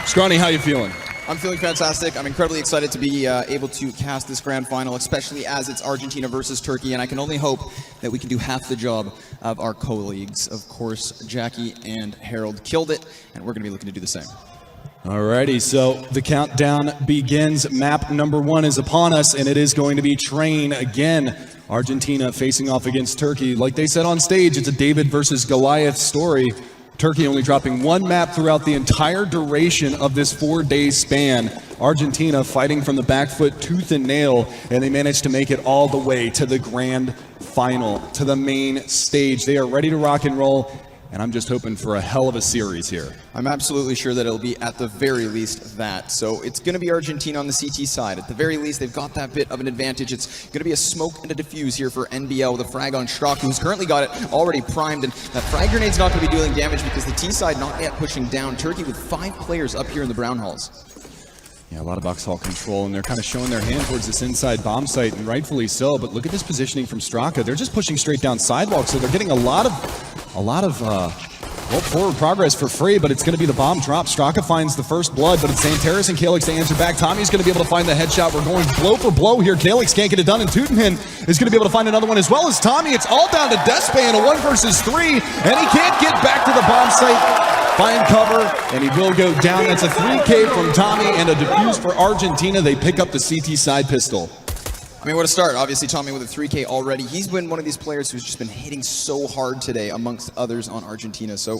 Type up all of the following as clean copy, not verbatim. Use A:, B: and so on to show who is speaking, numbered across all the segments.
A: Scrawny, how you feeling?
B: I'm feeling fantastic. I'm incredibly excited to be able to cast this grand final, especially as it's Argentina versus Turkey, and I can only hope that we can do half the job of our colleagues. Of course, Jackie and Harold killed it, and we're going to be looking to do the same.
A: Alrighty, so the countdown begins. Map number 1 is upon us, and it is going to be Train again. Argentina facing off against Turkey. Like they said on stage, it's a David versus Goliath story. Turkey only dropping 1 map throughout the entire duration of this 4-day span. Argentina fighting from the back foot tooth and nail, and they managed to make it all the way to the grand final, to the main stage. They are ready to rock and roll, and I'm just hoping for a hell of a series here.
B: I'm absolutely sure that it'll be at the very least that. So it's going to be Argentina on the CT side. At the very least, they've got that bit of an advantage. It's going to be a smoke and a diffuse here for NBL with a frag on Straka, who's currently got it already primed. And that frag grenade's not going to be dealing damage because the T side not yet pushing down. Turkey with 5 players up here in the brown halls.
A: Yeah, a lot of box hall control, and they're kind of showing their hand towards this inside bomb site, and rightfully so. But look at this positioning from Straka. They're just pushing straight down sidewalk, so they're getting a lot of forward progress for free, but it's going to be the bomb drop. Straka finds the first blood, but it's XANTARES and Calyx to answer back. Tommy's going to be able to find the headshot. We're going blow for blow here. Calyx can't get it done, and Teutenhin is going to be able to find another one as well as Tommy. It's all down to Despain in a 1 versus 3, and he can't get back to the bomb site. Find cover, and he will go down. That's a 3K from Tommy and a defuse for Argentina. They pick up the CT side pistol.
B: I mean, what a start. Obviously, Tommy with a 3K already. He's been one of these players who's just been hitting so hard today amongst others on Argentina. So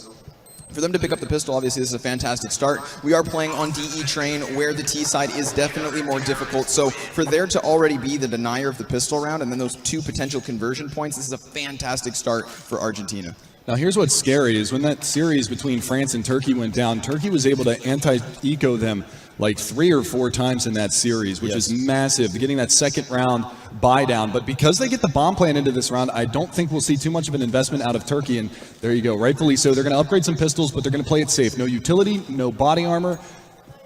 B: for them to pick up the pistol, obviously, this is a fantastic start. We are playing on DE Train, where the T side is definitely more difficult. So for there to already be the denier of the pistol round and then those 2 potential conversion points, this is a fantastic start for Argentina.
A: Now here's what's scary is when that series between France and Turkey went down, Turkey was able to anti-eco them like 3 or 4 times in that series, which is massive, getting that second round buy down. But because they get the bomb plan into this round, I don't think we'll see too much of an investment out of Turkey, and there you go, rightfully so. They're going to upgrade some pistols, but they're going to play it safe. No utility, no body armor,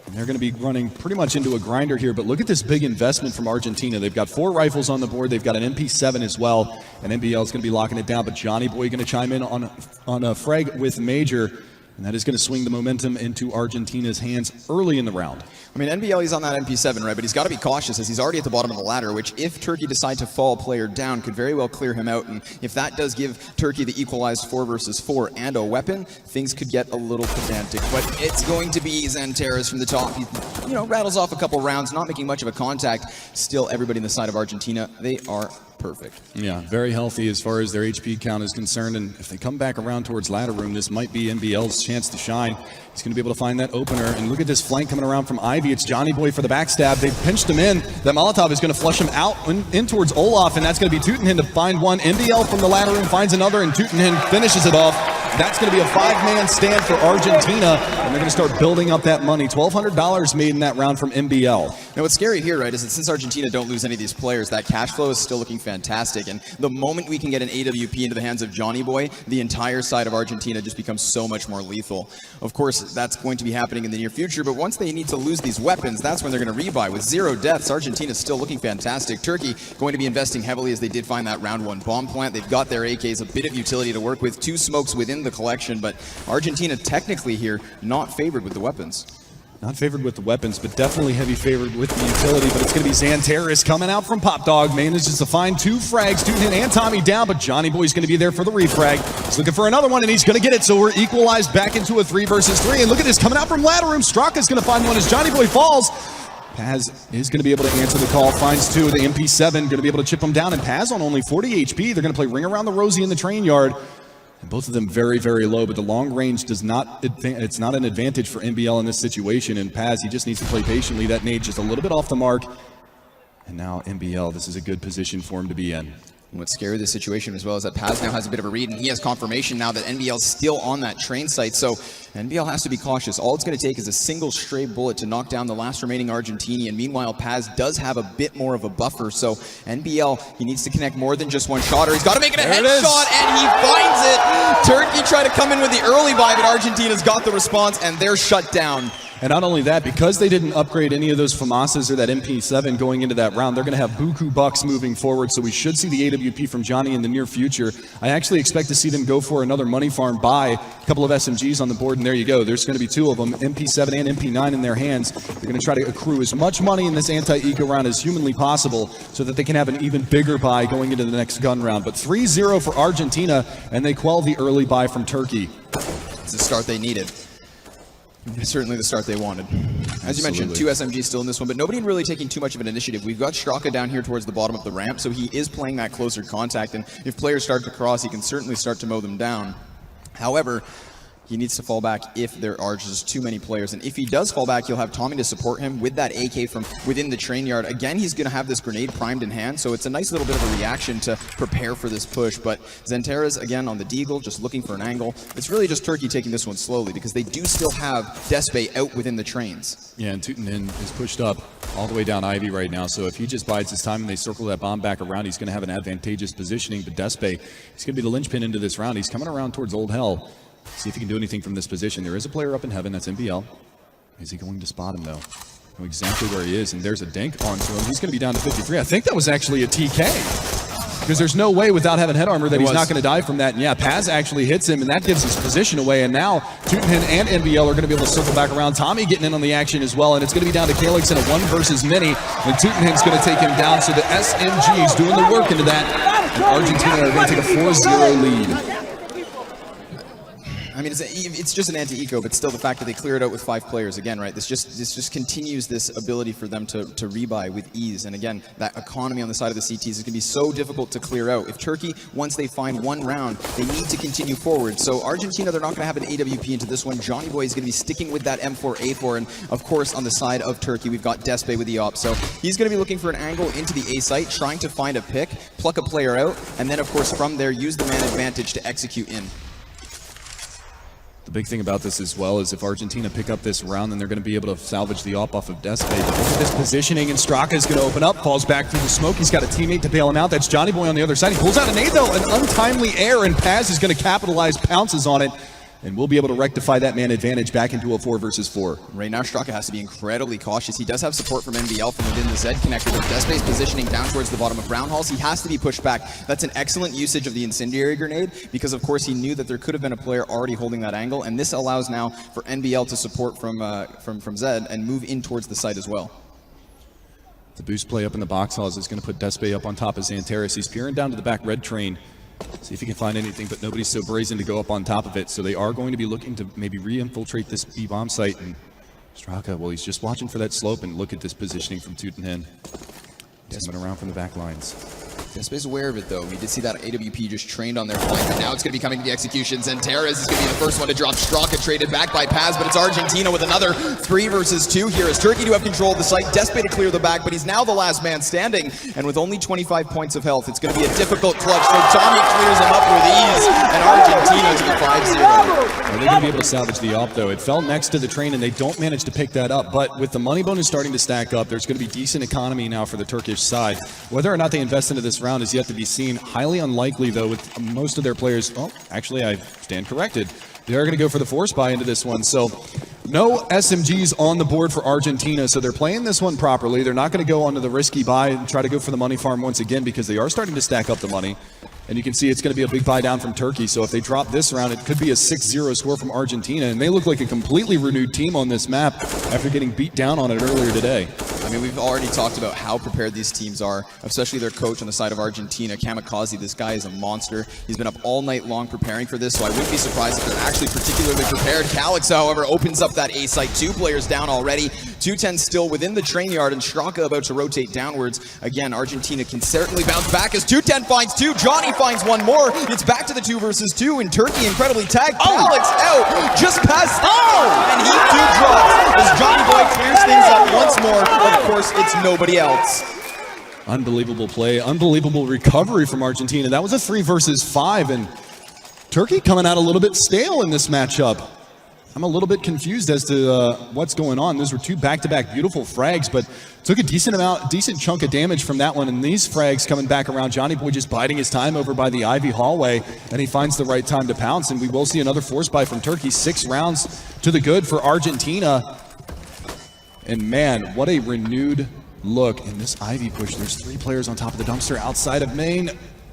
A: and they're going to be running pretty much into a grinder here. But look at this big investment from Argentina. They've got 4 rifles on the board. They've got an MP7 as well, and NBL is going to be locking it down. But Johnny Boy going to chime in on a frag with Major, and that is going to swing the momentum into Argentina's hands early in the round.
B: I mean, NBL, he's on that MP7, right? But he's got to be cautious as he's already at the bottom of the ladder, which if Turkey decide to fall a player down, could very well clear him out. And if that does give Turkey the equalized 4 versus 4 and a weapon, things could get a little pedantic. But it's going to be XANTARES from the top. He, rattles off a couple rounds, not making much of a contact. Still, everybody in the side of Argentina, they are perfect.
A: Yeah, very healthy as far as their HP count is concerned, and if they come back around towards ladder room, this might be NBL's chance to shine. He's going to be able to find that opener, and look at this flank coming around from Ivy. It's Johnny Boy for the backstab. They've pinched him in. That Molotov is going to flush him out in towards Olaf, and that's going to be Teutenhin to find one. NBL from the ladder room finds another, and Teutenhin finishes it off. That's going to be a 5-man stand for Argentina, and they're going to start building up that money. $1,200 made in that round from NBL.
B: Now, what's scary here, right, is that since Argentina don't lose any of these players, that cash flow is still looking fantastic. And the moment we can get an AWP into the hands of Johnny Boy, the entire side of Argentina just becomes so much more lethal. Of course, that's going to be happening in the near future, but once they need to lose these weapons, that's when they're going to rebuy. With 0 deaths, Argentina's still looking fantastic. Turkey going to be investing heavily as they did find that round 1 bomb plant. They've got their AKs, a bit of utility to work with, 2 smokes within the collection, but Argentina technically here not favored with the weapons.
A: Not favored with the weapons, but definitely heavy favored with the utility. But it's going to be XANTARES coming out from Pop Dog. Manages to find 2 frags, Teutenhin and Tommy down, but Johnny Boy's going to be there for the refrag. He's looking for another one, and he's going to get it. So we're equalized back into a 3 versus 3. And look at this coming out from ladder room. Straka's going to find one as Johnny Boy falls. Paz is going to be able to answer the call, finds 2. The MP7 going to be able to chip him down, and Paz on only 40 HP. They're going to play Ring Around the Rosie in the train yard. And both of them very, very low, but the long range does not, it's not an advantage for NBL in this situation. And Paz, he just needs to play patiently. That nade just a little bit off the mark. And now NBL, this is a good position for him to be in.
B: And what's scary with this situation as well is that Paz now has a bit of a read, and he has confirmation now that NBL's still on that train site. So NBL has to be cautious. All it's going to take is a single stray bullet to knock down the last remaining Argentinian. Meanwhile, Paz does have a bit more of a buffer. So NBL, he needs to connect more than just one shot, or he's got to make it a headshot, and he finds it. Turkey tried to come in with the early buy, but Argentina's got the response, and they're shut down.
A: And not only that, because they didn't upgrade any of those FAMASas or that MP7 going into that round, they're going to have buku bucks moving forward, so we should see the AWP from Johnny in the near future. I actually expect to see them go for another money farm buy, a couple of SMGs on the board, and there you go. There's going to be 2 of them, MP7 and MP9 in their hands. They're going to try to accrue as much money in this anti-eco round as humanly possible so that they can have an even bigger buy going into the next gun round. But 3-0 for Argentina, and they quell the early buy from Turkey.
B: It's the start they needed. It's certainly the start they wanted. As you mentioned, 2 SMGs still in this one, but nobody really taking too much of an initiative. We've got Straka down here towards the bottom of the ramp, so he is playing that closer contact, and if players start to cross, he can certainly start to mow them down. However, he needs to fall back if there are just too many players. And if he does fall back, you'll have Tommy to support him with that AK from within the train yard. Again, he's going to have this grenade primed in hand, so it's a nice little bit of a reaction to prepare for this push. But XANTARES, again, on the Deagle, just looking for an angle. It's really just Turkey taking this one slowly because they do still have Despe out within the trains.
A: Yeah, and Tutanen is pushed up all the way down Ivy right now, so if he just bides his time and they circle that bomb back around, he's going to have an advantageous positioning. But Despe, he's going to be the linchpin into this round. He's coming around towards Old Hell. See if he can do anything from this position. There is a player up in heaven, that's MBL. Is he going to spot him, though? Know exactly where he is, and there's a dink onto him. He's going to be down to 53. I think that was actually a TK. Because there's no way without having head armor that he's not going to die from that. And yeah, Paz actually hits him, and that gives his position away. And now Tutanen and NBL are going to be able to circle back around. Tommy getting in on the action as well, and it's going to be down to Calix in a 1 versus many. And Tutanen's going to take him down, so the SMG's doing the work into that. And Argentina are going to take a 4-0 lead.
B: I mean, it's just an anti-eco, but still the fact that they clear it out with 5 players again, right? This just continues this ability for them to rebuy with ease. And again, that economy on the side of the CTs is going to be so difficult to clear out. If Turkey, once they find 1 round, they need to continue forward. So Argentina, they're not going to have an AWP into this one. Johnny Boy is going to be sticking with that M4A4, and of course on the side of Turkey, we've got Despe with the op. So he's going to be looking for an angle into the A site, trying to find a pick, pluck a player out, and then of course from there use the man advantage to execute in.
A: The big thing about this as well is if Argentina pick up this round, then they're going to be able to salvage the op off of Despe. But look at this positioning, and Straka is going to open up, falls back through the smoke. He's got a teammate to bail him out. That's Johnny Boy on the other side. He pulls out a nade, though, an untimely air, and Paz is going to capitalize, pounces on it, and we'll be able to rectify that man advantage back into a 4 versus 4.
B: Right now, Straka has to be incredibly cautious. He does have support from NBL from within the Z connector, but Despe's positioning down towards the bottom of Brown Halls. He has to be pushed back. That's an excellent usage of the incendiary grenade because, of course, he knew that there could have been a player already holding that angle, and this allows now for NBL to support from Zed and move in towards the site as well.
A: The boost play up in the box halls is going to put Despe up on top of XANTARES. He's peering down to the back red train. See if he can find anything, but nobody's so brazen to go up on top of it. So they are going to be looking to maybe re-infiltrate this B-bomb site. And Straka, well, he's just watching for that slope, and look at this positioning from Tutanen. He's coming around from the back lines.
B: Despe's aware of it, though. We did see that AWP just trained on their flank, but now it's going to be coming to the execution. XANTARES is going to be the first one to drop. Straka traded back by Paz, but it's Argentina with another 3 versus 2 here as Turkey to have control of the site. Despe to clear the back, but he's now the last man standing, and with only 25 points of health, it's going to be a difficult clutch. So Tommy clears him up with ease, and Argentina to the 5-0.
A: Are they going to be able to salvage the op, though? It fell next to the train, and they don't manage to pick that up. But with the money bonus starting to stack up, there's going to be decent economy now for the Turkish side. Whether or not they invest into this round is yet to be seen. Highly unlikely, though, with most of their players. Oh, actually, I stand corrected. They are going to go for the force buy into this one. So no SMGs on the board for Argentina, so they're playing this one properly. They're not going to go onto the risky buy and try to go for the money farm once again because they are starting to stack up the money. And you can see it's going to be a big buy down from Turkey. So if they drop this round, it could be a 6-0 score from Argentina. And they look like a completely renewed team on this map after getting beat down on it earlier today.
B: I mean, we've already talked about how prepared these teams are, especially their coach on the side of Argentina, Kamikaze. This guy is a monster. He's been up all night long preparing for this, so I wouldn't be surprised if they're actually particularly prepared. Calix, however, opens up that A site. 2 players down already. 210 still within the train yard, and Straka about to rotate downwards. Again, Argentina can certainly bounce back as 210 finds 2. Johnny finds 1 more. It's back to the 2 versus 2, and Turkey incredibly tagged. Calix out just past and he too drops as Johnny Boy clears things up once more. Of course, it's nobody else.
A: Unbelievable play, unbelievable recovery from Argentina. That was a 3 versus 5, and Turkey coming out a little bit stale in this matchup. I'm a little bit confused as to what's going on. Those were 2 back-to-back beautiful frags, but took a decent chunk of damage from that one. And these frags coming back around, Johnny Boy just biding his time over by the Ivy hallway, and he finds the right time to pounce. And we will see another force buy from Turkey. 6 rounds to the good for Argentina. And man, what a renewed look in this Ivy push. There's 3 players on top of the dumpster outside of main.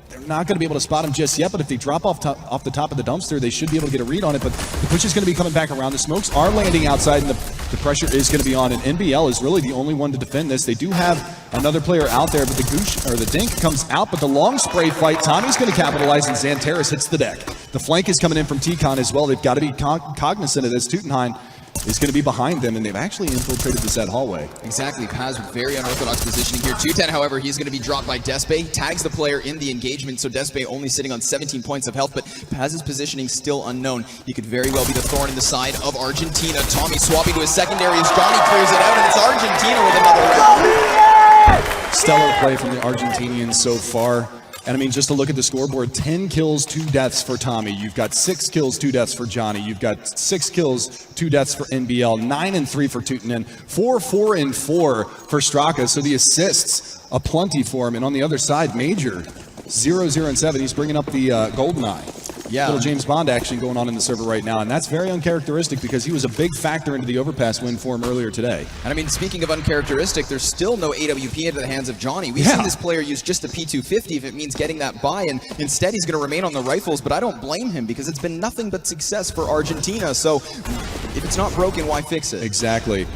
A: They're not going to be able to spot him just yet, but if they drop off the top of the dumpster, they should be able to get a read on it. But the push is going to be coming back around. The smokes are landing outside, and the pressure is going to be on. And NBL is really the only one to defend this. They do have another player out there, but the Goosh or the Dink comes out. But the long spray fight, Tommy's going to capitalize, and XANTARES hits the deck. The flank is coming in from TCON as well. They've got to be cognizant of this. Teutenheim is going to be behind them, and they've actually infiltrated the set hallway.
B: Exactly. Paz with very unorthodox positioning here. 210, however, he's going to be dropped by Despe. Tags the player in the engagement, so Despe only sitting on 17 points of health, but Paz's positioning still unknown. He could very well be the thorn in the side of Argentina. Tommy swapping to his secondary as Johnny clears it out, and it's Argentina with another round.
A: Stellar play from the Argentinians so far. And I mean, just to look at the scoreboard, 10 kills, 2 deaths for Tommy. You've got 6 kills, 2 deaths for Johnny. You've got 6 kills, 2 deaths for NBL, 9 and 3 for Teutonen, 4 and 4 for Straka. So the assists aplenty for him. And on the other side, Major, 0, 0, and 7. He's bringing up the GoldenEye.
B: Yeah.
A: Little James Bond action going on in the server right now, and that's very uncharacteristic because he was a big factor into the overpass win for him earlier today.
B: And I mean, speaking of uncharacteristic, there's still no AWP into the hands of Johnny. We've seen this player use just the P250 if it means getting that buy, and instead he's going to remain on the rifles, but I don't blame him because it's been nothing but success for Argentina. So if it's not broken, why fix it?
A: Exactly.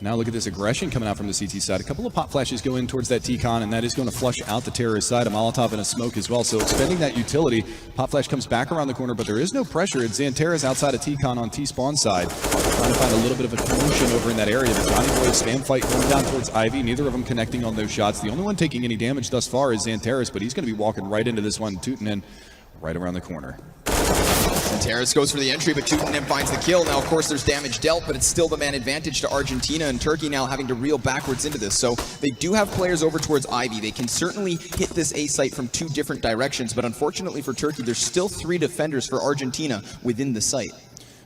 A: Now look at this aggression coming out from the CT side. A couple of pop flashes go in towards that TCON, and that is going to flush out the terrorist side. A Molotov and a smoke as well. So expending that utility, pop flash comes back around the corner, but there is no pressure. It's XANTARES outside of TCON on T-spawn side. Trying to find a little bit of a commotion over in that area. The Johnny Boy spam fight going down towards Ivy. Neither of them connecting on those shots. The only one taking any damage thus far is XANTARES, but he's going to be walking right into this one. Teutonen right around the corner.
B: XANTARES goes for the entry, but Teutonen finds the kill. Now, of course, there's damage dealt, but it's still the man advantage to Argentina, and Turkey now having to reel backwards into this. So they do have players over towards Ivy. They can certainly hit this A site from 2 different directions, but unfortunately for Turkey, there's still 3 defenders for Argentina within the site.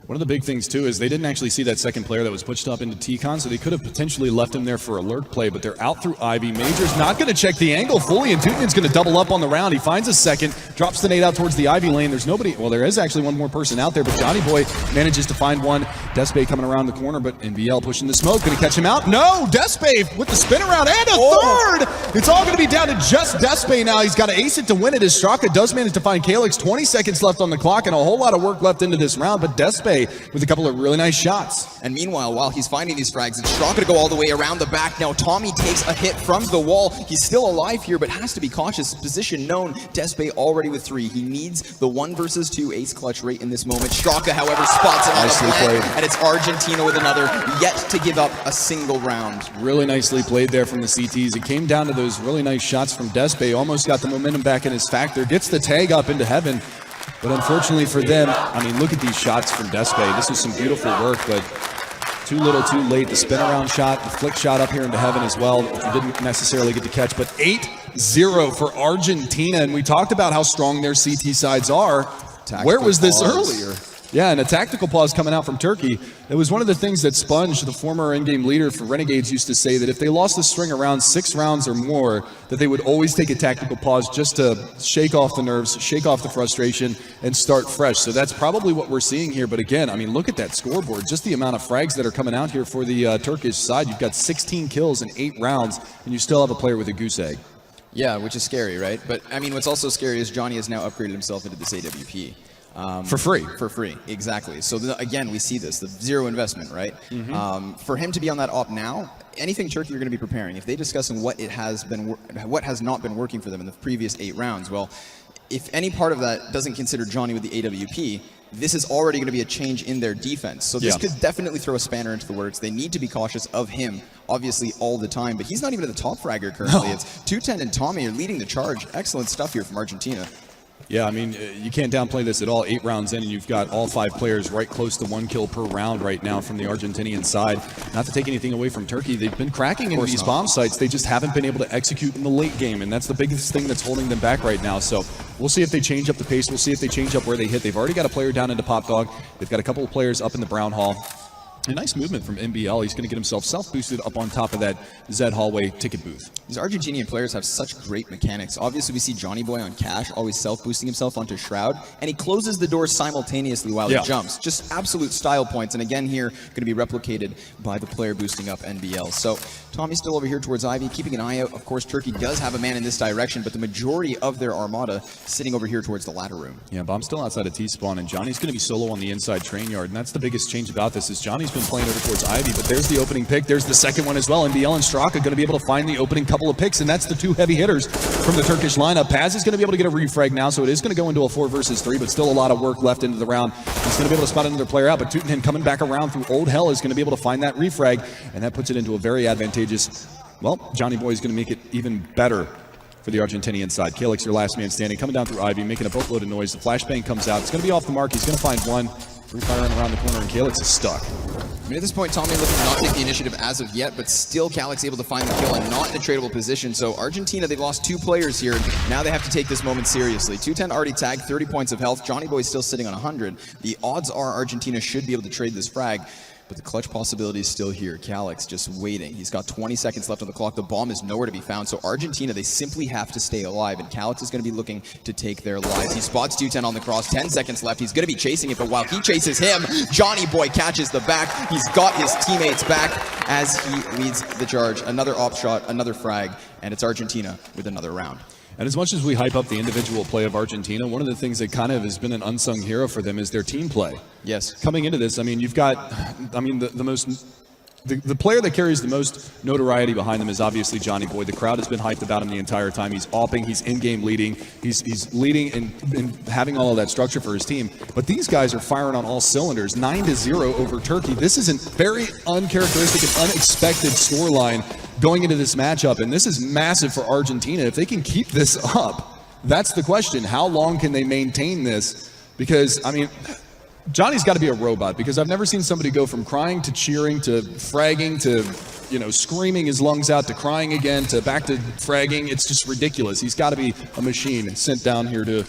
A: One of the big things, too, is they didn't actually see that second player that was pushed up into TCON, so they could have potentially left him there for a lurk play, but they're out through Ivy. Major's not going to check the angle fully, and Teutenen's going to double up on the round. He finds a second, drops the nade out towards the Ivy lane. There's nobody, well, there is actually one more person out there, but Johnny Boy manages to find one. Despe coming around the corner, but NBL pushing the smoke. Going to catch him out? No! Despe with the spin around and a third! It's all going to be down to just Despe now. He's got to ace it to win it as Straka does manage to find Calyx. 20 seconds left on the clock and a whole lot of work left into this round, but Despe with a couple of really nice shots.
B: And meanwhile, while he's finding these frags, it's Straka to go all the way around the back. Now Tommy takes a hit from the wall. He's still alive here, but has to be cautious. Position known. Despe already with 3. He needs the 1 versus 2 ace clutch rate in this moment. Straka, however, spots him on the plant, and it's Argentina with another, yet to give up a single round.
A: Really nicely played there from the CTs. It came down to those really nice shots from Despe. Almost got the momentum back in his factor. Gets the tag up into heaven. But unfortunately for them, I mean, look at these shots from Despe. This was some beautiful work, but too little, too late. The spin around shot, the flick shot up here into heaven as well. You didn't necessarily get to catch, but 8-0 for Argentina. And we talked about how strong their CT sides are. Where was this earlier? Yeah, and a tactical pause coming out from Turkey. It was one of the things that Sponge, the former in-game leader for Renegades, used to say, that if they lost the string around 6 rounds or more, that they would always take a tactical pause just to shake off the nerves, shake off the frustration, and start fresh. So that's probably what we're seeing here. But again, I mean, look at that scoreboard. Just the amount of frags that are coming out here for the Turkish side. You've got 16 kills in 8 rounds, and you still have a player with a goose egg.
B: Yeah, which is scary, right? But I mean, what's also scary is Johnny has now upgraded himself into this AWP.
A: For free.
B: For free, exactly. So again, we see this, the 0 investment, right? For him to be on that op now, anything Turkey are going to be preparing, if they discuss what has not been working for them in the previous 8 rounds, well, if any part of that doesn't consider Johnny with the AWP, this is already going to be a change in their defense. So this could definitely throw a spanner into the works. They need to be cautious of him, obviously, all the time. But he's not even at the top fragger currently. No. It's 210 and Tommy are leading the charge. Excellent stuff here from Argentina.
A: Yeah, I mean, you can't downplay this at all. 8 rounds in, and you've got all 5 players right close to 1 kill per round right now from the Argentinian side. Not to take anything away from Turkey, they've been cracking into these bomb sites. They just haven't been able to execute in the late game, and that's the biggest thing that's holding them back right now. So we'll see if they change up the pace. We'll see if they change up where they hit. They've already got a player down into Pop Dog. They've got a couple of players up in the Brown Hall. A nice movement from MBL. He's going to get himself self-boosted up on top of that Zed hallway ticket booth.
B: These Argentinian players have such great mechanics. Obviously, we see Johnny Boy on Cash always self-boosting himself onto Shroud, and he closes the door simultaneously while he jumps. Just absolute style points, and again here, going to be replicated by the player boosting up NBL. So Tommy's still over here towards Ivy, keeping an eye out. Of course, Turkey does have a man in this direction, but the majority of their armada sitting over here towards the ladder room.
A: Yeah, Bomb's still outside of T-spawn, and Johnny's going to be solo on the inside train yard, and that's the biggest change about this is Johnny's been playing over towards Ivy, but there's the opening pick. There's the second one as well. NBL and Straka going to be able to find the opening couple of picks, and that's the two heavy hitters from the Turkish lineup. Paz is going to be able to get a refrag now, so it is going to go into a 4 versus 3, but still a lot of work left into the round. He's going to be able to spot another player out, but Teutenham coming back around through Old Hell is going to be able to find that refrag, and that puts it into a very advantageous, well, Johnny Boy is going to make it even better for the Argentinian side. Kalix, your last man standing, coming down through Ivy, making a boatload of noise. The flashbang comes out. It's going to be off the mark. He's going to find one. Free firing around the corner, and Kalix is stuck.
B: I mean, at this point, Tommy looking to not take the initiative as of yet, but still Kalix able to find the kill and not in a tradable position. So Argentina, they've lost 2 players here. Now they have to take this moment seriously. 210 already tagged, 30 points of health. Johnny Boy still sitting on 100. The odds are Argentina should be able to trade this frag, but the clutch possibility is still here. Kalix just waiting. He's got 20 seconds left on the clock. The bomb is nowhere to be found. So Argentina, they simply have to stay alive, and Kalix is going to be looking to take their lives. He spots 210 on the cross. 10 seconds left. He's going to be chasing it, but while he chases him, Johnny Boy catches the back. He's got his teammates back as he leads the charge. Another op shot, another frag, and it's Argentina with another round.
A: And as much as we hype up the individual play of Argentina, one of the things that kind of has been an unsung hero for them is their team play.
B: Yes.
A: Coming into this, I mean, you've got, I mean, the player that carries the most notoriety behind them is obviously Johnny Boy. The crowd has been hyped about him the entire time. He's opping, he's in-game leading, he's leading and having all of that structure for his team. But these guys are firing on all cylinders. 9-0 over Turkey. This is a very uncharacteristic and unexpected scoreline going into this matchup, and this is massive for Argentina. If they can keep this up, that's the question. How long can they maintain this? Because, I mean, Johnny's got to be a robot, because I've never seen somebody go from crying to cheering to fragging to, you know, screaming his lungs out to crying again to back to fragging. It's just ridiculous. He's got to be a machine and sent down here to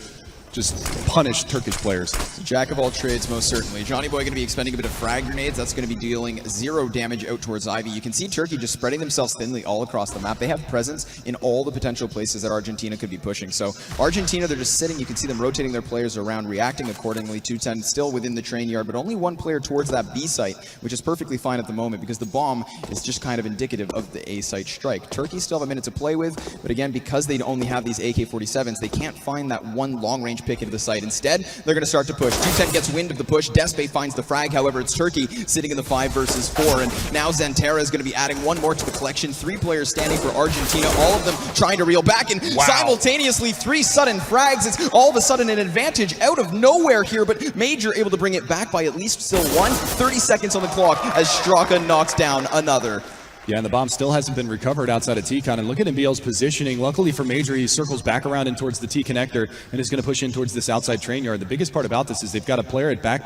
A: just punish Turkish players.
B: Jack of all trades, most certainly. Johnny Boy going to be expending a bit of frag grenades. That's going to be dealing 0 damage out towards Ivy. You can see Turkey just spreading themselves thinly all across the map. They have presence in all the potential places that Argentina could be pushing. So Argentina, they're just sitting. You can see them rotating their players around, reacting accordingly. 210 still within the train yard, but only 1 player towards that B site, which is perfectly fine at the moment because the bomb is just kind of indicative of the A site strike. Turkey still have a minute to play with, but again, because they only have these AK-47s, they can't find that one long-range pick into the site. Instead, they're going to start to push. 210 gets wind of the push. Despe finds the frag. However, it's Turkey sitting in the 5 versus 4. And now XANTARES is going to be adding 1 more to the collection. 3 players standing for Argentina. All of them trying to reel back. And simultaneously, 3 sudden frags. It's all of a sudden an advantage out of nowhere here. But Major able to bring it back by at least still 1. 30 seconds on the clock as Straka knocks down another.
A: Yeah, and the bomb still hasn't been recovered outside of T-Con. And look at MBL's positioning. Luckily for Major, he circles back around in towards the T connector and is going to push in towards this outside train yard. The biggest part about this is they've got a player at back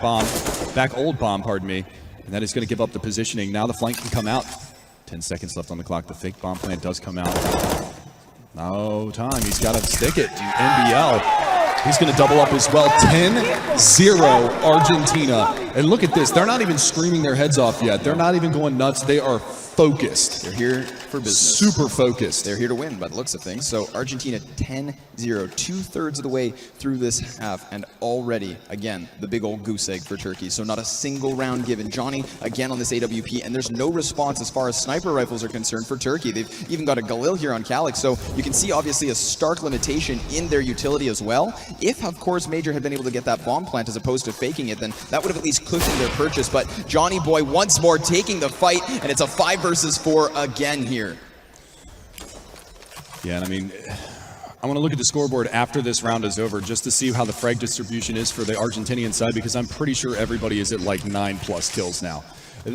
A: old bomb, pardon me, and that is going to give up the positioning. Now the flank can come out. 10 seconds left on the clock. The fake bomb plant does come out. No time. He's got to stick it. NBL. He's going to double up as well. 10-0 Argentina. And look at this. They're not even screaming their heads off yet. They're not even going nuts. They are focused.
B: They're here for business.
A: Super focused.
B: They're here to win by the looks of things. So Argentina 10-0, 2/3 of the way through this half, and already, again, the big old goose egg for Turkey. So not a single round given. Johnny, again, on this AWP, and there's no response as far as sniper rifles are concerned for Turkey. They've even got a Galil here on Kalix, so you can see, obviously, a stark limitation in their utility as well. If, of course, Major had been able to get that bomb plant as opposed to faking it, then that would have at least cushioned their purchase. But Johnny Boy once more taking the fight, and it's a 5 versus 4 again here.
A: Yeah, and I mean, I want to look at the scoreboard after this round is over just to see how the frag distribution is for the Argentinian side, because I'm pretty sure everybody is at like 9+ kills now.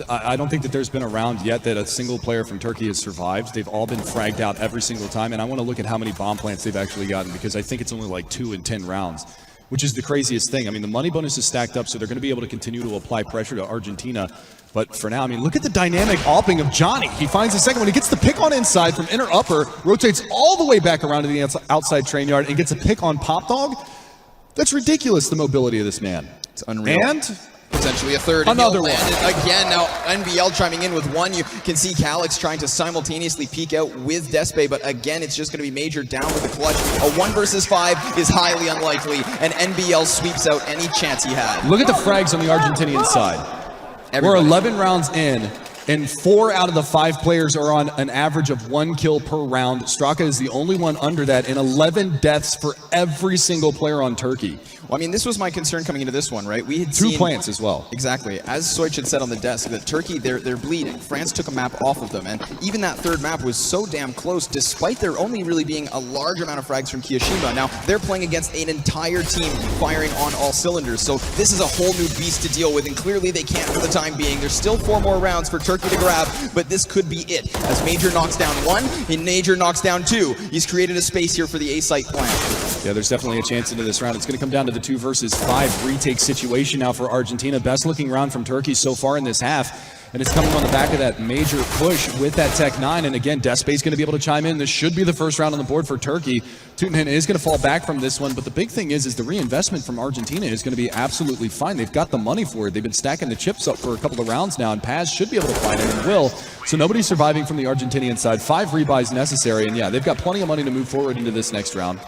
A: I don't think that there's been a round yet that a single player from Turkey has survived. They've all been fragged out every single time, and I want to look at how many bomb plants they've actually gotten, because I think it's only like 2 in 10 rounds, which is the craziest thing. I mean, the money bonus is stacked up, so they're going to be able to continue to apply pressure to Argentina. But for now, I mean, look at the dynamic opping of Johnny. He finds the second one. He gets the pick on inside from inner upper, rotates all the way back around to the outside train yard, and gets a pick on Pop Dog. That's ridiculous, the mobility of this man.
B: It's unreal.
A: And
B: Potentially a third.
A: Another one.
B: Again, now NBL chiming in with one. You can see Calix trying to simultaneously peek out with Despe, but again, it's just going to be Major down with the clutch. A 1 versus 5 is highly unlikely, and NBL sweeps out any chance he had.
A: Look at the frags on the Argentinian side.
B: Everybody.
A: We're 11 rounds in, and 4 out of the 5 players are on an average of 1 kill per round. Straka is the only one under that, and 11 deaths for every single player on Turkey.
B: Well, I mean, this was my concern coming into this one, right? We had
A: 2
B: seen,
A: plants as well.
B: Exactly. As Soich had said on the desk, that Turkey, they're bleeding. France took a map off of them, and even that third map was so damn close, despite there only really being a large amount of frags from Kiyoshima. Now, they're playing against an entire team firing on all cylinders, so this is a whole new beast to deal with, and clearly they can't for the time being. There's still 4 more rounds for Turkey to grab, but this could be it. As Major knocks down 1, and Major knocks down 2. He's created a space here for the A-site plant.
A: Yeah, there's definitely a chance into this round. It's going to come down to the 2 versus 5 retake situation now for Argentina. Best looking round from Turkey so far in this half. And it's coming on the back of that Major push with that Tech 9. And again, Despe's going to be able to chime in. This should be the first round on the board for Turkey. Tutenhen is going to fall back from this one. But the big thing is the reinvestment from Argentina is going to be absolutely fine. They've got the money for it. They've been stacking the chips up for a couple of rounds now. And Paz should be able to find it and will. So nobody's surviving from the Argentinian side. 5 rebuys necessary. And yeah, they've got plenty of money to move forward into this next round.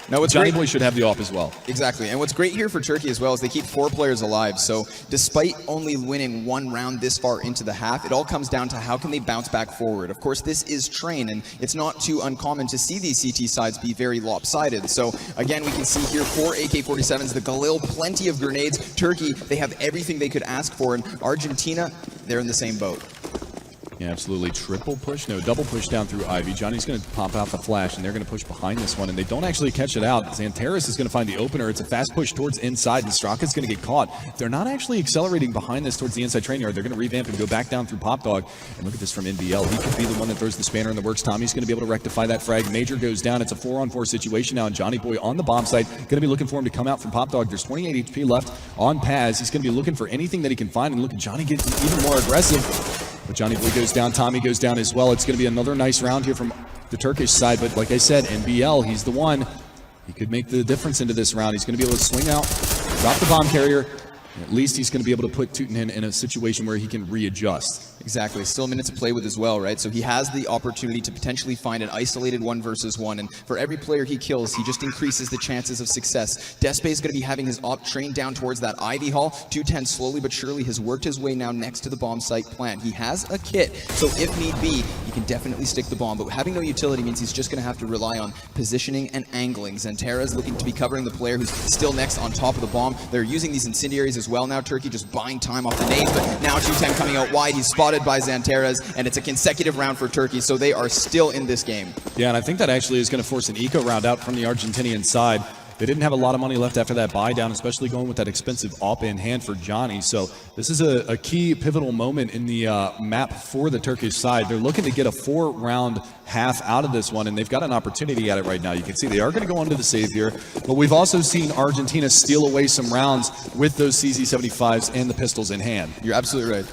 B: Now, what's
A: Johnny
B: great,
A: Boy should have the op as well.
B: Exactly. And what's great here for Turkey as well is they keep 4 players alive. So despite only winning 1 round this far into the half, it all comes down to how can they bounce back forward. Of course, this is Train, and it's not too uncommon to see these CT sides be very lopsided. So again, we can see here 4 AK-47s, the Galil, plenty of grenades. Turkey, they have everything they could ask for, and Argentina, they're in the same boat.
A: Yeah, absolutely. Triple push. No, double push down through Ivy. Johnny's going to pop out the flash, and they're going to push behind this one, and they don't actually catch it out. XANTARES is going to find the opener. It's a fast push towards inside, and Straka's going to get caught. They're not actually accelerating behind this towards the inside train yard. They're going to revamp and go back down through Pop Dog. And look at this from NBL. He could be the one that throws the spanner in the works. Tommy's going to be able to rectify that frag. Major goes down. It's a 4-on-4 situation now, and Johnny Boy on the bomb site. Going to be looking for him to come out from Pop Dog. There's 28 HP left on Paz. He's going to be looking for anything that he can find, and look at Johnny get even more aggressive. But Johnny Boy goes down, Tommy goes down as well. It's going to be another nice round here from the Turkish side. But like I said, NBL, he's the one. He could make the difference into this round. He's going to be able to swing out, drop the bomb carrier. At least he's going to be able to put Tutenhen in a situation where he can readjust.
B: Exactly. Still a minute to play with as well, right? So he has the opportunity to potentially find an isolated 1 versus 1, and for every player he kills, he just increases the chances of success. Despe is going to be having his op trained down towards that Ivy Hall. 210 slowly but surely has worked his way now next to the bomb site plant. He has a kit, so if need be, he can definitely stick the bomb, but having no utility means he's just going to have to rely on positioning and angling. XANTARES looking to be covering the player who's still next on top of the bomb. They're using these incendiaries as well now. Turkey just buying time off the nades, but now 210 coming out wide. He's spotted by XANTARES, and it's a consecutive round for Turkey, so they are still in this game.
A: Yeah, and I think that actually is going to force an eco round out from the Argentinian side. They didn't have a lot of money left after that buy down, especially going with that expensive op in hand for Johnny. So this is a key pivotal moment in the map for the Turkish side. They're looking to get a 4-round half out of this one, and they've got an opportunity at it right now. You can see they are going to go onto the save here, but we've also seen Argentina steal away some rounds with those CZ75s and the pistols in hand.
B: You're absolutely right.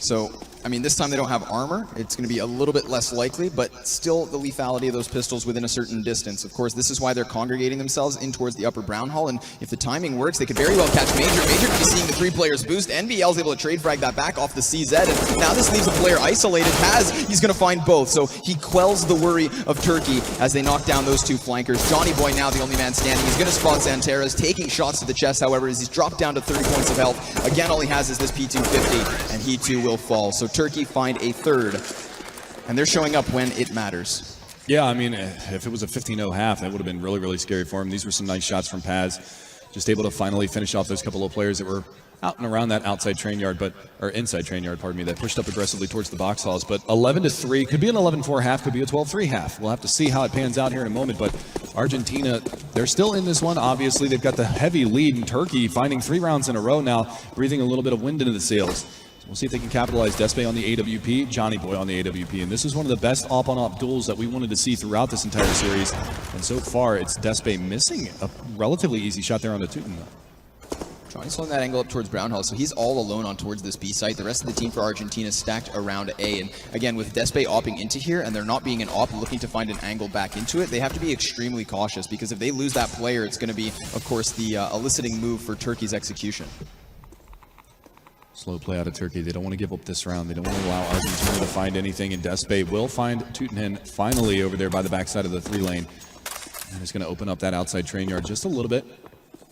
B: So, I mean, this time they don't have armor. It's going to be a little bit less likely, but still the lethality of those pistols within a certain distance. Of course, this is why they're congregating themselves in towards the upper brown hall, and if the timing works, they could very well catch Major. Major could be seeing the 3 players boost. NBL is able to trade frag that back off the CZ, and now this leaves a player isolated. Paz, he's going to find both, so he quells the worry of Turkey as they knock down those 2 flankers. Johnny Boy now the only man standing. He's going to spot XANTARES, taking shots to the chest, however, as he's dropped down to 30 points of health. Again, all he has is this P250, and he too will fall. So Turkey find a third, and they're showing up when it matters.
A: Yeah, I mean, if it was a 15-0 half, that would have been really, really scary for him. These were some nice shots from Paz. Just able to finally finish off those couple of players that were out and around that outside train yard, or inside train yard, pardon me, that pushed up aggressively towards the box halls. But 11-3, could be an 11-4 half, could be a 12-3 half. We'll have to see how it pans out here in a moment, but Argentina, they're still in this one. Obviously, they've got the heavy lead in Turkey, finding 3 rounds in a row now, breathing a little bit of wind into the sails. We'll see if they can capitalize. Despe on the AWP, Johnny Boy on the AWP. And this is one of the best op-on-op duels that we wanted to see throughout this entire series. And so far, it's Despe missing a relatively easy shot there on the Tuten.
B: Johnny's slowing that angle up towards Brown Hall, so he's all alone on towards this B site. The rest of the team for Argentina stacked around A. And again, with Despe opping into here, and there not being an op looking to find an angle back into it, they have to be extremely cautious, because if they lose that player, it's going to be, of course, the eliciting move for Turkey's execution.
A: Slow play out of Turkey. They don't want to give up this round. They don't want to allow Argentina to find anything, and Despe will find Tutenhen finally over there by the backside of the 3 lane. And it's going to open up that outside train yard just a little bit.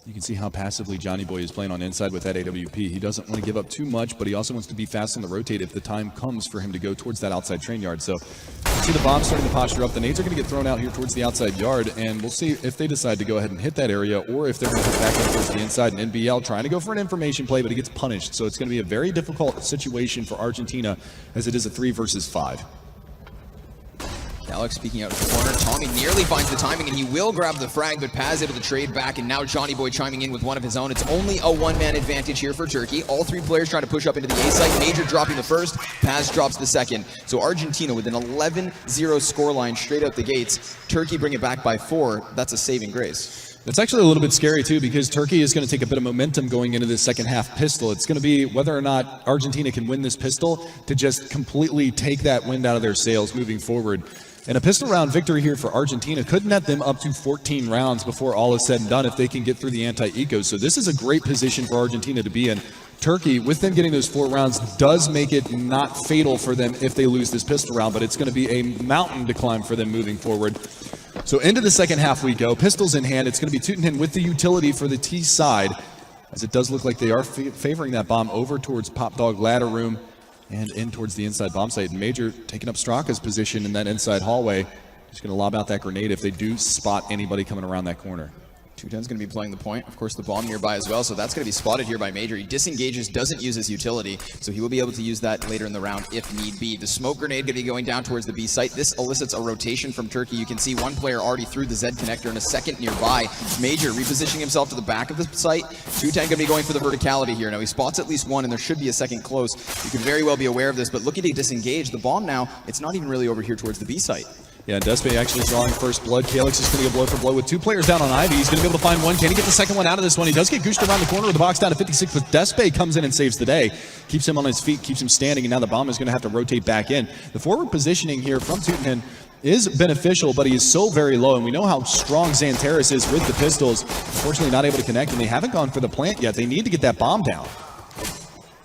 A: You can see how passively Johnny Boy is playing on inside with that AWP. He doesn't want to give up too much, but he also wants to be fast on the rotate if the time comes for him to go towards that outside train yard. So you can see the bomb starting to posture up. The nades are going to get thrown out here towards the outside yard, and we'll see if they decide to go ahead and hit that area or if they're going to hit back in towards the inside. And NBL trying to go for an information play, but he gets punished. So it's going to be a very difficult situation for Argentina as it is a 3 versus 5.
B: Alex speaking out of the corner. Tommy nearly finds the timing, and he will grab the frag, but Paz able to trade back, and now Johnny Boy chiming in with one of his own. It's only a one-man advantage here for Turkey. All 3 players trying to push up into the A site. Major dropping the first, Paz drops the second. So Argentina with an 11-0 scoreline straight out the gates. Turkey bring it back by 4. That's a saving grace.
A: It's actually a little bit scary too, because Turkey is going to take a bit of momentum going into this second half pistol. It's going to be whether or not Argentina can win this pistol to just completely take that wind out of their sails moving forward. And a pistol round victory here for Argentina could net them up to 14 rounds before all is said and done if they can get through the anti-eco. So this is a great position for Argentina to be in. Turkey, with them getting those 4 rounds, does make it not fatal for them if they lose this pistol round, but it's going to be a mountain to climb for them moving forward. So into the second half we go. Pistols in hand. It's going to be Tutenhen with the utility for the T side, as it does look like they are favoring that bomb over towards Pop Dog ladder room and in towards the inside bomb site. And Major taking up Straka's position in that inside hallway. Just going to lob out that grenade if they do spot anybody coming around that corner.
B: Tuten's going to be playing the point. Of course, the bomb nearby as well, so that's going to be spotted here by Major. He disengages, doesn't use his utility, so he will be able to use that later in the round if need be. The smoke grenade going to be going down towards the B site. This elicits a rotation from Turkey. You can see one player already through the Z connector and a second nearby. Major repositioning himself to the back of the site. Tuten going to be going for the verticality here. Now he spots at least one, and there should be a second close. You can very well be aware of this, but looking to disengage the bomb now, it's not even really over here towards the B site.
A: Yeah, Despe actually drawing first blood. Calyx is going to go blow for blow with 2 players down on Ivy. He's going to be able to find one. Can he get the second one out of this one? He does get goosed around the corner with the box down to 56, but Despe comes in and saves the day. Keeps him on his feet, keeps him standing, and now the bomb is going to have to rotate back in. The forward positioning here from Tutenhen is beneficial, but he is so very low, and we know how strong XANTARES is with the pistols. Unfortunately, not able to connect, and they haven't gone for the plant yet. They need to get that bomb down.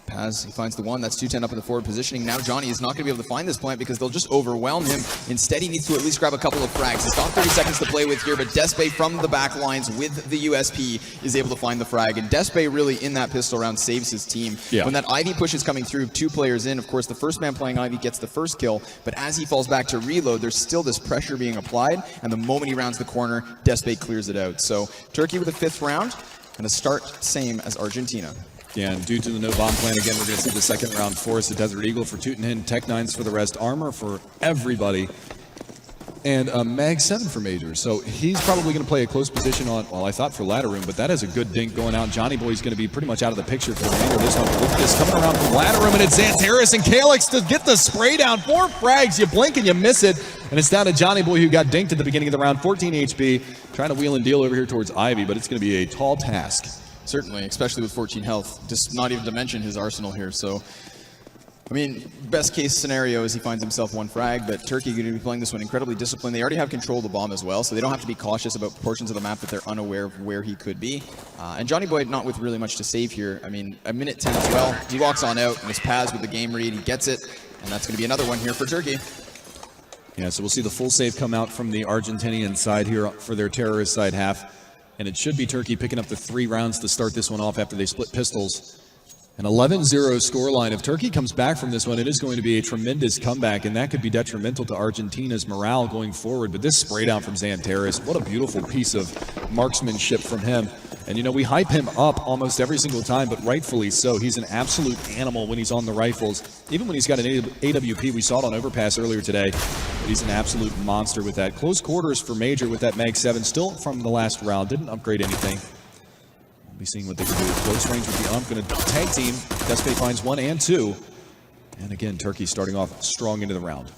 B: Paz, he finds the one. That's Tuten up in the forward positioning. Now Johnny is not going to be able to find this plant because they'll just overwhelm him. Instead, he needs to at least grab a couple of frags. He's got 30 seconds to play with here, but Despe from the back lines with the USP is able to find the frag. And Despe really in that pistol round saves his team.
A: Yeah.
B: When that Ivy push is coming through, 2 players in, of course, the first man playing Ivy gets the first kill, but as he falls back to reload, there's still this pressure being applied, and the moment he rounds the corner, Despe clears it out. So Turkey with a 5th round, and a start same as Argentina.
A: Yeah, and due to the no bomb plan, again, we're going to see the second round force. The Desert Eagle for Tutenhen, Tech 9s for the rest, armor for everybody, and a Mag 7 for Major. So he's probably going to play a close position on, well, I thought for ladder room, but that is a good dink going out. Johnny Boy's going to be pretty much out of the picture for the remainder of this one. But look at this, coming around from ladder room, and it's XANTARES and Calyx to get the spray down. 4 frags, you blink and you miss it, and it's down to Johnny Boy, who got dinked at the beginning of the round, 14 HP, trying to wheel and deal over here towards Ivy, but it's going to be a tall task.
B: Certainly, especially with 14 health, just not even to mention his arsenal here. So, I mean, best case scenario is he finds himself 1 frag, but Turkey going to be playing this one incredibly disciplined. They already have control of the bomb as well, so they don't have to be cautious about portions of the map that they're unaware of where he could be. And Johnny Boy not with really much to save here. I mean, a minute 10 as well. He walks on out, and his Paz with the game read, he gets it, and that's going to be another one here for Turkey.
A: Yeah, so we'll see the full save come out from the Argentinian side here for their terrorist side half. And it should be Turkey picking up the 3 rounds to start this one off after they split pistols. An 11-0 scoreline. If Turkey comes back from this one, it is going to be a tremendous comeback, and that could be detrimental to Argentina's morale going forward. But this spray down from XANTARES, what a beautiful piece of marksmanship from him. And, you know, we hype him up almost every single time, but rightfully so. He's an absolute animal when he's on the rifles. Even when he's got an AWP, we saw it on Overpass earlier today, but he's an absolute monster with that. Close quarters for Major with that Mag 7, still from the last round. Didn't upgrade anything. We'll be seeing what they can do. Close range with the ump, going to tag team. Despe finds 1 and 2. And again, Turkey starting off strong into the round.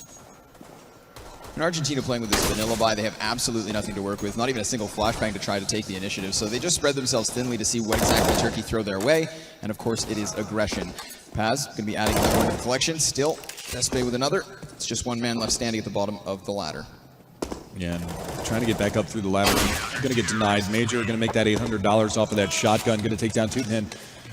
B: In Argentina playing with this vanilla buy, they have absolutely nothing to work with, not even a single flashbang to try to take the initiative. So they just spread themselves thinly to see what exactly Turkey throw their way. And of course, it is aggression. Paz going to be adding another one to the collection. Still, Despe with another. It's just 1 man left standing at the bottom of the ladder.
A: Yeah, trying to get back up through the ladder. Going to get denied. Major going to make that $800 off of that shotgun. Going to take down Tutenhen.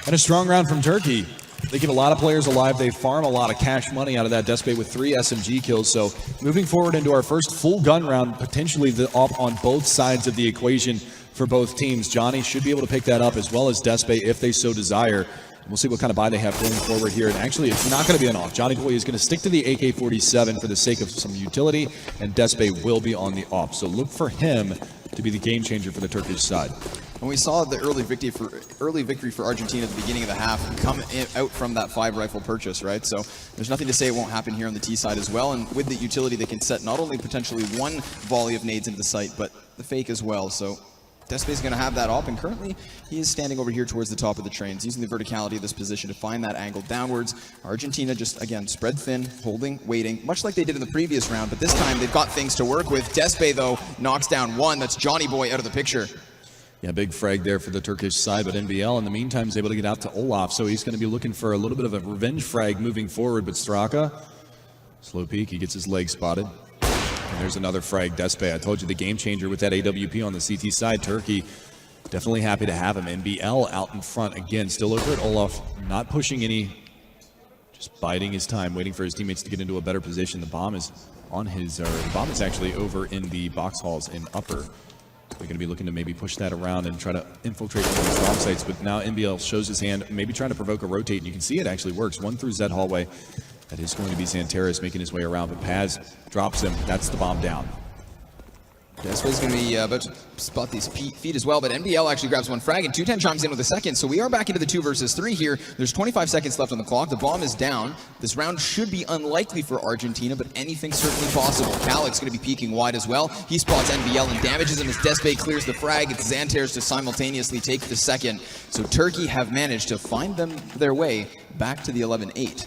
A: And a strong round from Turkey. They keep a lot of players alive. They farm a lot of cash money out of that Despe with 3 SMG kills. So moving forward into our first full gun round, potentially the up on both sides of the equation for both teams. Johnny should be able to pick that up as well as Despe if they so desire. We'll see what kind of buy they have going forward here. And actually, it's not going to be an off. Johnny Boy is going to stick to the AK-47 for the sake of some utility, and Despe will be on the off. So look for him to be the game changer for the Turkish side.
B: When we saw the early victory for Argentina at the beginning of the half come out from that 5 rifle purchase, right? So there's nothing to say it won't happen here on the T side as well. And with the utility, they can set not only potentially 1 volley of nades into the site, but the fake as well. So Despe's going to have that up, and currently he is standing over here towards the top of the trains, using the verticality of this position to find that angle downwards. Argentina just, again, spread thin, holding, waiting, much like they did in the previous round, but this time they've got things to work with. Despe, though, knocks down 1. That's Johnny Boy out of the picture.
A: Yeah, big frag there for the Turkish side, but NBL in the meantime is able to get out to Olaf, so he's going to be looking for a little bit of a revenge frag moving forward, but Straka, slow peek, he gets his leg spotted. And there's another frag, Despe. I told you the game changer with that AWP on the CT side. Turkey, definitely happy to have him. NBL out in front again, still over at Olaf, not pushing any, just biding his time, waiting for his teammates to get into a better position. The bomb is on his, or the bomb is actually over in the box halls in upper. They're going to be looking to maybe push that around and try to infiltrate one of these bomb sites, but now NBL shows his hand, maybe trying to provoke a rotate, and you can see it actually works. 1 through Z hallway. That is going to be XANTARES making his way around, but Paz drops him. That's the bomb down.
B: Despe's going to be about to spot these feet as well, but NBL actually grabs 1 frag, and 210 chimes in with a second, so we are back into the 2 versus 3 here. There's 25 seconds left on the clock. The bomb is down. This round should be unlikely for Argentina, but anything's certainly possible. Calic's going to be peeking wide as well. He spots NBL and damages him as Despe clears the frag. It's XANTARES to simultaneously take the second. So Turkey have managed to find their way back to the 11-8.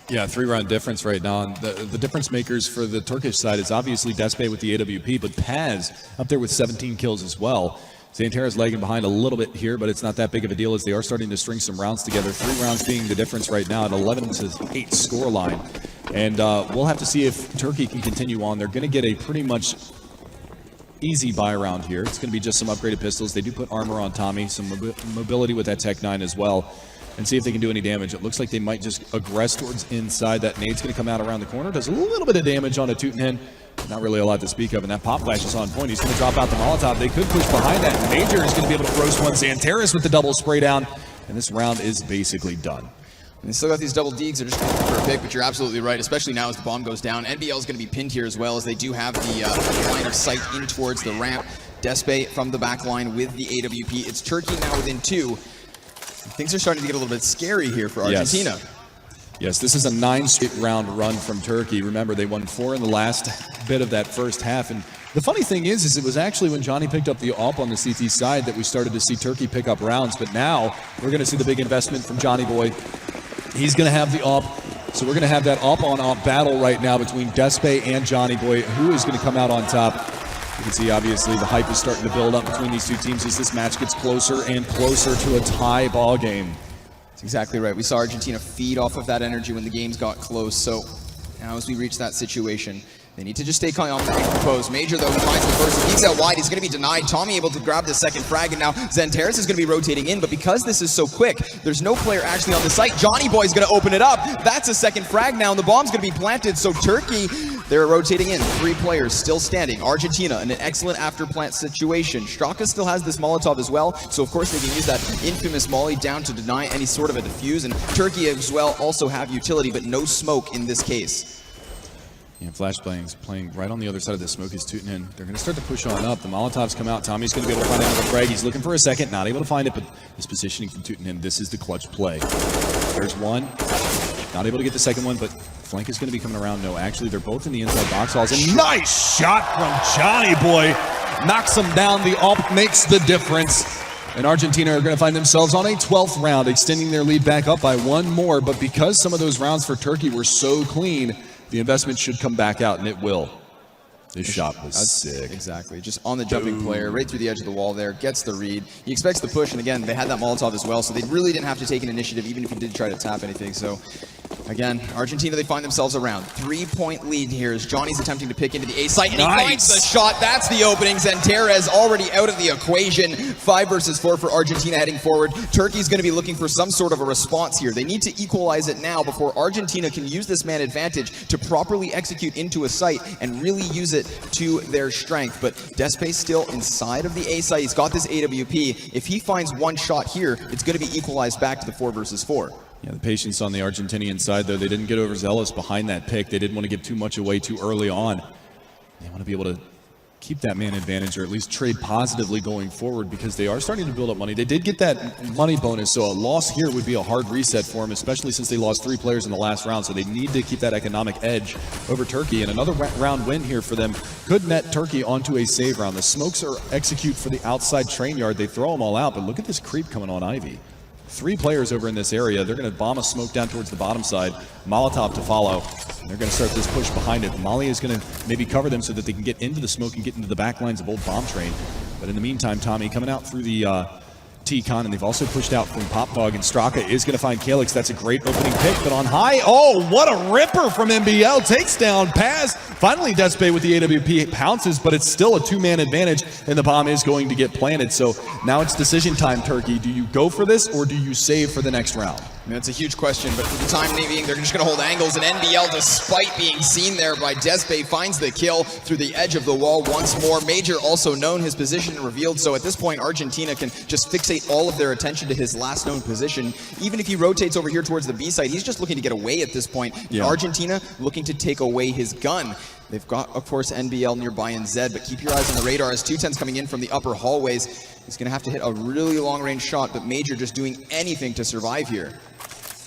A: Yeah, 3-round difference right now. And the difference makers for the Turkish side is obviously Despe with the AWP, but Paz up there with 17 kills as well. XANTARES lagging behind a little bit here, but it's not that big of a deal as they are starting to string some rounds together. 3 rounds being the difference right now at 11-8 score line. And we'll have to see if Turkey can continue on. They're going to get a pretty much easy buy round here. It's going to be just some upgraded pistols. They do put armor on Tommy, some mobility with that Tech 9 as well, and see if they can do any damage. It looks like they might just aggress towards inside. That nade's going to come out around the corner. Does a little bit of damage on a Teutenhen. Not really a lot to speak of, and that pop flash is on point. He's going to drop out the Molotov. They could push behind that. Major is going to be able to roast one. XANTARES with the double spray down, and this round is basically done.
B: And they still got these double deags. They're just going for a pick, but you're absolutely right, especially now as the bomb goes down. NBL is going to be pinned here as well, as they do have the line of sight in towards the ramp. Despe from the back line with the AWP. It's Turkey now within 2. Things are starting to get a little bit scary here for Argentina.
A: Yes, this is a 9-straight round run from Turkey. Remember, they won 4 in the last bit of that first half. And the funny thing is it was actually when Johnny picked up the AWP on the CT side that we started to see Turkey pick up rounds. But now we're going to see the big investment from Johnny Boy. He's going to have the AWP. So we're going to have that AWP on AWP battle right now between Despe and Johnny Boy. Who is going to come out on top? You can see, obviously, the hype is starting to build up between these 2 teams as this match gets closer and closer to a tie ball game.
B: That's exactly right. We saw Argentina feed off of that energy when the games got close. So now as we reach that situation, they need to just stay calm and compose. Major, though, finds the first. He peeks out wide. He's going to be denied. Tommy able to grab the second frag, and now XANTARES is going to be rotating in. But because this is so quick, there's no player actually on the site. Johnny Boy's going to open it up. That's a second frag now, and the bomb's going to be planted. So Turkey, they're rotating in. 3 players still standing. Argentina in an excellent after plant situation. Straka still has this Molotov as well, so of course they can use that infamous molly down to deny any sort of a defuse. And Turkey as well also have utility, but no smoke in this case.
A: Yeah, Flashbang's playing right on the other side of the smoke is Teutenhen. They're going to start to push on up. The Molotovs come out. Tommy's going to be able to find another frag. He's looking for a second, not able to find it, but his positioning from Teutenhen, this is the clutch play. There's one. Not able to get the second one, but flank is going to be coming around. No, actually, they're both in the inside box halls. And nice shot from Johnny Boy. Knocks him down. The AWP makes the difference. And Argentina are going to find themselves on a 12th round, extending their lead back up by 1 more. But because some of those rounds for Turkey were so clean, the investment should come back out, and it will. This shot was sick.
B: Exactly. Just on the jumping player, right through the edge of the wall there, gets the read. He expects the push, and again, they had that Molotov as well, so they really didn't have to take an initiative, even if he did try to tap anything. So Again, Argentina, they find themselves around. 3-point lead here as Johnny's attempting to pick into the A site, and he finds the shot. That's the opening. XANTARES already out of the equation. 5 versus 4 for Argentina heading forward. Turkey's going to be looking for some sort of a response here. They need to equalize it now before Argentina can use this man advantage to properly execute into a site and really use it to their strength. But Despe's still inside of the A site. He's got this AWP. If he finds one shot here, it's going to be equalized back to the 4 versus 4.
A: Yeah, the patience on the Argentinian side, though, they didn't get overzealous behind that pick. They didn't want to give too much away too early on. They want to be able to keep that man advantage or at least trade positively going forward because they are starting to build up money. They did get that money bonus, so a loss here would be a hard reset for them, especially since they lost 3 players in the last round, so they need to keep that economic edge over Turkey. And another round win here for them could net Turkey onto a save round. The smokes are execute for the outside train yard. They throw them all out, but look at this creep coming on Ivy. 3 players over in this area. They're going to bomb a smoke down towards the bottom side. Molotov to follow. And they're going to start this push behind it. Molly is going to maybe cover them so that they can get into the smoke and get into the back lines of old bomb train. But in the meantime, Tommy coming out through the T-Con, and they've also pushed out from Pop Dog, and Straka is going to find Calyx. That's a great opening pick, but on high, oh, what a ripper from NBL. Takes down Paz. Finally, Despe with the AWP pounces, but it's still a 2-man advantage, and the bomb is going to get planted. So now it's decision time, Turkey. Do you go for this, or do you save for the next round?
B: I mean, that's a huge question, but for the time being, they're just going to hold angles, and NBL, despite being seen there by Despe, finds the kill through the edge of the wall once more. Major also known his position and revealed, so at this point, Argentina can just fixate all of their attention to his last known position. Even if he rotates over here towards the B side, he's just looking to get away at this point. Yeah. Argentina looking to take away his gun. They've got, of course, NBL nearby in Zed, but keep your eyes on the radar as 210's coming in from the upper hallways. He's going to have to hit a really long-range shot, but Major just doing anything to survive here.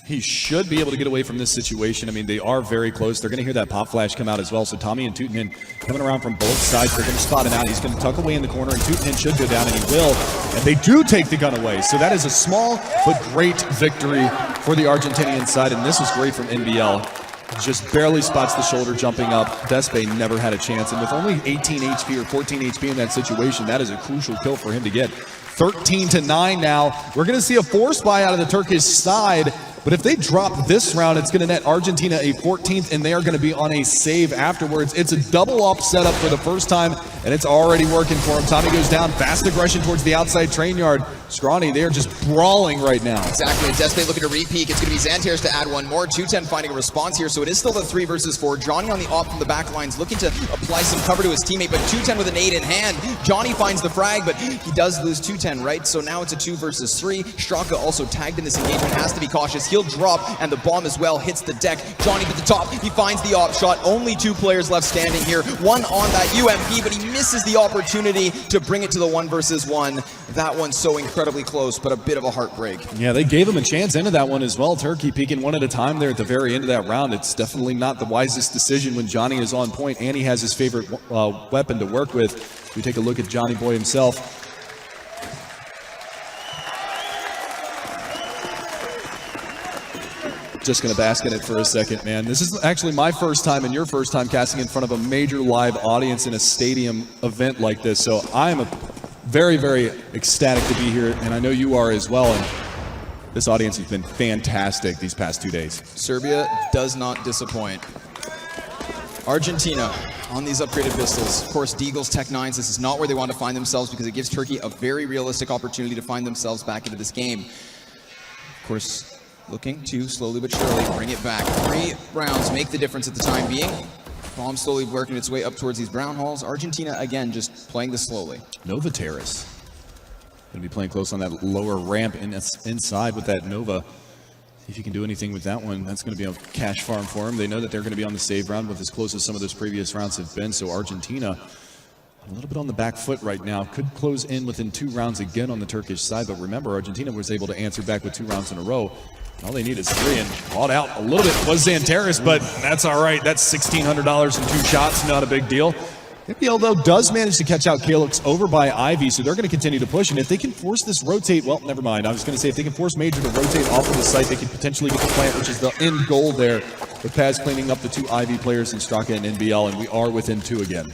A: He should be able to get away from this situation. I mean, they are very close. They're going to hear that pop flash come out as well. So Tommy and Tootin coming around from both sides. They're going to spot him out. He's going to tuck away in the corner, and Tootin should go down, and he will. And they do take the gun away. So that is a small but great victory for the Argentinian side, and this was great from NBL. Just barely spots the shoulder jumping up. Despe never had a chance, and with only 18 HP or 14 HP in that situation, that is a crucial kill for him to get. 13-9 now. We're going to see a force buy out of the Turkish side, but if they drop this round, it's going to net Argentina a 14th, and they are going to be on a save afterwards. It's a double-up setup for the first time, and it's already working for him. Tommy goes down, fast aggression towards the outside train yard. Scrawny, they're just brawling right now.
B: Exactly, and Despe looking to re-peek. It's going to be XANTARES to add one more. 210 finding a response here, so it is still the 3 versus 4. Johnny on the op from the back lines, looking to apply some cover to his teammate, but 210 with an 8 in hand. Johnny finds the frag, but he does lose 210, right? So now it's a 2 versus 3. Straka also tagged in this engagement, has to be cautious. He'll drop, and the bomb as well hits the deck. Johnny at the top, he finds the op shot. Only 2 players left standing here. One on that UMP, but he misses the opportunity to bring it to the 1 versus 1. That one's so incredibly close, but a bit of a heartbreak.
A: Yeah, they gave him a chance into that one as well. Turkey peeking one at a time there at the very end of that round. It's definitely not the wisest decision when Johnny is on point and he has his favorite weapon to work with. We take a look at Johnny Boy himself. Just going to bask in it for a second, man. This is actually my first time and your first time casting in front of a major live audience in a stadium event like this. So I'm very, very ecstatic to be here, and I know you are as well. And this audience has been fantastic these past 2 days.
B: Serbia does not disappoint. Argentina on these upgraded pistols. Of course, Deagle's Tech 9s, this is not where they want to find themselves because it gives Turkey a very realistic opportunity to find themselves back into this game. Of course, looking to slowly but surely bring it back. 3 rounds make the difference at the time being. Bomb slowly working its way up towards these brown halls. Argentina, again, just playing this slowly.
A: Nova Terrace. Going to be playing close on that lower ramp inside with that Nova. See if you can do anything with that one. That's going to be a cash farm for him. They know that they're going to be on the save round with as close as some of those previous rounds have been. So Argentina, a little bit on the back foot right now. Could close in within 2 rounds again on the Turkish side. But remember, Argentina was able to answer back with 2 rounds in a row. All they need is 3, and caught out a little bit was XANTARES, but that's all right. That's $1,600 in 2 shots, not a big deal. NBL, though, does manage to catch out Calyx over by Ivy, so they're going to continue to push. And if they can force this rotate, well, never mind. I was going to say if they can force Major to rotate off of the site, they could potentially get the plant, which is the end goal there. With Paz cleaning up the 2 Ivy players in Straka and NBL, and we are within 2 again.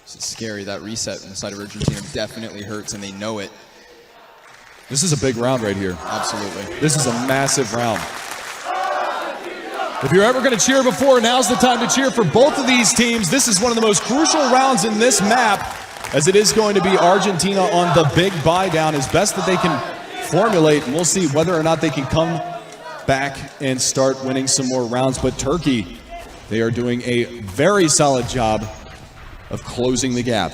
B: It's scary. That reset on the side of Argentina definitely hurts, and they know it.
A: This is a big round right here.
B: Absolutely.
A: This is a massive round. If you're ever going to cheer before, now's the time to cheer for both of these teams. This is one of the most crucial rounds in this map, as it is going to be Argentina on the big buy down as best that they can formulate, and we'll see whether or not they can come back and start winning some more rounds. But Turkey, they are doing a very solid job of closing the gap.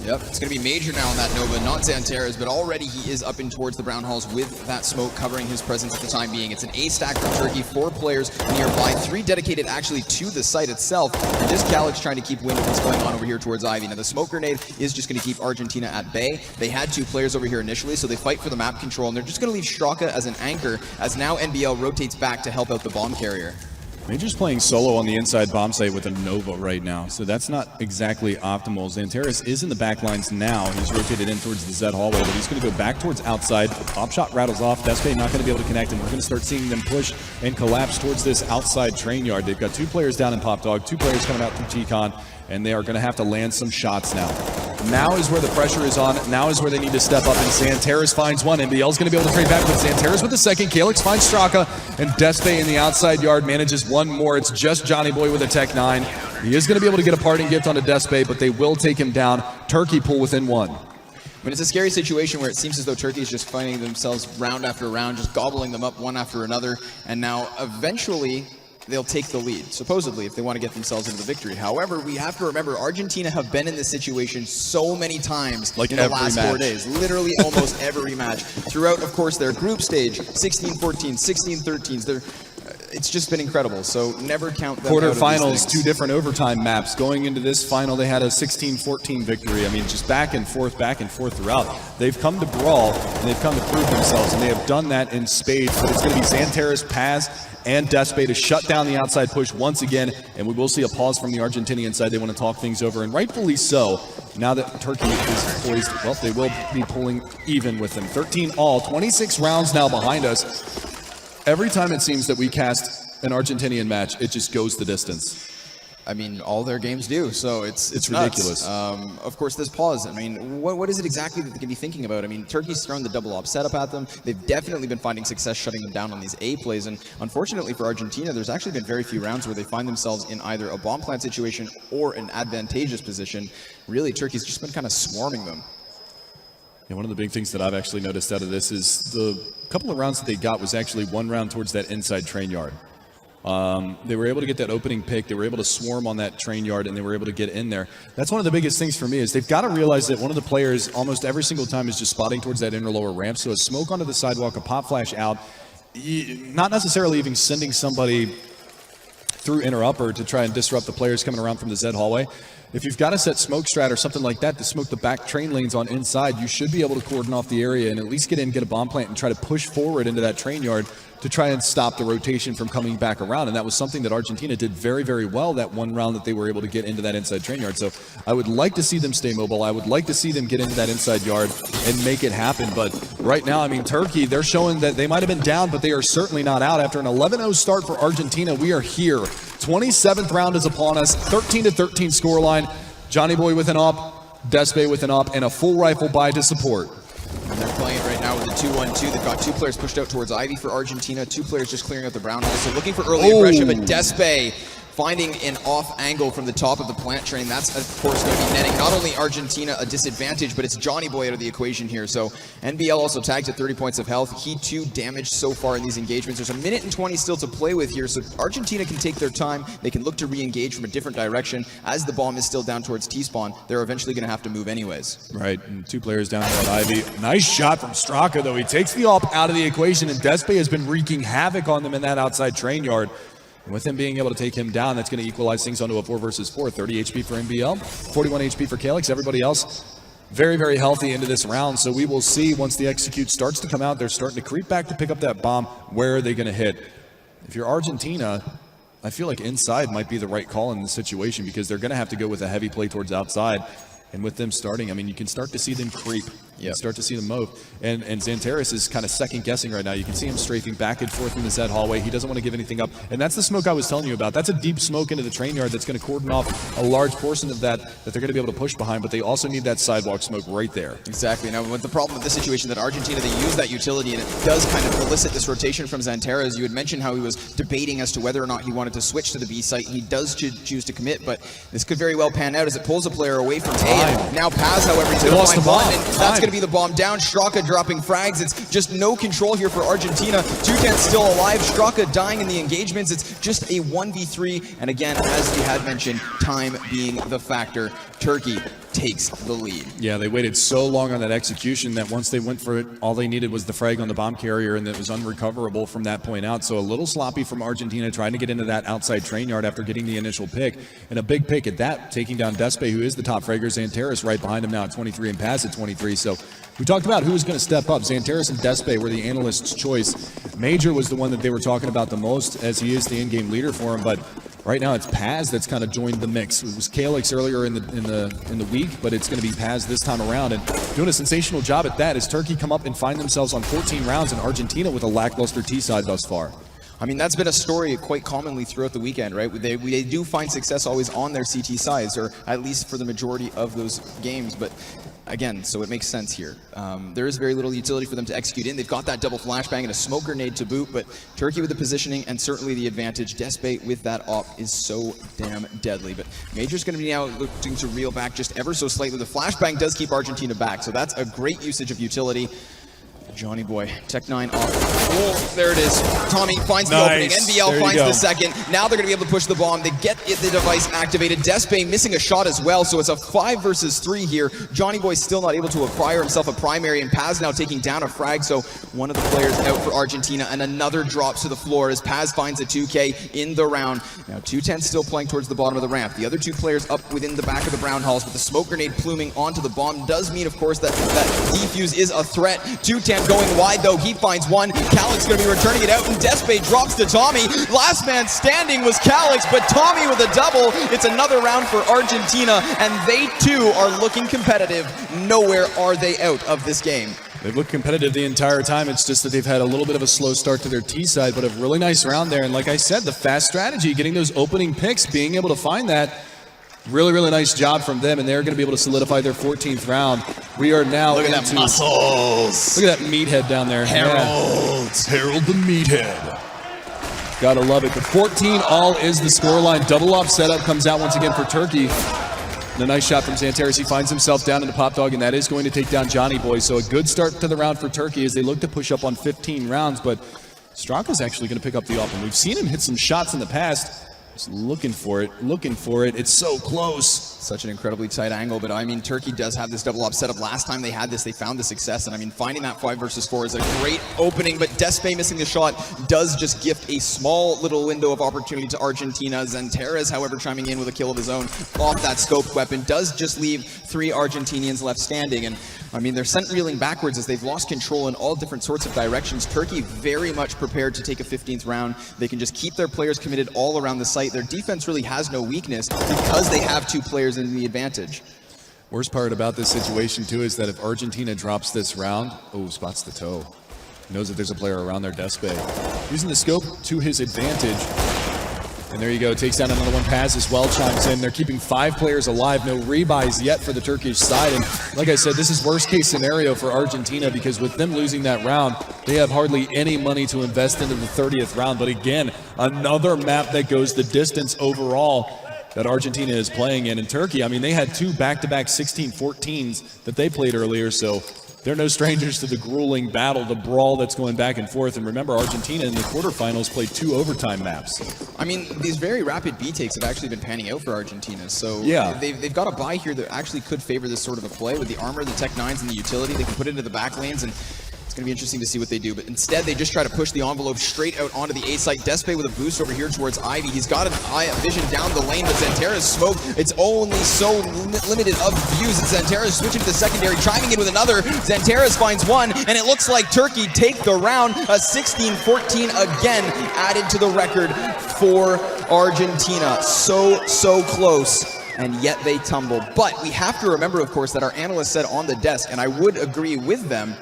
B: Yep, it's going to be Major now on that Nova, not XANTARES, but already he is up in towards the brown halls with that smoke covering his presence at the time being. It's an A stack from Turkey, 4 players nearby, 3 dedicated actually to the site itself, and just Calyx trying to keep wind of what's going on over here towards Ivy. Now the smoke grenade is just going to keep Argentina at bay. They had 2 players over here initially, so they fight for the map control, and they're just going to leave Straka as an anchor, as now NBL rotates back to help out the bomb carrier.
A: Major's playing solo on the inside bomb site with a Nova right now, so that's not exactly optimal. XANTARES is in the back lines now. He's rotated in towards the Z hallway, but he's going to go back towards outside. Pop shot rattles off. Despe not going to be able to connect, and we're going to start seeing them push and collapse towards this outside train yard. They've got 2 players down in Pop Dog, 2 players coming out through T-Con, and they are going to have to land some shots now. Now is where the pressure is on. Now is where they need to step up, and XANTARES finds one. NBL's going to be able to trade back with XANTARES with the second. Calyx finds Straka, and Despe in the outside yard manages one more. It's just Johnny Boy with a Tech 9. He is going to be able to get a parting gift onto Despe, but they will take him down. Turkey pull within 1.
B: I mean, it's a scary situation where it seems as though Turkey is just finding themselves round after round, just gobbling them up one after another, and now eventually they'll take the lead, supposedly, if they want to get themselves into the victory. However, we have to remember, Argentina have been in this situation so many times in the last 4 days. Literally almost every match. Throughout, of course, their group stage, 16-14, 16-13s. It's just been incredible, so never count them out of these
A: Quarterfinals,
B: things.
A: 2 different overtime maps. Going into this final, they had a 16-14 victory. I mean, just back and forth throughout. They've come to brawl, and they've come to prove themselves, and they have done that in spades. But it's going to be XANTARES, Paz, and Despe to shut down the outside push once again, and we will see a pause from the Argentinian side. They want to talk things over, and rightfully so. Now that Turkey is poised, well, they will be pulling even with them. 13 all, 26 rounds now behind us. Every time it seems that we cast an Argentinian match, it just goes the distance.
B: I mean, all their games do, so it's
A: ridiculous.
B: Of course, this pause. I mean, what is it exactly that they can be thinking about? I mean, Turkey's thrown the double op setup at them. They've definitely been finding success shutting them down on these A plays, and unfortunately for Argentina, there's actually been very few rounds where they find themselves in either a bomb plant situation or an advantageous position. Really, Turkey's just been kind of swarming them.
A: Yeah, one of the big things that I've actually noticed out of this is the couple of rounds that they got was actually 1 round towards that inside train yard. They were able to get that opening pick. They were able to swarm on that train yard, and they were able to get in there. That's one of the biggest things for me is they've got to realize that one of the players almost every single time is just spotting towards that inner lower ramp. So a smoke onto the sidewalk, a pop flash out, not necessarily even sending somebody through inner upper to try and disrupt the players coming around from the Z hallway. If you've got a set smoke strat or something like that to smoke the back train lanes on inside, you should be able to cordon off the area and at least get in, get a bomb plant, and try to push forward into that train yard to try and stop the rotation from coming back around. And that was something that Argentina did very, very well that 1 round that they were able to get into that inside train yard. So I would like to see them stay mobile. I would like to see them get into that inside yard and make it happen. But right now, I mean, Turkey, they're showing that they might have been down, but they are certainly not out. After an 11-0 start for Argentina, we are here. 27th round is upon us, 13-13 scoreline. Johnny Boy with an op, Despe with an op, and a full rifle buy to support.
B: And they're playing it right now with a 2-1-2. They've got 2 players pushed out towards Ivy for Argentina, 2 players just clearing out the brown hole. So looking for early aggression, but Despe finding an off angle from the top of the plant train. That's, of course, going to be netting not only Argentina a disadvantage, but it's Johnny Boy out of the equation here. So NBL also tagged at 30 points of health. He too damaged so far in these engagements. There's a minute and 20 still to play with here, so Argentina can take their time. They can look to re-engage from a different direction. As the bomb is still down towards T-spawn, they're eventually going to have to move anyways.
A: Right, and 2 players down there at Ivy. Nice shot from Straka, though. He takes the op out of the equation, and Despe has been wreaking havoc on them in that outside train yard. And with him being able to take him down, that's going to equalize things onto a 4 versus 4. 30 HP for NBL, 41 HP for Calyx. Everybody else very, very healthy into this round. So we will see once the execute starts to come out. They're starting to creep back to pick up that bomb. Where are they going to hit? If you're Argentina, I feel like inside might be the right call in this situation because they're going to have to go with a heavy play towards outside. And with them starting, I mean, you can start to see them creep You start to see them move. And XANTARES is kind of second guessing right now. You can see him strafing back and forth in the Z hallway. He doesn't want to give anything up. And that's the smoke I was telling you about. That's a deep smoke into the train yard that's going to cordon off a large portion of that they're going to be able to push behind, but they also need that sidewalk smoke right there.
B: Exactly. Now, with the problem with this situation that Argentina, they use that utility, and it does kind of elicit this rotation from XANTARES. You had mentioned how he was debating as to whether or not he wanted to switch to the B site. He does choose to commit, but this could very well pan out as it pulls a player away from A. And now Paz, however, he's going to find one, and that's going to be the bomb down. Straka dropping frags. It's just no control here for Argentina. 210 still alive. Straka dying in the engagements. It's just a 1v3, and again, as we had mentioned, time being the factor. Turkey takes the lead.
A: Yeah, they waited so long on that execution that once they went for it, all they needed was the frag on the bomb carrier, and it was unrecoverable from that point out. So a little sloppy from Argentina trying to get into that outside train yard after getting the initial pick, and a big pick at that, taking down Despe, who is the top fragger. XANTARES right behind him now at 23 and Paz at 23. So we talked about who was going to step up. XANTARES and Despe were the analyst's choice. Major was the one that they were talking about the most, as he is the in-game leader for him, but right now it's Paz that's kind of joined the mix. It was Kalix earlier in the week, but it's going to be Paz this time around, and doing a sensational job at that as Turkey come up and find themselves on 14 rounds, and Argentina with a lackluster T side thus far.
B: I mean, that's been a story quite commonly throughout the weekend, right? They do find success always on their CT sides, or at least for the majority of those games, but again, so it makes sense here. There is very little utility for them to execute in. They've got that double flashbang and a smoke grenade to boot, but Turkey with the positioning and certainly the advantage. Despe with that op is so damn deadly, but Major's going to be now looking to reel back just ever so slightly. The flashbang does keep Argentina back, so that's a great usage of utility. Johnny Boy, Tech 9 off. Oh, there it is. Tommy finds the opening. NBL finds the second. Now they're going to be able to push the bomb. They get the device activated. Despe missing a shot as well, so it's a 5 versus 3 here. Johnny Boy still not able to acquire himself a primary, and Paz now taking down a frag, so one of the players out for Argentina, and another drops to the floor as Paz finds a 2K in the round. Now 210 still playing towards the bottom of the ramp. The other two players up within the back of the brown halls, but the smoke grenade pluming onto the bomb does mean, of course, that defuse is a threat. 210 going wide, though. He finds one. Kalix going to be returning it out, and Despe drops to Tommy. Last man standing was Kalix, but Tommy with a double. It's another round for Argentina, and they too are looking competitive. Nowhere are they out of this game.
A: They've looked competitive the entire time. It's just that they've had a little bit of a slow start to their T side, but a really nice round there. And like I said, the fast strategy, getting those opening picks, being able to find that. Really, really nice job from them, and they're going to be able to solidify their 14th round. We are now
B: Look at that muscles.
A: Look at that meathead down there.
B: Harold.
A: Yeah. Harold the meathead. Gotta love it. The 14-all is the scoreline. Double off setup comes out once again for Turkey. And a nice shot from XANTARES. He finds himself down into Pop Dog, and that is going to take down Johnny Boy. So a good start to the round for Turkey as they look to push up on 15 rounds, but Straka's actually going to pick up the open. We've seen him hit some shots in the past. Just looking for it. It's so close.
B: Such an incredibly tight angle, but I mean, Turkey does have this double up setup. Last time they had this, they found the success, and I mean, finding that 5 versus 4 is a great opening, but Despe missing the shot does just gift a small little window of opportunity to Argentina. XANTARES, however, chiming in with a kill of his own off that scoped weapon, does just leave 3 Argentinians left standing, and I mean, they're sent reeling backwards as they've lost control in all different sorts of directions. Turkey very much prepared to take a 15th round. They can just keep their players committed all around the site. Their defense really has no weakness because they have 2 players in the advantage.
A: Worst part about this situation, too, is that if Argentina drops this round, spots the toe. Knows that there's a player around there, Despe. Using the scope to his advantage. And there you go, takes down another one. Paz as well chimes in. They're keeping 5 players alive. No rebuys yet for the Turkish side. And like I said, this is worst case scenario for Argentina because with them losing that round, they have hardly any money to invest into the 30th round. But again, another map that goes the distance overall that Argentina is playing in. And Turkey, I mean, they had 2 back-to-back 16-14s that they played earlier, so they're no strangers to the grueling battle, the brawl that's going back and forth. And remember, Argentina in the quarterfinals played 2 overtime maps.
B: I mean, these very rapid B takes have actually been panning out for Argentina. So
A: yeah,
B: they've got a buy here that actually could favor this sort of a play with the armor, the Tech 9s, and the utility. They can put it into the back lanes, and it's going to be interesting to see what they do, but instead they just try to push the envelope straight out onto the A site. Despe with a boost over here towards Ivy. He's got an eye vision down the lane, but XANTARES smoke. It's only so limited of views. It's XANTARES switching to the secondary, chiming in with another. XANTARES finds one, and it looks like Turkey take the round. A 16-14 again added to the record for Argentina. So close. and yet they tumble. But we have to remember, of course, that our analyst said on the desk, and I would agree with them,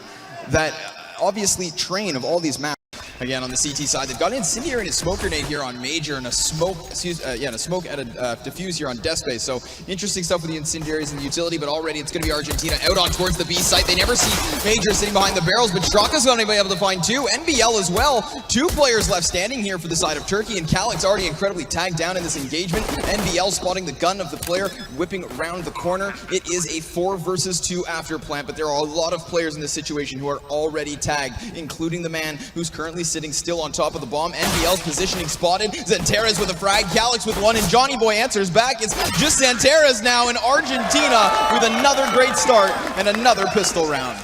B: that obviously Train of all these maps, again, on the CT side, they've got an Incendiary and a Smoke Grenade here on Major, and a Smoke, and a Smoke at a Diffuse here on Despace. So interesting stuff with the Incendiaries and the utility, but already it's going to be Argentina out on towards the B site. They never see Major sitting behind the barrels, but Straka's going to be able to find two. NBL as well. 2 players left standing here for the side of Turkey, and Calyx already incredibly tagged down in this engagement. NBL spotting the gun of the player, whipping around the corner. It is a 4 versus 2 after plant, but there are a lot of players in this situation who are already tagged, including the man who's currently sitting still on top of the bomb. NBL's positioning spotted. XANTARES with a frag, Calyx with one, and Johnny Boy answers back. It's just XANTARES now in Argentina with another great start and another pistol round.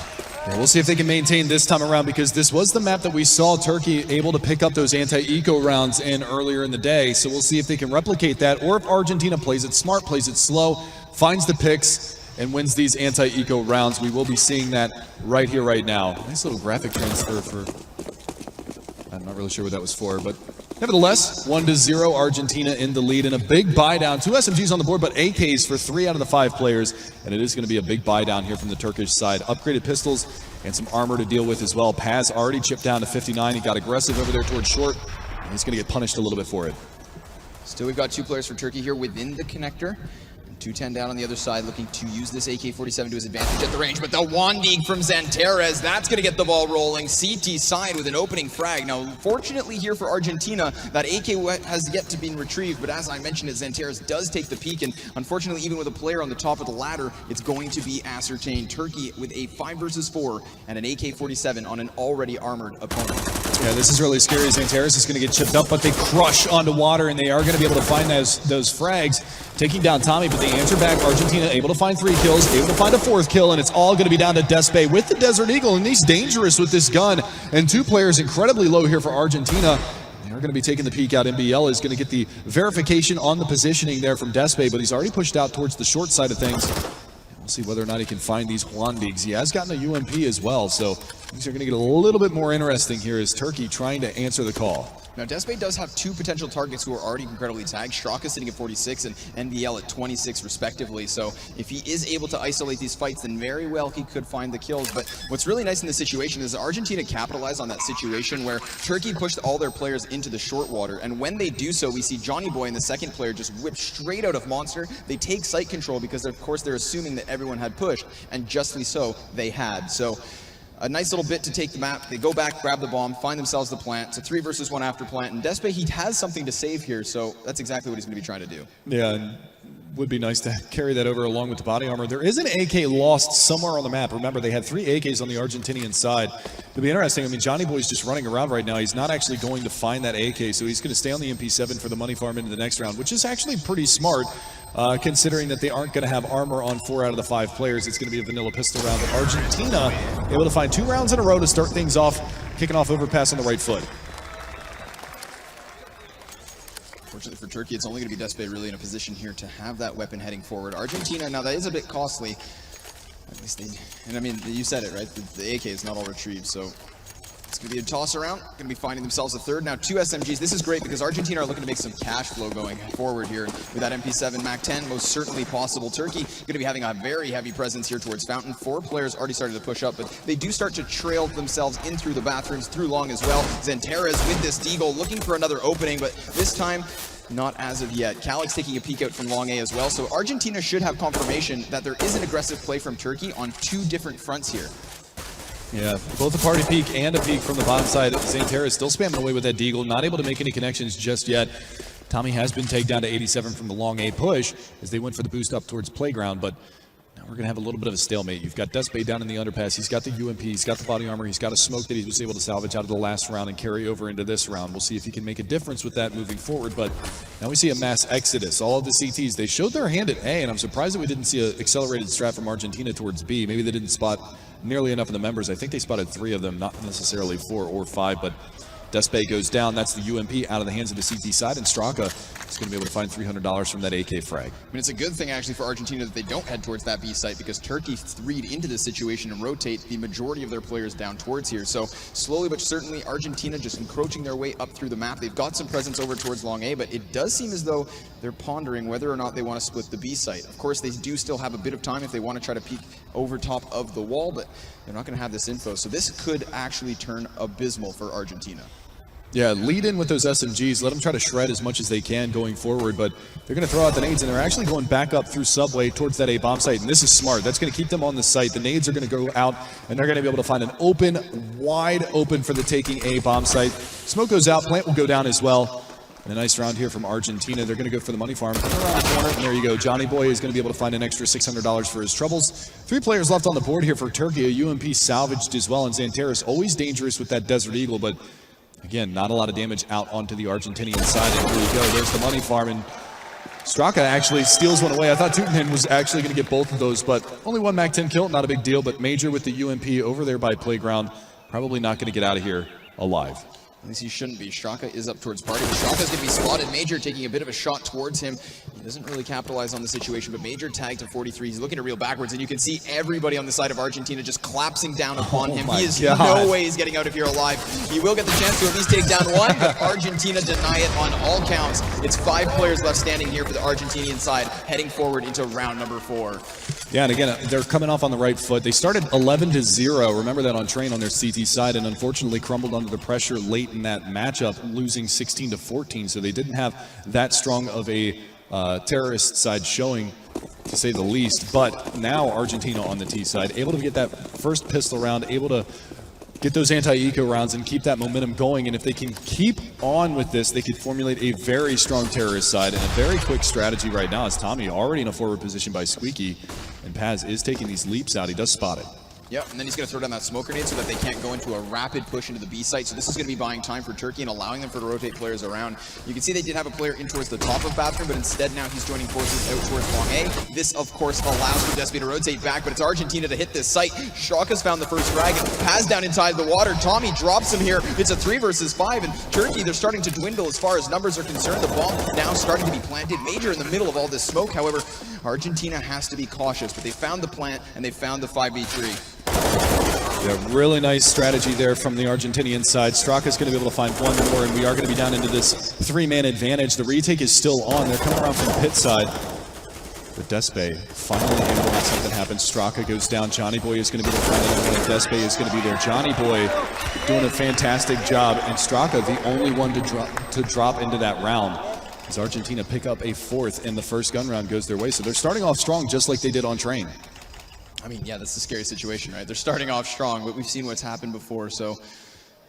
A: Yeah, we'll see if they can maintain this time around, because this was the map that we saw Turkey able to pick up those anti-eco rounds in earlier in the day. So we'll see if they can replicate that, or if Argentina plays it smart, plays it slow, finds the picks, and wins these anti-eco rounds. We will be seeing that right here, right now. Nice little graphic transfer for... I'm not really sure what that was for, but nevertheless, 1-0, Argentina in the lead, and a big buy down. 2 SMGs on the board, but AKs for 3 out of the 5 players, and it is going to be a big buy down here from the Turkish side. Upgraded pistols and some armor to deal with as well. Paz already chipped down to 59. He got aggressive over there towards short, and he's going to get punished a little bit for it.
B: Still, we've got 2 players for Turkey here within the connector. 210 down on the other side, looking to use this AK-47 to his advantage at the range, but the Wandig from XANTARES, that's going to get the ball rolling. CT side with an opening frag. Now, fortunately here for Argentina, that AK has yet to be retrieved, but as I mentioned, XANTARES does take the peak, and unfortunately, even with a player on the top of the ladder, it's going to be ascertained. Turkey with a 5 versus 4 and an AK-47 on an already armored opponent.
A: Yeah, this is really scary. XANTARES is going to get chipped up, but they crush onto water, and they are going to be able to find those frags, taking down Tommy, but they answer back. Argentina able to find 3 kills, able to find a 4th kill, and it's all going to be down to Despace with the Desert Eagle, and he's dangerous with this gun, and 2 players incredibly low here for Argentina. They're going to be taking the peek out. NBL is going to get the verification on the positioning there from Despace, but he's already pushed out towards the short side of things. We'll see whether or not he can find these Wandigs. He has gotten a UMP as well, so things are going to get a little bit more interesting here as Turkey trying to answer the call.
B: Now, Despace does have 2 potential targets who are already incredibly tagged. Straka sitting at 46 and NBL at 26 respectively. So if he is able to isolate these fights, then very well he could find the kills. But what's really nice in this situation is Argentina capitalized on that situation where Turkey pushed all their players into the short water. And when they do so, we see Johnny Boy and the second player just whip straight out of Monster. They take site control because, of course, they're assuming that everyone had pushed, and justly so, they had. So a nice little bit to take the map. They go back, grab the bomb, find themselves the plant. It's a 3 versus 1 after plant. And Despace, he has something to save here, so that's exactly what he's going to be trying to do.
A: Yeah, and would be nice to carry that over along with the body armor. There is an AK lost somewhere on the map. Remember, they had 3 AKs on the Argentinian side. It'll be interesting. I mean, Johnny Boy's just running around right now. He's not actually going to find that AK, so he's going to stay on the MP7 for the money farm into the next round, which is actually pretty smart. Considering that they aren't going to have armor on 4 out of the 5 players. It's going to be a vanilla pistol round, but Argentina able to find 2 rounds in a row to start things off, kicking off overpass on the right foot.
B: Fortunately for Turkey, it's only going to be Despace really in a position here to have that weapon heading forward. Argentina, now that is a bit costly. At least they, and I mean, you said it, right? The AK is not all retrieved, so it's going to be a toss around. Going to be finding themselves a 3rd. Now 2 SMGs. This is great because Argentina are looking to make some cash flow going forward here. With that MP7 Mac 10, most certainly possible. Turkey going to be having a very heavy presence here towards Fountain. 4 players already started to push up, but they do start to trail themselves in through the bathrooms, through long as well. XANTARES with this deagle looking for another opening, but this time not as of yet. Calyx taking a peek out from long A as well. So Argentina should have confirmation that there is an aggressive play from Turkey on 2 different fronts here.
A: Yeah, both a party peek and a peek from the bottom side. XANTARES still spamming away with that deagle, not able to make any connections just yet. Tommy has been taken down to 87 from the long A push as they went for the boost up towards Playground, but now we're going to have a little bit of a stalemate. You've got Despace down in the underpass. He's got the UMP, he's got the body armor, he's got a smoke that he was able to salvage out of the last round and carry over into this round. We'll see if he can make a difference with that moving forward, but now we see a mass exodus. All of the CTs, they showed their hand at A, and I'm surprised that we didn't see an accelerated strat from Argentina towards B. Maybe they didn't spot nearly enough of the members. I think they spotted 3 of them, not necessarily 4 or 5, but Despe goes down. That's the UMP out of the hands of the CT side, and Straka is going to be able to find $300 from that AK frag.
B: I mean, it's a good thing actually for Argentina that they don't head towards that B site, because Turkey threed into this situation and rotate the majority of their players down towards here. So slowly but certainly, Argentina just encroaching their way up through the map. They've got some presence over towards Long A, but it does seem as though they're pondering whether or not they want to split the B site. Of course, they do still have a bit of time if they want to try to peek over top of the wall, but they're not going to have this info. So this could actually turn abysmal for Argentina.
A: Yeah, lead in with those SMGs. Let them try to shred as much as they can going forward, but they're going to throw out the nades, and they're actually going back up through Subway towards that A bomb site, and this is smart. That's going to keep them on the site. The nades are going to go out, and they're going to be able to find an open, wide open for the taking A bomb site. Smoke goes out, plant will go down as well. And a nice round here from Argentina. They're going to go for the money farm. Come around the corner, and there you go. Johnny Boy is going to be able to find an extra $600 for his troubles. 3 players left on the board here for Turkey. A UMP salvaged as well, and XANTARES always dangerous with that Desert Eagle, but again, not a lot of damage out onto the Argentinian side. And here you go. There's the money farm, and Straka actually steals one away. I thought Tootenham was actually going to get both of those, but only one MAC-10 kill. Not a big deal, but Major with the UMP over there by Playground. Probably not going to get out of here alive.
B: At least he shouldn't be. Straka is up towards Party, but Straka's going to be spotted. Major taking a bit of a shot towards him. He doesn't really capitalize on the situation, but Major tagged to 43. He's looking to reel backwards, and you can see everybody on the side of Argentina just collapsing down upon him. He is no way he's getting out of here alive. He will get the chance to at least take down one, but Argentina deny it on all counts. It's 5 players left standing here for the Argentinian side, heading forward into round number 4.
A: Yeah, and again, they're coming off on the right foot. They started 11-0. Remember that on Train on their CT side, and unfortunately crumbled under the pressure late in that matchup, losing 16-14. So they didn't have that strong of a terrorist side showing, to say the least. But now Argentina on the T side, able to get that first pistol round, able to get those anti-eco rounds and keep that momentum going. And if they can keep on with this, they could formulate a very strong terrorist side. And a very quick strategy right now is Tommy already in a forward position by Squeaky, and Paz is taking these leaps out. He does spot it.
B: Yep, and then he's going to throw down that smoke grenade so that they can't go into a rapid push into the B site. So this is going to be buying time for Turkey and allowing them to rotate players around. You can see they did have a player in towards the top of Bathroom, but instead now he's joining forces out towards Long A. This, of course, allows for Despe to rotate back, but it's Argentina to hit this site. Straka's found the first frag, and Paz down inside the water. Tommy drops him here. It's a 3 versus 5, and Turkey, they're starting to dwindle as far as numbers are concerned. The bomb now starting to be planted. Major in the middle of all this smoke. However, Argentina has to be cautious, but they found the plant, and they found the 5v3.
A: Yeah, really nice strategy there from the Argentinian side. Straka's going to be able to find one more, and we are going to be down into this 3-man advantage. The retake is still on. They're coming around from the pit side. But Despe finally able to make something happen. Straka goes down. Johnny Boy is going to be able to find another one. Despe is going to be there. Johnny Boy doing a fantastic job, and Straka the only one to drop into that round. As Argentina pick up a 4th, and the first gun round goes their way. So they're starting off strong just like they did on Train.
B: I mean, yeah, that's a scary situation, right? They're starting off strong, but we've seen what's happened before, so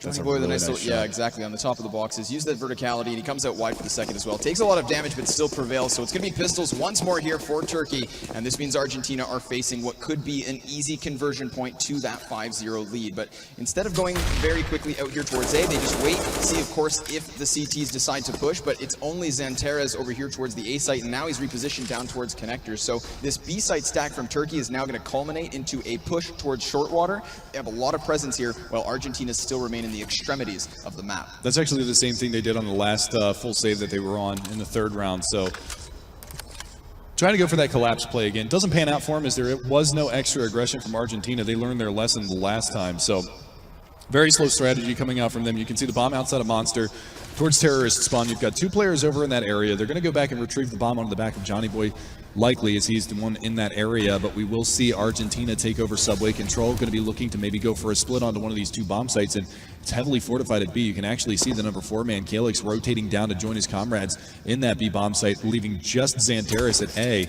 B: Johnny Boy with a nice little, yeah, exactly, on the top of the boxes. Use that verticality, and he comes out wide for the second as well. Takes a lot of damage, but still prevails. So it's going to be pistols once more here for Turkey, and this means Argentina are facing what could be an easy conversion point to that 5-0 lead. But instead of going very quickly out here towards A, they just wait, see, of course, if the CTs decide to push, but it's only XANTARES over here towards the A site, and now he's repositioned down towards connectors. So this B site stack from Turkey is now going to culminate into a push towards Shortwater. They have a lot of presence here, while Argentina still remain in the extremities of the map.
A: That's actually the same thing they did on the last full save that they were on in the 3rd round. So trying to go for that collapse play again. Doesn't pan out for them as there was no extra aggression from Argentina. They learned their lesson the last time. So very slow strategy coming out from them. You can see the bomb outside of Monster towards terrorist spawn. You've got 2 players over in that area. They're going to go back and retrieve the bomb onto the back of Johnny Boy, likely, as he's the one in that area. But we will see Argentina take over subway control. Going to be looking to maybe go for a split onto one of these 2 bomb sites, and it's heavily fortified at B. You can actually see the number 4-man, Calyx, rotating down to join his comrades in that B bomb site, leaving just XANTARES at A.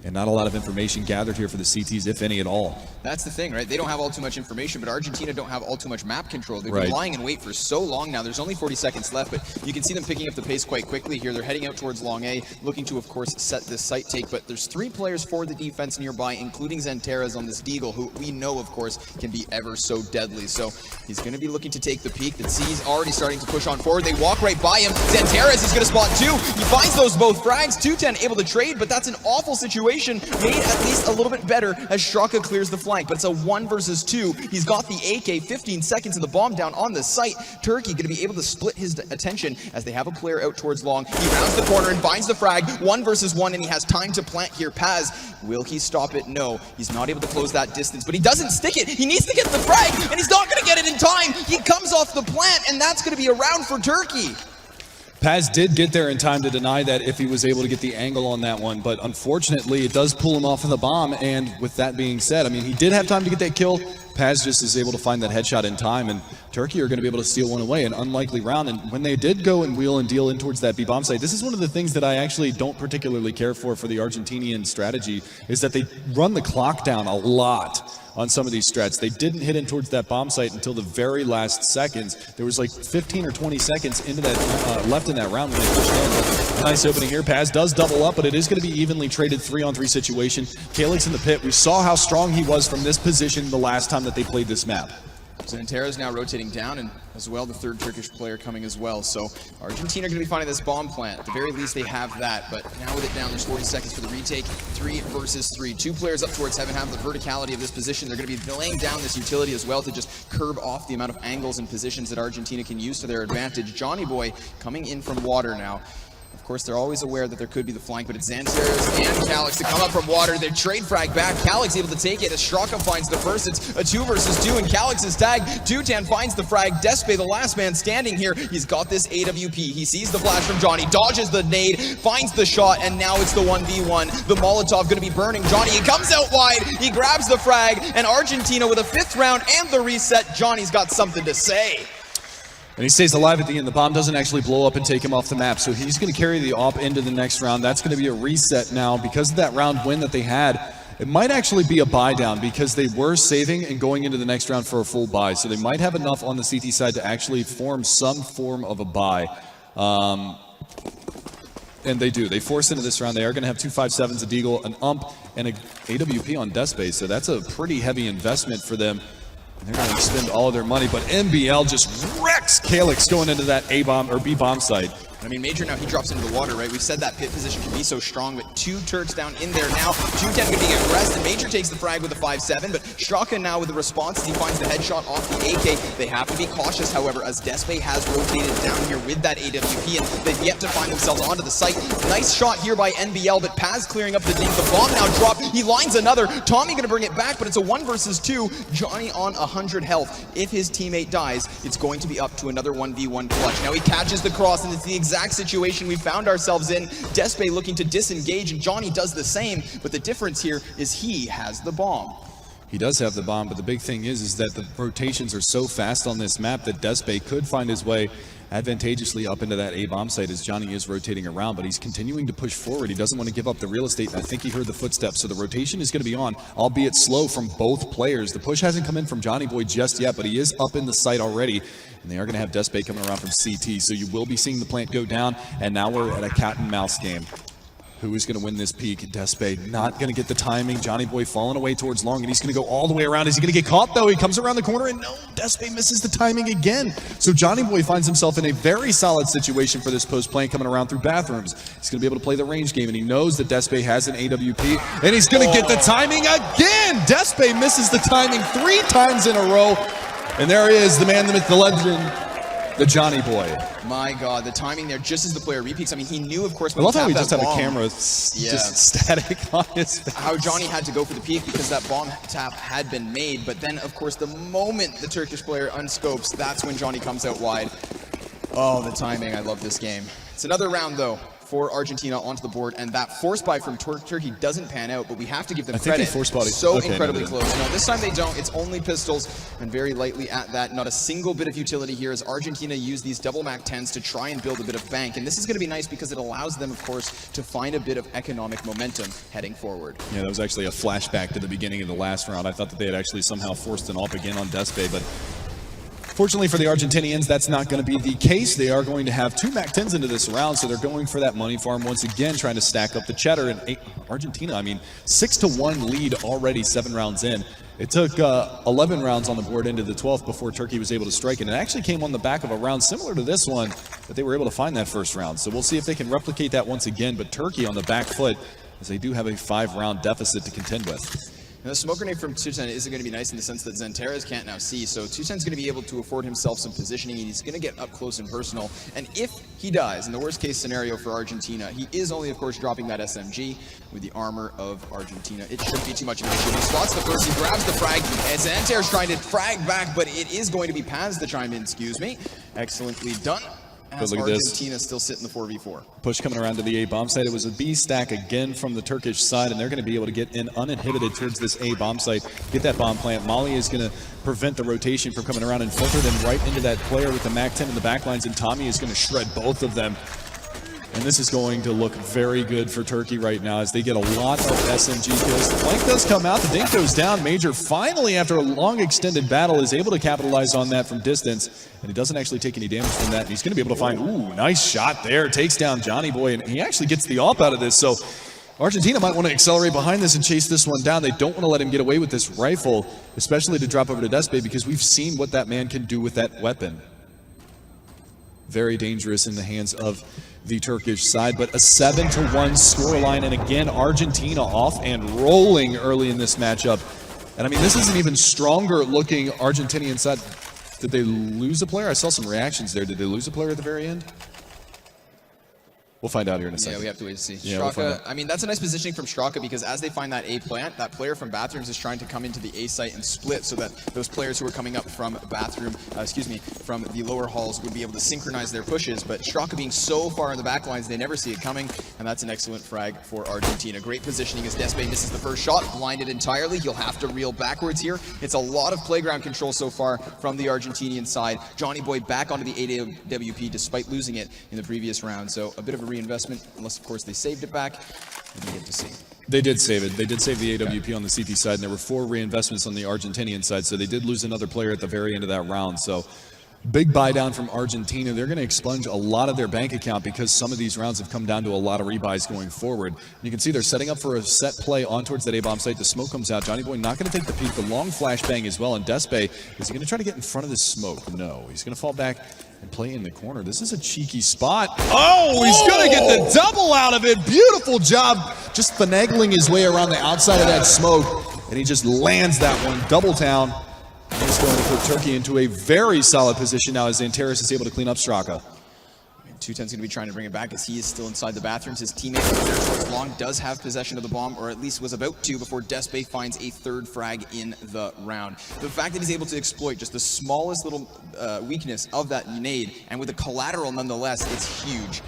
A: And not a lot of information gathered here for the CTs, if any at all.
B: That's the thing, right? They don't have all too much information, but Argentina don't have all too much map control. They've been lying in wait for so long now. There's only 40 seconds left, but you can see them picking up the pace quite quickly here. They're heading out towards Long A, looking to, of course, set this site take, but there's 3 players for the defense nearby, including XANTARES on this Deagle, who we know, of course, can be ever so deadly. So he's going to be looking to take the peak. The C's already starting to push on forward. They walk right by him. XANTARES is going to spot 2. He finds those both frags. 210 able to trade, but that's an awful situation situation made at least a little bit better as Straka clears the flank, but it's a 1 versus 2. He's got the AK, 15 seconds, and the bomb down on the site. Turkey going to be able to split his attention as they have a player out towards long. He rounds the corner and finds the frag, 1 versus 1, and he has time to plant here. Paz, will he stop it? No, he's not able to close that distance, but he doesn't stick it. He needs to get the frag, and he's not going to get it in time. He comes off the plant, and that's going to be a round for Turkey.
A: Paz did get there in time to deny that if he was able to get the angle on that one, but unfortunately it does pull him off of the bomb. And with that being said, I mean, he did have time to get that kill. Paz just is able to find that headshot in time, and Turkey are going to be able to steal one away, an unlikely round. And when they did go and wheel and deal in towards that B-bomb site, this is one of the things that I actually don't particularly care for the Argentinian strategy, is that they run the clock down a lot on some of these strats. They didn't hit in towards that bomb site until the very last seconds. There was like 15 or 20 seconds into that left in that round when they pushed in. Nice opening here. Paz does double up, but it is going to be evenly traded 3-on-3 situation. Calyx in the pit. We saw how strong he was from this position the last time that they played this map.
B: XANTARES now rotating down, and as well the third Turkish player coming as well. So Argentina are going to be finding this bomb plant. At the very least they have that, but now with it down, there's 40 seconds for the retake. 3 versus 3. 2 players up towards heaven have the verticality of this position. They're going to be laying down this utility as well to just curb off the amount of angles and positions that Argentina can use to their advantage. Johnny Boy coming in from water now. Of course, they're always aware that there could be the flank, but it's XANTARES and Calyx to come up from water. They trade frag back. Calyx able to take it as Straka finds the first. It's a 2 versus 2, and Calyx is tagged. Dutan finds the frag. Despe, the last man standing here. He's got this AWP. He sees the flash from Johnny, dodges the nade, finds the shot, and now it's the 1v1. The Molotov going to be burning Johnny. He comes out wide. He grabs the frag, and Argentina with a 5th round and the reset. Johnny's got something to say.
A: And he stays alive at the end. The bomb doesn't actually blow up and take him off the map, so he's going to carry the AWP into the next round. That's going to be a reset now. Because of that round win that they had, it might actually be a buy down because they were saving and going into the next round for a full buy. So they might have enough on the CT side to actually form some form of a buy. And they do. They force into this round. They are going to have 2 5.7s, a Deagle, an UMP, and a AWP on Despe. So that's a pretty heavy investment for them. They're going to spend all of their money, but NBL just wrecks Calyx going into that A-bomb or B-bomb site.
B: I mean, Major now, he drops into the water, right? We've said that pit position can be so strong, but 2 Turks down in there now. 2-10 going to get arrested. Major takes the frag with a 5-7, but Straka now with the response as he finds the headshot off the AK. They have to be cautious, however, as Despe has rotated down here with that AWP, and they've yet to find themselves onto the site. Nice shot here by NBL, but Paz clearing up the dink. The bomb now dropped. He lines another. Tommy going to bring it back, but it's a 1 versus 2. Johnny on 100 health. If his teammate dies, it's going to be up to another 1v1 clutch. Now he catches the cross, and it's the exact situation we found ourselves in. Despe looking to disengage, and Johnny does the same, but the difference here is he has the bomb.
A: He does have the bomb, but the big thing is that the rotations are so fast on this map that Despe could find his way advantageously up into that A-bomb site as Johnny is rotating around, but he's continuing to push forward. He doesn't want to give up the real estate, and I think he heard the footsteps, so the rotation is going to be on, albeit slow from both players. The push hasn't come in from Johnny Boy just yet, but he is up in the site already, and they are going to have Despe coming around from CT, so you will be seeing the plant go down, and now we're at a cat and mouse game. Who is going to win this peak? Despe not going to get the timing. Johnny Boy falling away towards long, and he's going to go all the way around. Is he going to get caught, though? He comes around the corner, and no, Despe misses the timing again. So Johnny Boy finds himself in a very solid situation for this post plant coming around through bathrooms. He's going to be able to play the range game, and he knows that Despe has an AWP, and he's going to get the timing again. Despe misses the timing 3 times in a row, and there he is, the man, the myth, the legend, the Johnny Boy.
B: My God, the timing there, just as the player repeats. I mean, he knew, of course,
A: I love how he just had a camera just static on his face.
B: How Johnny had to go for the peak because that bomb tap had been made. But then, of course, the moment the Turkish player unscopes, that's when Johnny comes out wide. Oh, the timing. I love this game. It's another round, though, for Argentina onto the board, and that force buy from Turkey doesn't pan out, but we have to give them credit. So incredibly close. No, this time they don't. It's only pistols, and very lightly at that. Not a single bit of utility here as Argentina use these double Mac 10s to try and build a bit of bank, and this is going to be nice because it allows them, of course, to find a bit of economic momentum heading forward.
A: Yeah, that was actually a flashback to the beginning of the last round. I thought that they had actually somehow forced an AWP again on Despe, but fortunately for the Argentinians, that's not going to be the case. They are going to have 2 MAC-10s into this round, so they're going for that money farm once again, trying to stack up the cheddar. And Argentina, I mean, 6-1 lead already 7 rounds in. It took 11 rounds on the board into the 12th before Turkey was able to strike, and it actually came on the back of a round similar to this one, but they were able to find that first round. So we'll see if they can replicate that once again, but Turkey on the back foot as they do have a 5-round deficit to contend with.
B: And the smoke grenade from 210 isn't going to be nice in the sense that XANTARES can't now see, so 210 is going to be able to afford himself some positioning, and he's going to get up close and personal. And if he dies, in the worst case scenario for Argentina, he is only, of course, dropping that SMG with the armor of Argentina. It shouldn't be too much of an issue. He spots the first, he grabs the frag, and XANTARES trying to frag back, but it is going to be Paz to chime in, excuse me. Excellently done. As
A: look at this.
B: Argentina still sit in the 4v4.
A: Push coming around to the A bomb site. It was a B stack again from the Turkish side, and they're going to be able to get in uninhibited towards this A bomb site, get that bomb plant. Molly is going to prevent the rotation from coming around and filter them right into that player with the MAC-10 in the backlines, and Tommy is going to shred both of them. And this is going to look very good for Turkey right now as they get a lot of SMG kills. The flank does come out. The dink goes down. Major finally, after a long extended battle, is able to capitalize on that from distance. And he doesn't actually take any damage from that. And he's going to be able to find, ooh, nice shot there. Takes down Johnny Boy. And he actually gets the AWP out of this. So Argentina might want to accelerate behind this and chase this one down. They don't want to let him get away with this rifle, especially to drop over to Despe, because we've seen what that man can do with that weapon. Very dangerous in the hands of the Turkish side, but a 7-1 scoreline, and again Argentina off and rolling early in this matchup. And I mean, this is an even stronger looking Argentinian side. Did they lose a player? I saw some reactions there. Did they lose a player at the very end? We'll find out here in a second.
B: Yeah, we have to wait to see.
A: Yeah,
B: Straka, I mean, that's a nice positioning from Straka, because as they find that A plant, that player from Bathrooms is trying to come into the A site and split so that those players who are coming up from from the lower halls would be able to synchronize their pushes. But Straka being so far in the back lines, they never see it coming, and that's an excellent frag for Argentina. Great positioning as Despe misses the first shot, blinded entirely. He'll have to reel backwards here. It's a lot of playground control so far from the Argentinian side. Johnny Boy back onto the AWP despite losing it in the previous round, so a bit of a reinvestment, unless of course they saved it back. We get to see.
A: They did save it. They did save the AWP on the CT side, and there were 4 reinvestments on the Argentinian side, so they did lose another player at the very end of that round. So big buy down from Argentina. They're going to expunge a lot of their bank account because some of these rounds have come down to a lot of rebuys going forward. You can see they're setting up for a set play on towards that A-bomb site. The smoke comes out. Johnny Boy not going to take the peek. The long flashbang as well. And Despe, is he going to try to get in front of this smoke? No. He's going to fall back and play in the corner. This is a cheeky spot. Oh, he's going to get the double out of it. Beautiful job just finagling his way around the outside of that smoke. And he just lands that one. Double town. He's going to put Turkey into a very solid position now as XANTARES is able to clean up Straka.
B: 210's going to be trying to bring it back as he is still inside the Bathrooms. His teammate Long does have possession of the bomb, or at least was about to, before Despe finds a 3rd frag in the round. The fact that he's able to exploit just the smallest little weakness of that nade, and with the collateral nonetheless, it's huge.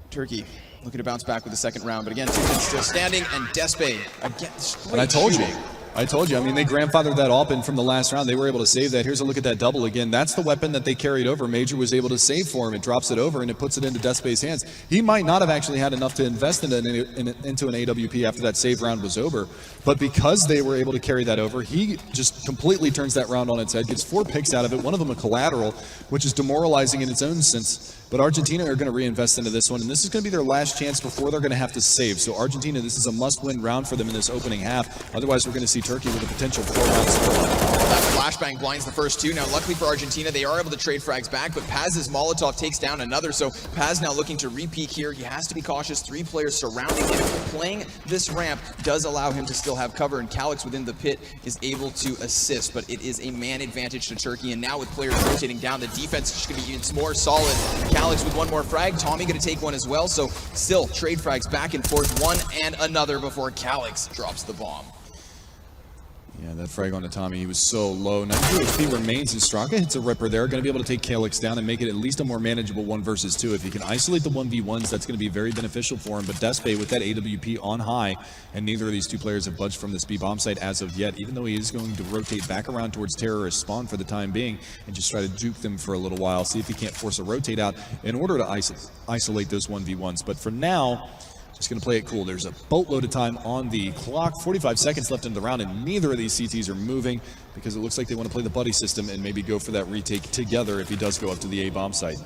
B: Turkey looking to bounce back with the 2nd round, but again, 210 still standing, and Despe again.
A: And I told you, I mean, they grandfathered that AWP in from the last round. They were able to save that. Here's a look at that double again. That's the weapon that they carried over. Major was able to save for him. It drops it over, and it puts it into Despe's hands. He might not have actually had enough to invest into an AWP after that save round was over, but because they were able to carry that over, he just completely turns that round on its head, gets 4 picks out of it, one of them a collateral, which is demoralizing in its own sense. But Argentina are going to reinvest into this one, and this is going to be their last chance before they're going to have to save. So Argentina, this is a must-win round for them in this opening half. Otherwise, we're going to see Turkey with a potential 4-round scoreline.
B: That flashbang blinds the first 2. Now, luckily for Argentina, they are able to trade frags back, but Paz's Molotov takes down another. So Paz now looking to re-peek here. He has to be cautious. 3 players surrounding him. Playing this ramp does allow him to still have cover, and Calix within the pit is able to assist, but it is a man advantage to Turkey. And now with players rotating down, the defense is just going to be even more solid. Calix with 1 more frag. Tommy going to take one as well. So still trade frags back and forth, one and another before Calix drops the bomb.
A: Yeah, that frag on to Tommy, he was so low. 92 HP remains, and Straka hits a ripper there. Going to be able to take Calix down and make it at least a more manageable 1 versus 2. If he can isolate the 1v1s, that's going to be very beneficial for him. But Despe with that AWP on high, and neither of these 2 players have budged from this B bomb site as of yet, even though he is going to rotate back around towards terrorist spawn for the time being and just try to juke them for a little while, see if he can't force a rotate out in order to isolate those 1v1s. But for now, just going to play it cool. There's a boatload of time on the clock. 45 seconds left in the round, and neither of these CTs are moving because it looks like they want to play the buddy system and maybe go for that retake together if he does go up to the A-bomb site.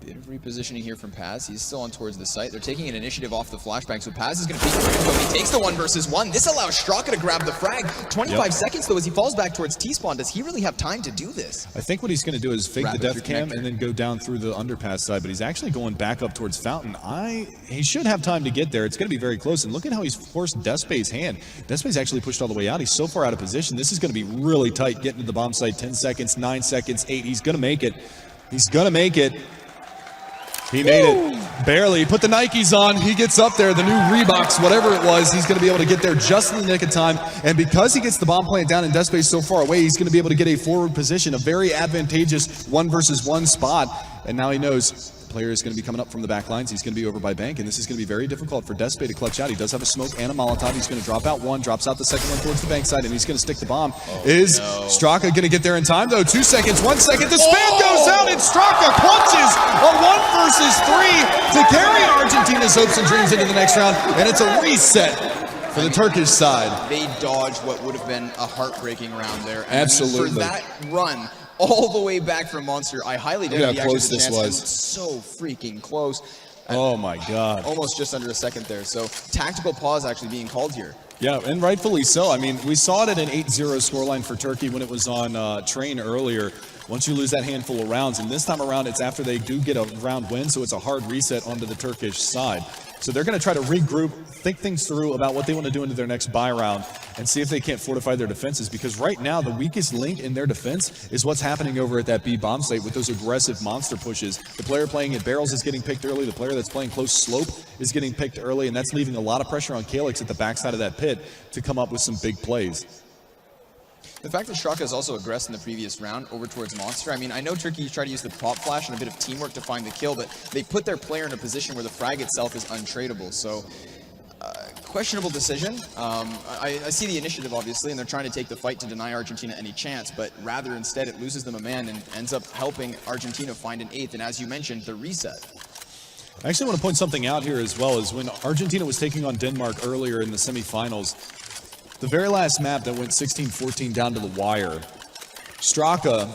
B: Bit of repositioning here from Paz. He's still on towards the site. They're taking an initiative off the flashbang, so Paz is going to be he takes the 1 versus 1. This allows Straka to grab the frag. 25 seconds though as he falls back towards T-spawn. Does he really have time to do this?
A: I think what he's going to do is fake the death cam and then go down through the underpass side, but he's actually going back up towards Fountain. He should have time to get there. It's going to be very close, and look at how he's forced Despe's hand. Despe's actually pushed all the way out. He's so far out of position. This is going to be really tight getting to the bomb site. 10 seconds, 9 seconds, 8. He's going to make it. He's going to make it. He made it. Barely. He put the Nikes on. He gets up there. The new Reeboks, whatever it was, he's going to be able to get there just in the nick of time. And because he gets the bomb plant down and Despe's so far away, he's going to be able to get a forward position, a very advantageous 1 versus 1 spot. And now he knows the player is going to be coming up from the back lines. He's going to be over by Bank, and this is going to be very difficult for Despe to clutch out. He does have a smoke and a Molotov. He's going to drop out 1, drops out the second one towards the Bank side, and he's going to stick the bomb. Straka going to get there in time, though? 2 seconds, 1 second. The spin goes out, and Straka clutches a 1 versus 3 to carry Argentina's hopes and dreams into the next round, and it's a reset for the Turkish side.
B: They dodged what would have been a heartbreaking round there.
A: Absolutely.
B: For that run, all the way back from Monster, I highly doubt he actually
A: close this was.
B: So freaking close.
A: Oh my God.
B: Almost just under a second there. So tactical pause actually being called here.
A: Yeah, and rightfully so. I mean, we saw it at an 8-0 scoreline for Turkey when it was on Train earlier. Once you lose that handful of rounds, and this time around it's after they do get a round win, so it's a hard reset onto the Turkish side. So they're going to try to regroup, think things through about what they want to do into their next buy round, and see if they can't fortify their defenses, because right now the weakest link in their defense is what's happening over at that B bomb site with those aggressive monster pushes. The player playing at barrels is getting picked early, the player that's playing close slope is getting picked early, and that's leaving a lot of pressure on Calyx at the backside of that pit to come up with some big plays.
B: The fact that Straka is also aggressed in the previous round over towards Monster, I mean, I know Turkey tried to use the pop flash and a bit of teamwork to find the kill, but they put their player in a position where the frag itself is untradeable. So, questionable decision. I see the initiative, obviously, and they're trying to take the fight to deny Argentina any chance, but rather instead it loses them a man and ends up helping Argentina find an 8th, and as you mentioned, the reset.
A: I actually want to point something out here as well, is when Argentina was taking on Denmark earlier in the semifinals, the very last map that went 16-14 down to the wire, Straka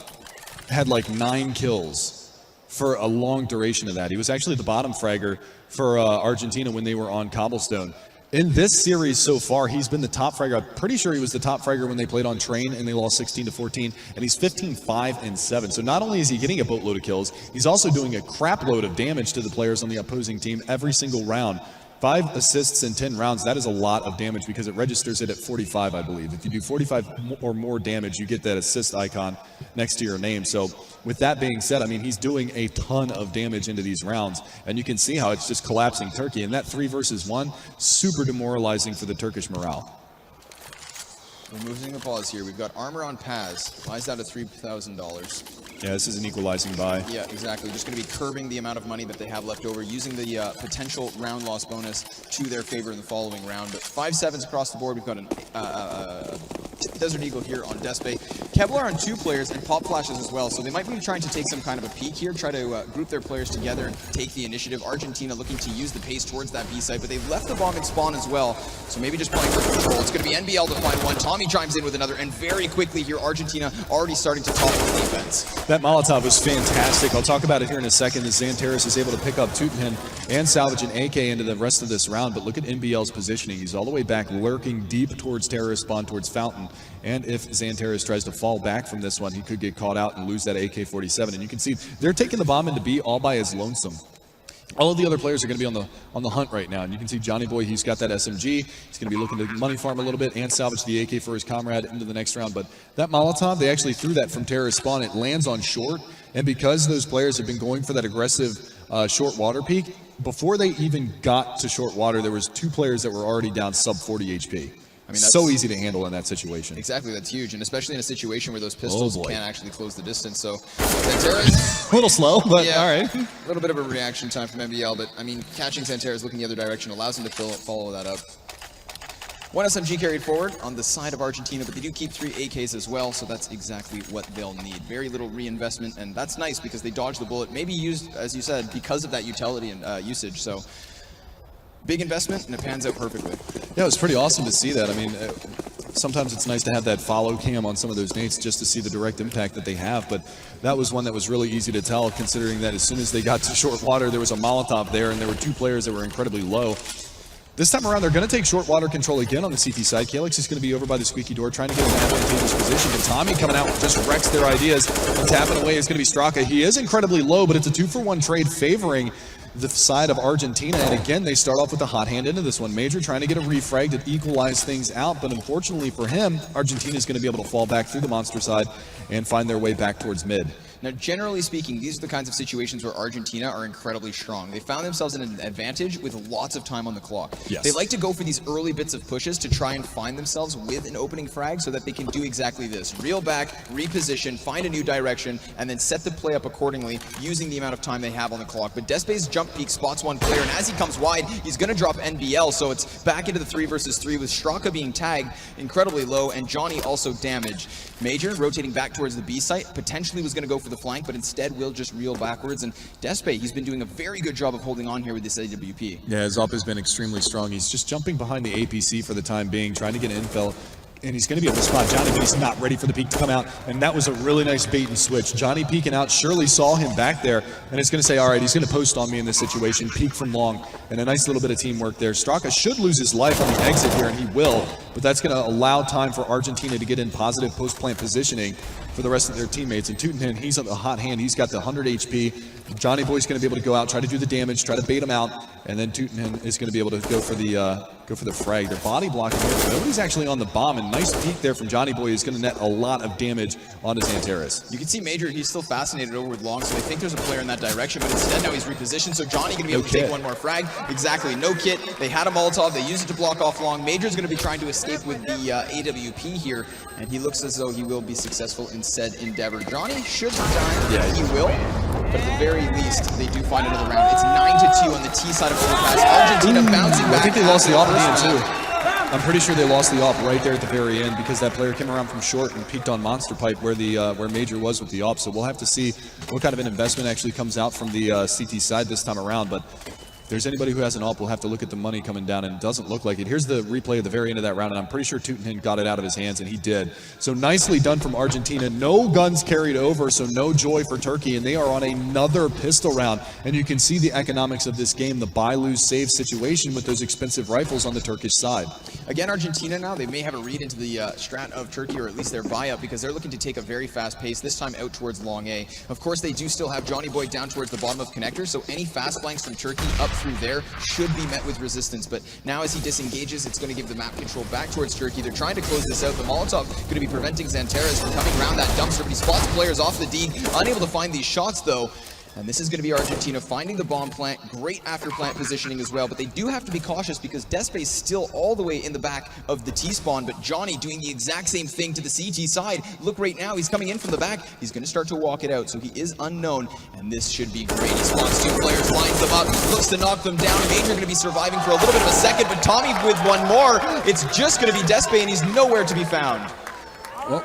A: had like 9 kills for a long duration of that. He was actually the bottom fragger for Argentina when they were on Cobblestone. In this series so far, he's been the top fragger. I'm pretty sure he was the top fragger when they played on Train and they lost 16-14, and he's 15-5-7. So not only is he getting a boatload of kills, he's also doing a crap load of damage to the players on the opposing team every single round. 5 assists in 10 rounds, that is a lot of damage because it registers it at 45, I believe. If you do 45 or more damage, you get that assist icon next to your name. So with that being said, I mean, he's doing a ton of damage into these rounds, and you can see how it's just collapsing Turkey. And that 3 versus 1, super demoralizing for the Turkish morale.
B: Removing the pause here, we've got armor on Paz, buys out at $3,000.
A: Yeah, this is an equalizing buy.
B: Yeah, exactly. Just going to be curbing the amount of money that they have left over, using the potential round loss bonus to their favor in the following round. But 5-7s across the board. We've got a Desert Eagle here on Despe. Kevlar on 2 players and pop flashes as well, so they might be trying to take some kind of a peek here, try to group their players together and take the initiative. Argentina looking to use the pace towards that B site, but they've left the bomb in spawn as well, so maybe just playing for control. It's going to be NBL to find one. Tommy chimes in with another, and very quickly here, Argentina already starting to topple the defense.
A: That Molotov was fantastic. I'll talk about it here in a second. As XANTARES is able to pick up Tutin and salvage an AK into the rest of this round, but look at NBL's positioning. He's all the way back, lurking deep towards terrorist spawn, towards Fountain. And if XANTARES tries to fall back from this one, he could get caught out and lose that AK-47. And you can see they're taking the bomb into B all by his lonesome. All of the other players are going to be on the hunt right now, and you can see Johnny Boy, he's got that SMG. He's going to be looking to money farm a little bit and salvage the AK for his comrade into the next round. But that Molotov, they actually threw that from terrorist spawn. It lands on short, and because those players have been going for that aggressive short water peak, before they even got to short water, there was 2 players that were already down sub 40 HP. I mean, that's so easy to handle in that situation.
B: Exactly, that's huge, and especially in a situation where those pistols can't actually close the distance. So, XANTARES,
A: a little slow, but
B: yeah,
A: all right.
B: A little bit of a reaction time from MBL, but I mean, catching XANTARES looking the other direction allows him to follow that up. 1 SMG carried forward on the side of Argentina, but they do keep 3 AKs as well, so that's exactly what they'll need. Very little reinvestment, and that's nice because they dodged the bullet. Maybe used, as you said, because of that utility and usage. So. Big investment, and it pans out perfectly.
A: Yeah, it was pretty awesome to see that. I mean, Sometimes it's nice to have that follow cam on some of those nades just to see the direct impact that they have, but that was one that was really easy to tell, considering that as soon as they got to short water, there was a Molotov there, and there were 2 players that were incredibly low. This time around, they're going to take short water control again on the CT side. Calyx is going to be over by the squeaky door, trying to get an advantageous position, and Tommy coming out just wrecks their ideas, and tapping away is going to be Straka. He is incredibly low, but it's a 2-for-1 trade favoring the side of Argentina, and again they start off with a hot hand into this one. Major trying to get a refrag to equalize things out, but unfortunately for him, Argentina is going to be able to fall back through the monster side and find their way back towards mid.
B: Now, generally speaking, these are the kinds of situations where Argentina are incredibly strong. They found themselves in an advantage with lots of time on the clock.
A: Yes.
B: They like to go for these early bits of pushes to try and find themselves with an opening frag so that they can do exactly this. Reel back, reposition, find a new direction, and then set the play up accordingly using the amount of time they have on the clock. But Despe's jump peek spots one player, and as he comes wide, he's going to drop NBL, so it's back into the 3 versus 3 with Straka being tagged incredibly low and Johnny also damaged. Major rotating back towards the B site, potentially was going to go for the flank, but instead will just reel backwards. And Despe, he's been doing a very good job of holding on here with this AWP.
A: Yeah, his up has been extremely strong. He's just jumping behind the APC for the time being, trying to get infill. And he's going to be able to spot Johnny, but he's not ready for the peek to come out. And that was a really nice bait and switch. Johnny peeking out, Shirley saw him back there, and it's going to say, all right, he's going to post on me in this situation, peek from long, and a nice little bit of teamwork there. Straka should lose his life on the exit here, and he will, but that's going to allow time for Argentina to get in positive post-plant positioning for the rest of their teammates. And Tootenhen, he's on the hot hand. He's got the 100 HP. Johnny Boy's going to be able to go out, try to do the damage, try to bait him out, and then Tootenhen is going to be able to go for the frag. They're body blocking here. Nobody's actually on the bomb, and nice peek there from Johnny Boy is going to net a lot of damage onto XANTARES.
B: You can see Major, he's still fascinated over with long, so they think there's a player in that direction, but instead now he's repositioned, so Johnny going to be able to take one more frag. Exactly, no kit. They had a Molotov, they used it to block off long. Major's going to be trying to escape with the AWP here, and he looks as though he will be successful in said endeavor. Johnny should die.
A: Yeah,
B: he will. But at the very least, they do find another round. It's 9-2 on the T side of overpass. Argentina bouncing back.
A: I think they lost the op at the end too. I'm pretty sure they lost the op right there at the very end because that player came around from short and peeked on Monster Pipe where Major was with the op. So we'll have to see what kind of an investment actually comes out from the CT side this time around. But if there's anybody who has an op, we'll have to look at the money coming down, and it doesn't look like it. Here's the replay of the very end of that round, and I'm pretty sure Tootenhen got it out of his hands, and he did. So nicely done from Argentina. No guns carried over, so no joy for Turkey, and they are on another pistol round. And you can see the economics of this game, the buy, lose, save situation with those expensive rifles on the Turkish side.
B: Again, Argentina now, they may have a read into the strat of Turkey, or at least their buy-up, because they're looking to take a very fast pace, this time out towards long A. Of course, they do still have Johnny Boy down towards the bottom of connector, so any fast flanks from Turkey up through there should be met with resistance. But now as he disengages, it's going to give the map control back towards Turkey. They're trying to close this out. The Molotov going to be preventing XANTARES from coming around that dumpster, but he spots players off the D, unable to find these shots though. And this is going to be Argentina finding the bomb plant. Great after plant positioning as well, but they do have to be cautious because Despe's still all the way in the back of the T-spawn, but Johnny doing the exact same thing to the CT side. Look right now, he's coming in from the back. He's going to start to walk it out, so he is unknown, and this should be great. He spawns 2 players, lines them up, looks to knock them down. Major going to be surviving for a little bit of a second, but Tommy with one more. It's just going to be Despe, and he's nowhere to be found.
A: Well,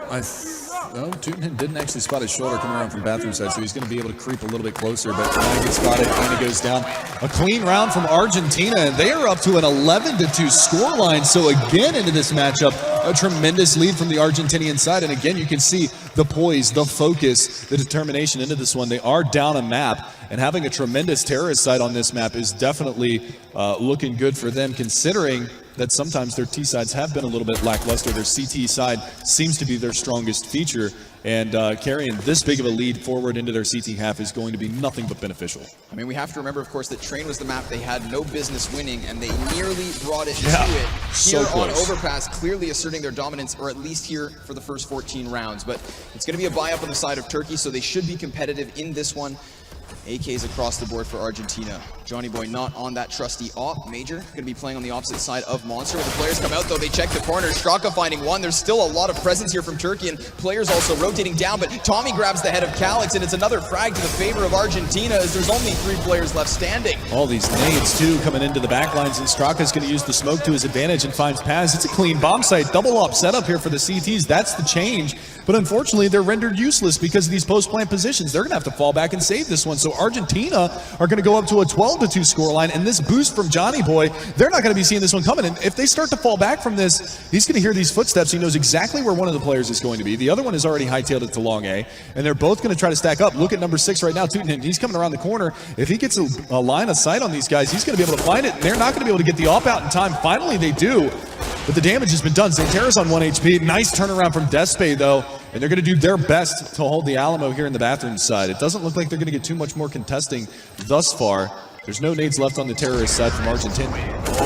A: no, Tootenhen didn't actually spot his shoulder coming around from bathroom side, so he's going to be able to creep a little bit closer, but when he gets spotted, kind of goes down. A clean round from Argentina. They are up to an 11-2 scoreline, so again into this matchup, a tremendous lead from the Argentinian side, and again you can see the poise, the focus, the determination into this one. They are down a map, and having a tremendous terrorist side on this map is definitely looking good for them, considering that sometimes their T sides have been a little bit lackluster. Their CT side seems to be their strongest feature, and carrying this big of a lead forward into their CT half is going to be nothing but beneficial.
B: I mean, we have to remember, of course, that Train was the map they had no business winning, and they nearly brought it to it.
A: So
B: here
A: close.
B: On Overpass, clearly asserting their dominance, or at least here for the first 14 rounds. But it's going to be a buy-up on the side of Turkey, so they should be competitive in this one. AKs across the board for Argentina. Johnny Boy not on that trusty op. Major going to be playing on the opposite side of Monster. When the players come out though, they check the corner. Straka finding one. There's still a lot of presence here from Turkey, and players also rotating down, but Tommy grabs the head of Calyx, and it's another frag to the favor of Argentina as there's only 3 players left standing.
A: All these nades too coming into the backlines, and Straka's going to use the smoke to his advantage and finds Paz. It's a clean bomb site, double op setup here for the CTs. That's the change, but unfortunately they're rendered useless because of these post-plant positions. They're going to have to fall back and save this one, so Argentina are going to go up to a 12 12-2 scoreline, and this boost from Johnny Boy, they're not going to be seeing this one coming. And if they start to fall back from this, he's going to hear these footsteps. He knows exactly where one of the players is going to be. The other one is already hightailed it to long A, and they're both going to try to stack up. Look at number 6 right now, Tootin. He's coming around the corner. If he gets a line of sight on these guys, he's going to be able to find it, and they're not going to be able to get the off out in time. Finally, they do. But the damage has been done. XANTARES on 1 HP. Nice turnaround from Despe, though. And they're going to do their best to hold the Alamo here in the bathroom side. It doesn't look like they're going to get too much more contesting thus far. There's no nades left on the terrorist side from Argentina.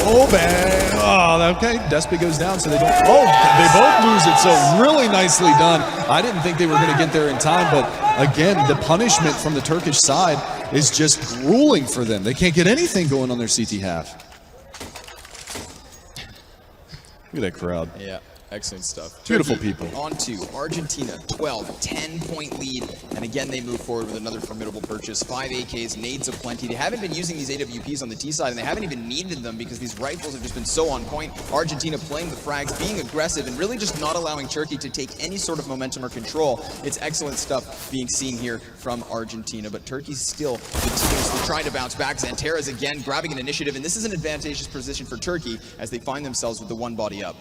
A: Oh, bang. Oh, okay. Despe goes down, so they don't. Oh, they both lose it. So really nicely done. I didn't think they were going to get there in time, but again, the punishment from the Turkish side is just grueling for them. They can't get anything going on their CT half. Look at that crowd.
B: Yeah, excellent stuff.
A: Beautiful
B: Turkey
A: people.
B: On to Argentina, 10-point lead. And again, they move forward with another formidable purchase. 5 AKs, nades aplenty. They haven't been using these AWPs on the T side, and they haven't even needed them because these rifles have just been so on point. Argentina playing the frags, being aggressive, and really just not allowing Turkey to take any sort of momentum or control. It's excellent stuff being seen here from Argentina, but Turkey still continuously trying to bounce back. XANTARES again grabbing an initiative, and this is an advantageous position for Turkey as they find themselves with the one body up.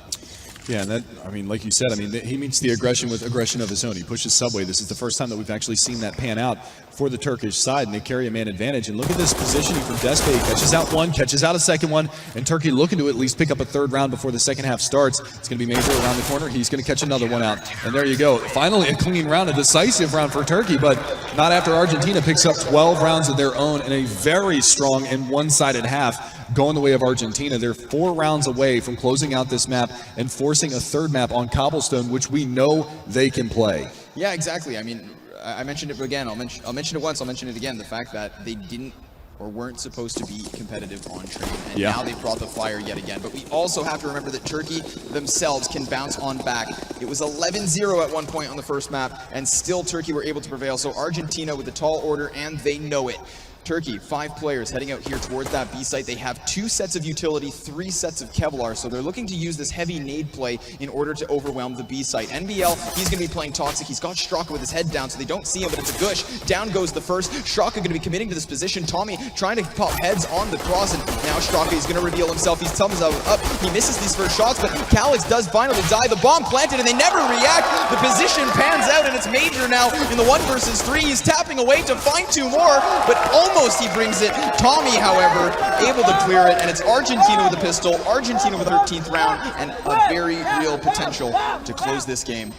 A: Yeah, and that, I mean, like you said, I mean, he meets the aggression with aggression of his own. He pushes Subway. This is the first time that we've actually seen that pan out for the Turkish side, and they carry a man advantage. And look at this positioning from Despe. Catches out one, catches out a second one, and Turkey looking to at least pick up a third round before the second half starts. It's going to be Major around the corner. He's going to catch another one out. And there you go. Finally, a clean round, a decisive round for Turkey, but not after Argentina picks up 12 rounds of their own in a very strong and one-sided half. Going the way of Argentina. They're 4 rounds away from closing out this map and forcing a third map on Cobblestone, which we know they can play.
B: Yeah, exactly. I mean, I mentioned it again. I'll mention it once. I'll mention it again. The fact that they didn't or weren't supposed to be competitive on train, and now they've brought the fire yet again. But we also have to remember that Turkey themselves can bounce on back. It was 11-0 at one point on the first map, and still Turkey were able to prevail. So Argentina with the tall order, and they know it. Turkey, 5 players heading out here towards that B site. They have 2 sets of utility, 3 sets of Kevlar, so they're looking to use this heavy nade play in order to overwhelm the B site. NBL, he's going to be playing Toxic. He's got Straka with his head down, so they don't see him, but it's a gush. Down goes the first. Straka going to be committing to this position. Tommy trying to pop heads on the cross, and now Straka is going to reveal himself. He's thumbs up. He misses these first shots, but Calix does finally die. The bomb planted, and they never react. The position pans out, and it's Major now in the 1 versus 3. He's tapping away to find 2 more, but almost he brings it. Tommy, however, able to clear it, and it's Argentina with a pistol, Argentina with 13th round, and a very real potential to close this game.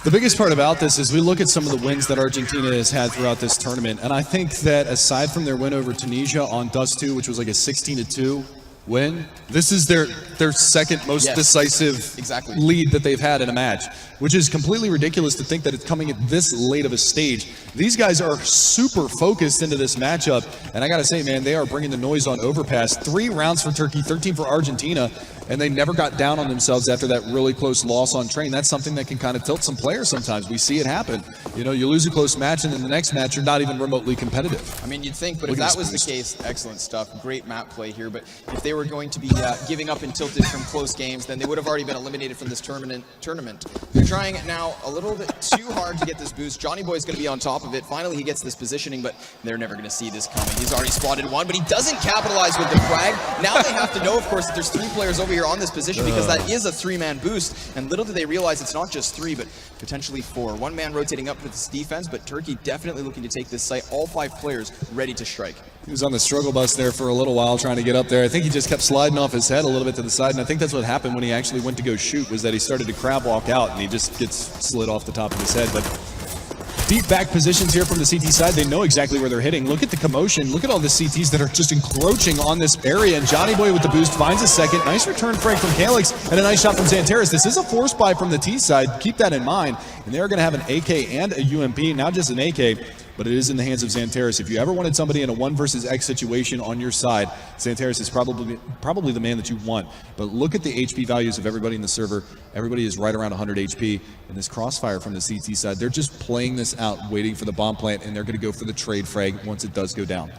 A: The biggest part about this is we look at some of the wins that Argentina has had throughout this tournament, and I think that aside from their win over Tunisia on Dust 2, which was like a 16-2 win, this is their second most decisive lead that they've had in a match, which is completely ridiculous to think that it's coming at this late of a stage. These guys are super focused into this matchup, and I gotta say, man, they are bringing the noise on Overpass. 3 rounds for Turkey, 13 for Argentina, and they never got down on themselves after that really close loss on train. That's something that can kind of tilt some players sometimes. We see it happen. You know, you lose a close match, and in the next match, you're not even remotely competitive.
B: I mean, you'd think, but if that was the case, excellent stuff. Great map play here, but if they were going to be giving up and tilted from close games, then they would have already been eliminated from this tournament. They're trying it now a little bit too hard to get this boost. Johnny Boy's going to be on top of it. Finally, he gets this positioning, but they're never going to see this coming. He's already spotted one, but he doesn't capitalize with the frag. Now they have to know, of course, that there's 3 players over here on this position because that is a 3-man boost, and little do they realize it's not just 3, but potentially 4. 1 man rotating up with this defense, but Turkey definitely looking to take this site. All 5 players ready to strike.
A: He was on the struggle bus there for a little while trying to get up there. I think he just kept sliding off his head a little bit to the side, and I think that's what happened when he actually went to go shoot, was that he started to crab walk out, and he just gets slid off the top of his head. But deep back positions here from the CT side. They know exactly where they're hitting. Look at the commotion. Look at all the CTs that are just encroaching on this area. And Johnny Boy with the boost finds a second. Nice return frag from Calix and a nice shot from XANTARES. This is a force buy from the T side. Keep that in mind. And they're going to have an AK and a UMP, not just an AK, but it is in the hands of XANTARES. If you ever wanted somebody in a 1 versus X situation on your side, XANTARES is probably the man that you want. But look at the HP values of everybody in the server. Everybody is right around 100 HP. And this crossfire from the CT side, they're just playing this out, waiting for the bomb plant, and they're going to go for the trade frag once it does go down.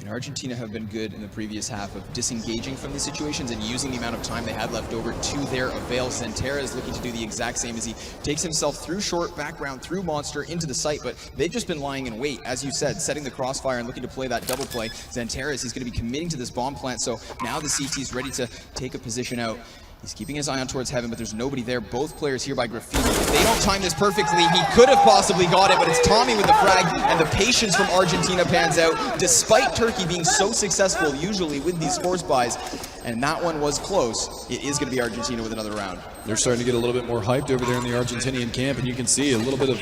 B: And Argentina have been good in the previous half of disengaging from these situations and using the amount of time they had left over to their avail. XANTARES is looking to do the exact same as he takes himself through short, background, through Monster, into the site, but they've just been lying in wait, as you said, setting the crossfire and looking to play that double play. XANTARES, he's going to be committing to this bomb plant, so now the CT is ready to take a position out. He's keeping his eye on towards heaven, but there's nobody there. Both players here by Graffiti. If they don't time this perfectly, he could have possibly got it, but it's Tommy with the frag, and the patience from Argentina pans out, despite Turkey being so successful usually with these force buys. And that one was close. It is going to be Argentina with another round.
A: They're starting to get a little bit more hyped over there in the Argentinian camp, and you can see a little bit of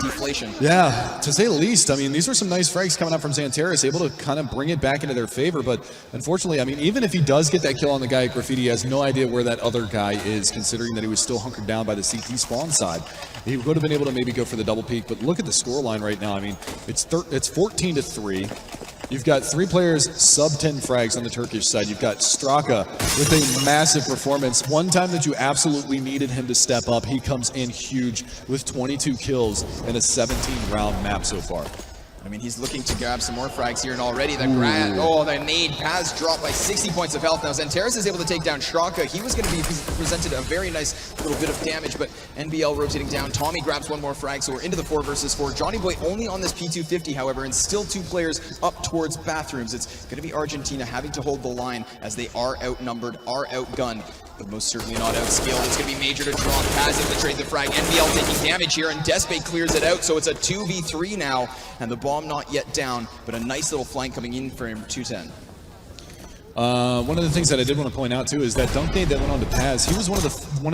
B: deflation.
A: Yeah, to say the least. I mean, these were some nice frags coming out from XANTARES, able to kind of bring it back into their favor. But unfortunately, I mean, even if he does get that kill on the guy at Graffiti, he has no idea where that other guy is, considering that he was still hunkered down by the CT spawn side. He would have been able to maybe go for the double peek, but look at the scoreline right now. I mean, it's 14-3. You've got 3 players sub 10 frags on the Turkish side. You've got Straka with a massive performance. One time that you absolutely needed him to step up, he comes in huge with 22 kills in a 17-round map so far.
B: I mean, he's looking to grab some more frags here, and already the the nade has dropped by 60 points of health. Now XANTARES is able to take down Straka. He was going to be presented a very nice little bit of damage, but NBL rotating down. Tommy grabs one more frag, so we're into the 4 versus 4. Johnny Boy only on this P250, however, and still 2 players up towards bathrooms. It's going to be Argentina having to hold the line as they are outnumbered, are outgunned, but most certainly not outskilled. It's going to be Major to draw, Paz able to trade the frag. NBL taking damage here, and Despe clears it out, so it's a 2v3 now, and the bomb not yet down, but a nice little flank coming in for him, 210.
A: One of the things that I did want to point out too is that dunk nade that went on to Paz. He was one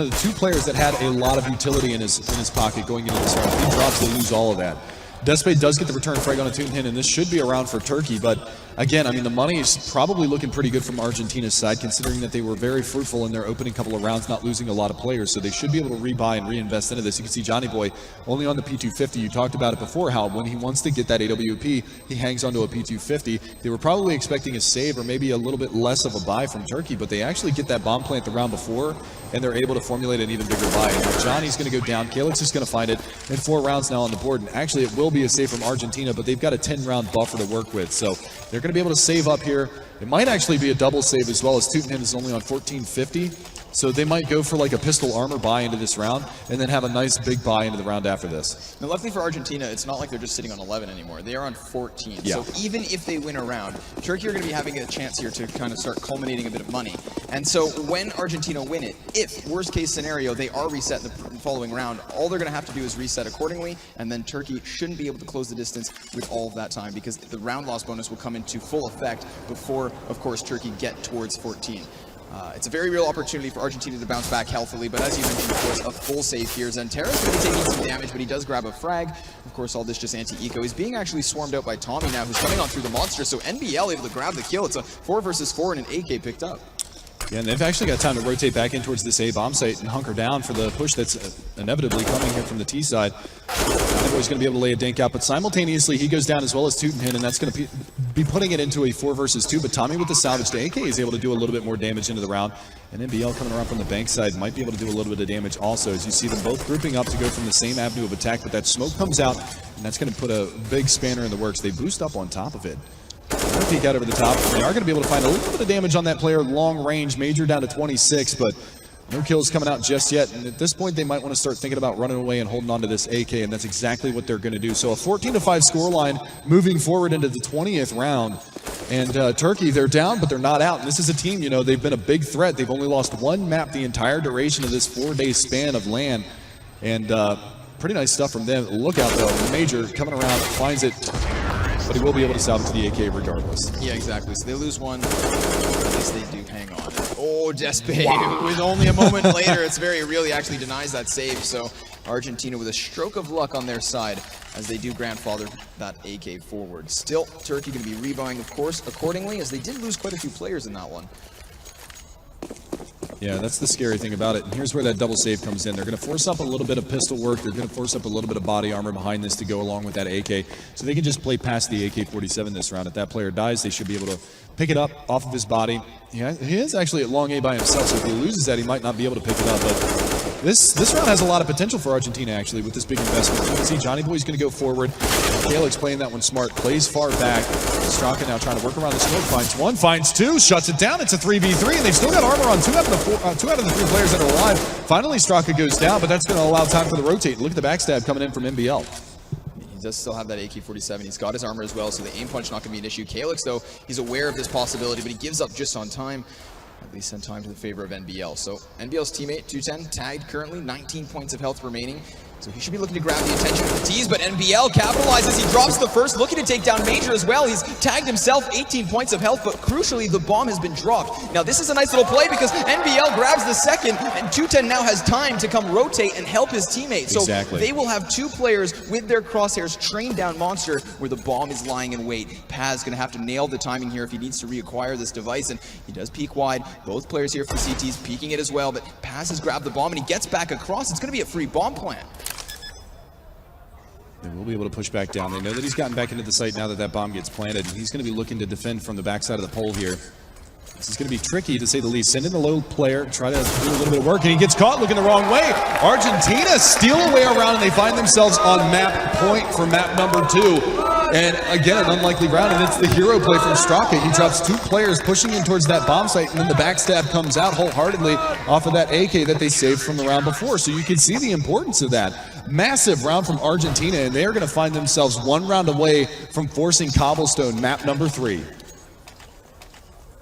A: of the 2 players that had a lot of utility in his pocket going into this round. If he drops, they lose all of that. Despe does get the return frag on a 2-10, and this should be a round for Turkey, but again, I mean, the money is probably looking pretty good from Argentina's side, considering that they were very fruitful in their opening couple of rounds, not losing a lot of players, so they should be able to rebuy and reinvest into this. You can see Johnny Boy only on the P250. You talked about it before, how when he wants to get that AWP, he hangs onto a P250. They were probably expecting a save or maybe a little bit less of a buy from Turkey, but they actually get that bomb plant the round before, and they're able to formulate an even bigger buy. And Johnny's going to go down. Calix is going to find it, and 4 rounds now on the board, and actually it will be a save from Argentina, but they've got a 10-round buffer to work with, so they're going to be able to save up here. It might actually be a double save as well, as Tootenham is only on 1450, so they might go for like a pistol armor buy into this round and then have a nice big buy into the round after this.
B: Now, luckily for Argentina, it's not like they're just sitting on 11 anymore. They are on 14.
A: Yeah.
B: So even if they win a round, Turkey are going to be having a chance here to kind of start culminating a bit of money. And so when Argentina win it, if worst case scenario they are reset in the following round, all they're going to have to do is reset accordingly, and then Turkey shouldn't be able to close the distance with all of that time, because the round loss bonus will come into full effect before, of course, Turkey get towards 14. It's a very real opportunity for Argentina to bounce back healthily, but as you mentioned, of course, a full save here. XANTARES is going to be taking some damage, but he does grab a frag. Of course, all this just anti-eco. He's being actually swarmed out by Tommy now, who's coming on through the monster, so NBL able to grab the kill. It's a 4 versus 4 and an AK picked up.
A: Yeah, and they've actually got time to rotate back in towards this A bomb site and hunker down for the push that's inevitably coming here from the T side. Boy's going to be able to lay a dink out, but simultaneously he goes down as well as Tootenham, and that's going to be putting it into a 4 versus 2. But Tommy with the salvaged AK is able to do a little bit more damage into the round, and NBL coming around from the bank side might be able to do a little bit of damage also, as you see them both grouping up to go from the same avenue of attack. But that smoke comes out, and that's going to put a big spanner in the works. They boost up on top of it. They're peek out over the top. They are going to be able to find a little bit of damage on that player long range. Major down to 26, but no kills coming out just yet. And at this point, they might want to start thinking about running away and holding on to this AK, and that's exactly what they're going to do. So a 14-5 scoreline moving forward into the 20th round. And Turkey, they're down, but they're not out. And this is a team, you know, they've been a big threat. They've only lost 1 map the entire duration of this 4-day span of LAN. And pretty nice stuff from them. Look out, though. Major coming around, finds it. But he will be able to salvage the AK regardless.
B: Yeah, exactly. So they lose 1. At least they do hang on. Oh, Despe, wow. With only a moment later, it's very real. He actually denies that save. So Argentina with a stroke of luck on their side as they do grandfather that AK forward. Still, Turkey going to be rebuying, of course, accordingly, as they did lose quite a few players in that one.
A: Yeah, that's the scary thing about it. And here's where that double save comes in. They're going to force up a little bit of pistol work. They're going to force up a little bit of body armor behind this to go along with that AK. So they can just play past the AK-47 this round. If that player dies, they should be able to pick it up off of his body Yeah, he is actually at long A by himself, so if he loses that, he might not be able to pick it up. But this round has a lot of potential for Argentina, actually, with this big investment. You can see Johnny Boy's going to go forward. Kalix playing that one smart, plays far back. Straka now trying to work around the smoke, finds one, finds two, shuts it down. It's a 3v3, and they've still got armor on two out of the three players that are alive. Finally, Straka goes down, but that's going to allow time for the rotate. Look at the backstab coming in from MBL.
B: He does still have that AK-47. He's got his armor as well, so the aim punch not going to be an issue. Kalix, though, he's aware of this possibility, but he gives up just on time. At least in time to the favor of NBL. So NBL's teammate, 210, tagged currently, 19 points of health remaining. So he should be looking to grab the attention of the T's, but NBL capitalizes. He drops the first, looking to take down Major as well. He's tagged himself, 18 points of health, but crucially, the bomb has been dropped. Now, this is a nice little play because NBL grabs the second, and 210 now has time to come rotate and help his teammate. So they will have two players with their crosshairs trained down Monster where the bomb is lying in wait. Paz going to have to nail the timing here if he needs to reacquire this device, and he does peek wide. Both players here for CTs peeking it as well, but Paz has grabbed the bomb, and he gets back across. It's going to be a free bomb plant.
A: They will be able to push back down. They know that he's gotten back into the site now that that bomb gets planted. He's going to be looking to defend from the backside of the pole here. This is going to be tricky, to say the least. Send in the low player, try to do a little bit of work, and he gets caught looking the wrong way. Argentina steal a way around, and they find themselves on map point for map number 2. And again, an unlikely round, and it's the hero play from Straka. He drops two players pushing in towards that bomb site, and then the backstab comes out wholeheartedly off of that AK that they saved from the round before. So you can see the importance of that. Massive round from Argentina, and they are going to find themselves one round away from forcing Cobblestone map number 3.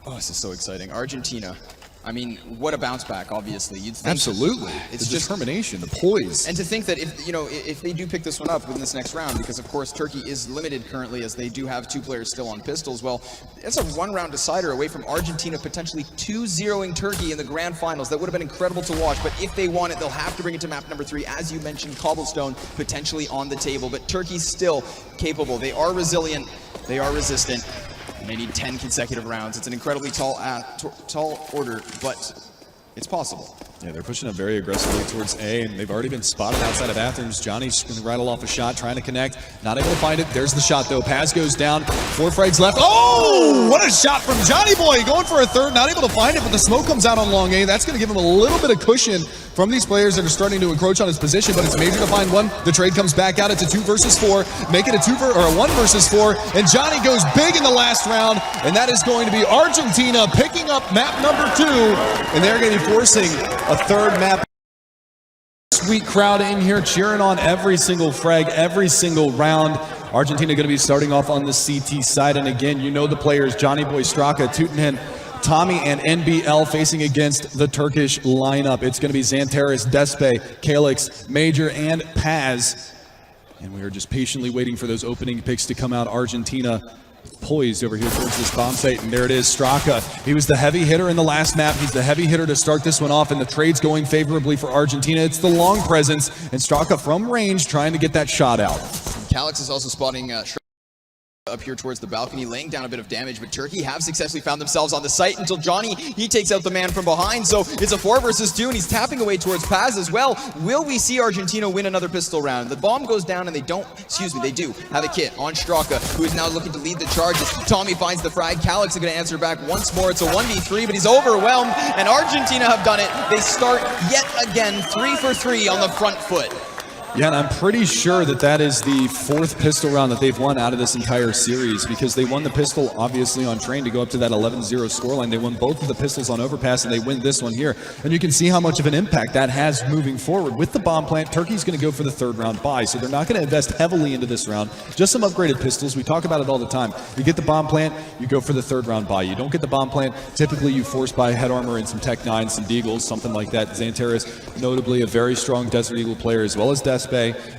B: Oh, this is so exciting. Argentina. I mean, what a bounce back, obviously. You'd think
A: absolutely. It's the determination, the poise.
B: And to think that if they do pick this one up within this next round, because of course Turkey is limited currently as they do have two players still on pistols, well, it's a one-round decider away from Argentina potentially 2-0ing Turkey in the grand finals. That would have been incredible to watch, but if they want it, they'll have to bring it to map number 3. As you mentioned, Cobblestone potentially on the table, but Turkey's still capable. They are resilient, they are resistant. And they need 10 consecutive rounds. It's an incredibly tall order, but it's possible.
A: Yeah, they're pushing up very aggressively towards A, and they've already been spotted outside of bathrooms. Johnny's going to rattle off a shot, trying to connect. Not able to find it. There's the shot, though. Paz goes down. 4 frags left. Oh! What a shot from Johnny Boy! Going for a third. Not able to find it, but the smoke comes out on long A. That's going to give him a little bit of cushion from these players that are starting to encroach on his position, but it's Major to find one. The trade comes back out. It's a 2 versus 4. Make it a 1 versus 4. And Johnny goes big in the last round, and that is going to be Argentina picking up map number 2, and they're going to be forcing a third map. Sweet crowd in here cheering on every single frag, every single round. Argentina going to be starting off on the CT side, and again, you know the players, Johnny Boy, Straka, Tutenhen, Tommy, and NBL facing against the Turkish lineup. It's going to be XANTARES, Despe, Kalix, Major, and Paz. And we are just patiently waiting for those opening picks to come out. Argentina poised over here towards this bomb site, and there it is, Straka. He was the heavy hitter in the last map. He's the heavy hitter to start this one off, and the trade's going favorably for Argentina. It's the long presence, and Straka from range trying to get that shot out.
B: Kalix is also spotting up here towards the balcony, laying down a bit of damage, but Turkey have successfully found themselves on the site until Johnny, he takes out the man from behind, so it's a 4 versus 2, and he's tapping away towards Paz as well. Will we see Argentina win another pistol round? The bomb goes down, and they do have a kit on Straka, who is now looking to lead the charges. Tommy finds the frag. Kalix is going to answer back once more. It's a 1v3, but he's overwhelmed, and Argentina have done it. They start yet again 3 for 3 on the front foot.
A: Yeah, and I'm pretty sure that that is the 4th pistol round that they've won out of this entire series, because they won the pistol, obviously, on Train to go up to that 11-0 scoreline. They won both of the pistols on Overpass, and they win this one here. And you can see how much of an impact that has moving forward. With the bomb plant, Turkey's going to go for the 3rd round buy, so they're not going to invest heavily into this round. Just some upgraded pistols. We talk about it all the time. You get the bomb plant, you go for the 3rd round buy. You don't get the bomb plant, typically you force buy head armor and some Tech 9s, some Deagles, something like that. XANTARES, notably a very strong Desert Eagle player, as well as Despe.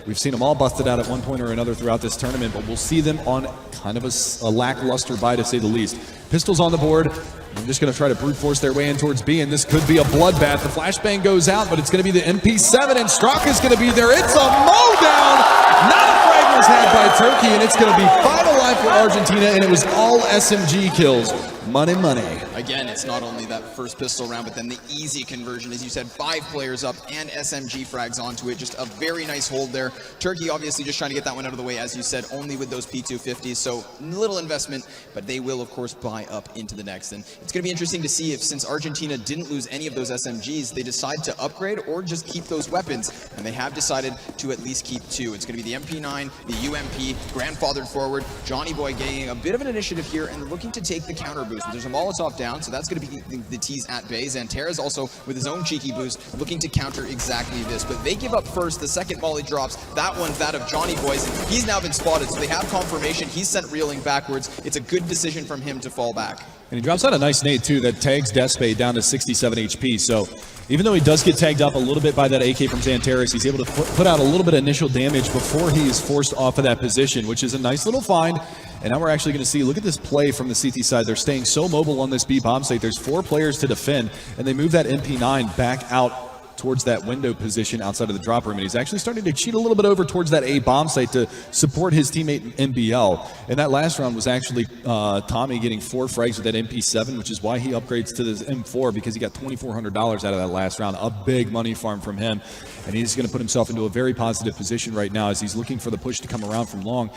A: We've seen them all busted out at one point or another throughout this tournament, but we'll see them on kind of a lackluster buy, to say the least. Pistols on the board. They're just going to try to brute force their way in towards B, and this could be a bloodbath. The flashbang goes out, but it's going to be the MP7, and Straka is going to be there. It's a mowdown! Not a frag was had by Turkey, and it's going to be 5-11. alive for Argentina, and it was all SMG kills. Money, money.
B: Again, it's not only that first pistol round, but then the easy conversion. As you said, 5 players up and SMG frags onto it. Just a very nice hold there. Turkey obviously just trying to get that one out of the way, as you said, only with those P250s. So little investment, but they will, of course, buy up into the next. And it's going to be interesting to see if, since Argentina didn't lose any of those SMGs, they decide to upgrade or just keep those weapons. And they have decided to at least keep 2. It's going to be the MP9, the UMP, grandfathered forward. Johnny Boy getting a bit of an initiative here and looking to take the counter boost. But there's a Molotov down, so that's going to be the tease at bay. XANTARES also with his own cheeky boost looking to counter exactly this. But they give up first. The second volley drops. That one's that of Johnny Boy's. He's now been spotted, so they have confirmation. He's sent reeling backwards. It's a good decision from him to fall back.
A: And he drops out a nice nade, too, that tags Despe down to 67 HP. So even though he does get tagged up a little bit by that AK from XANTARES, he's able to put out a little bit of initial damage before he is forced off of that position, which is a nice little find. And now we're actually going to see, look at this play from the CT side. They're staying so mobile on this B bomb site. There's 4 players to defend, and they move that MP9 back out towards that window position outside of the drop room, and he's actually starting to cheat a little bit over towards that A bomb site to support his teammate MBL. And that last round was actually Tommy getting 4 frags with that MP7, which is why he upgrades to this M4, because he got $2,400 out of that last round. A big money farm from him, and he's going to put himself into a very positive position right now as he's looking for the push to come around from long.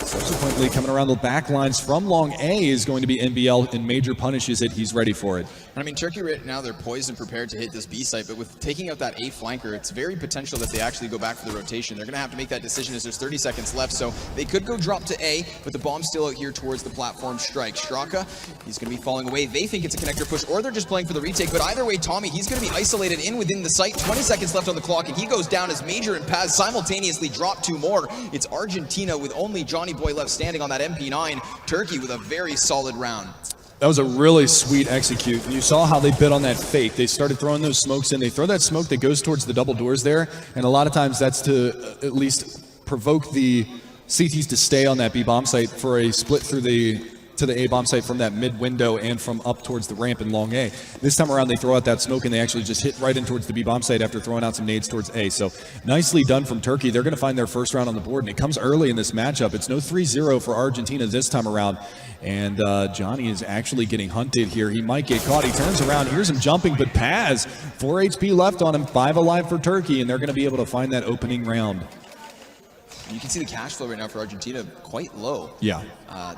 A: Subsequently, coming around the back lines from long A is going to be MBL, and Major punishes it. He's ready for it.
B: I mean, Turkey right now, they're poised and prepared to hit this B site, but with taking out that A flanker, it's very potential that they actually go back for the rotation. They're going to have to make that decision as there's 30 seconds left, so they could go drop to A, but the bomb's still out here towards the platform strike. Straka, he's going to be falling away. They think it's a connector push, or they're just playing for the retake, but either way, Tommy, he's going to be isolated within the site. 20 seconds left on the clock, and he goes down as Major and Paz simultaneously drop 2 more. It's Argentina with only Johnny Boy left standing on that MP9. Turkey with a very solid round.
A: That was a really sweet execute. You saw how they bit on that fake. They started throwing those smokes in. They throw that smoke that goes towards the double doors there, and a lot of times that's to at least provoke the CTs to stay on that B bomb site for a split through to the A bomb site from that mid window and from up towards the ramp in long A. This time around, they throw out that smoke and they actually just hit right in towards the B bomb site after throwing out some nades towards A. So nicely done from Turkey. They're going to find their first round on the board, and it comes early in this matchup. It's no 3-0 for Argentina this time around. And Johnny is actually getting hunted here. He might get caught. He turns around, hears him jumping, but Paz, 4 HP left on him, 5 alive for Turkey, and they're going to be able to find that opening round.
B: You can see the cash flow right now for Argentina quite low.
A: Yeah.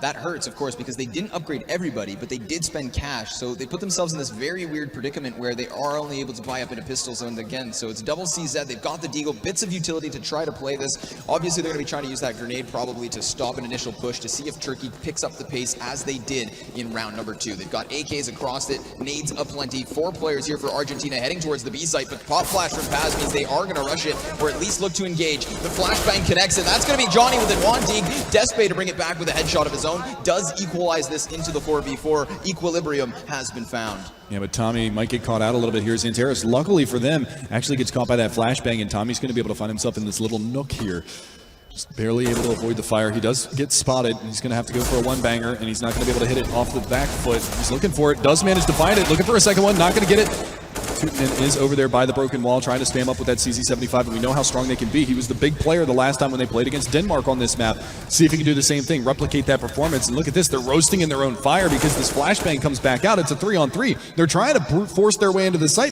B: That hurts, of course, because they didn't upgrade everybody, but they did spend cash. So they put themselves in this very weird predicament where they are only able to buy up into pistol zones again. So it's double CZ. They've got the deagle, bits of utility to try to play this. Obviously, they're going to be trying to use that grenade probably to stop an initial push to see if Turkey picks up the pace as they did in round number 2. They've got AKs across it, nades aplenty. 4 players here for Argentina heading towards the B site, but pop flash from Paz means they are going to rush it or at least look to engage. The flashbang connects, and that's going to be Johnny with it. One dig. Despe to bring it back with a headshot of his own. Does equalize this into the 4v4. Equilibrium has been found.
A: Yeah, but Tommy might get caught out a little bit here. XANTARES, luckily for them, actually gets caught by that flashbang, and Tommy's going to be able to find himself in this little nook here. Just barely able to avoid the fire. He does get spotted, and he's going to have to go for a one-banger, and he's not going to be able to hit it off the back foot. He's looking for it, does manage to find it, looking for a second one, not going to get it. Tootin is over there by the broken wall trying to spam up with that CZ75, and we know how strong they can be. He was the big player the last time when they played against Denmark on this map. See if he can do the same thing, replicate that performance. And look at this, they're roasting in their own fire because this flashbang comes back out. It's a 3-on-3. They're trying to brute force their way into the site.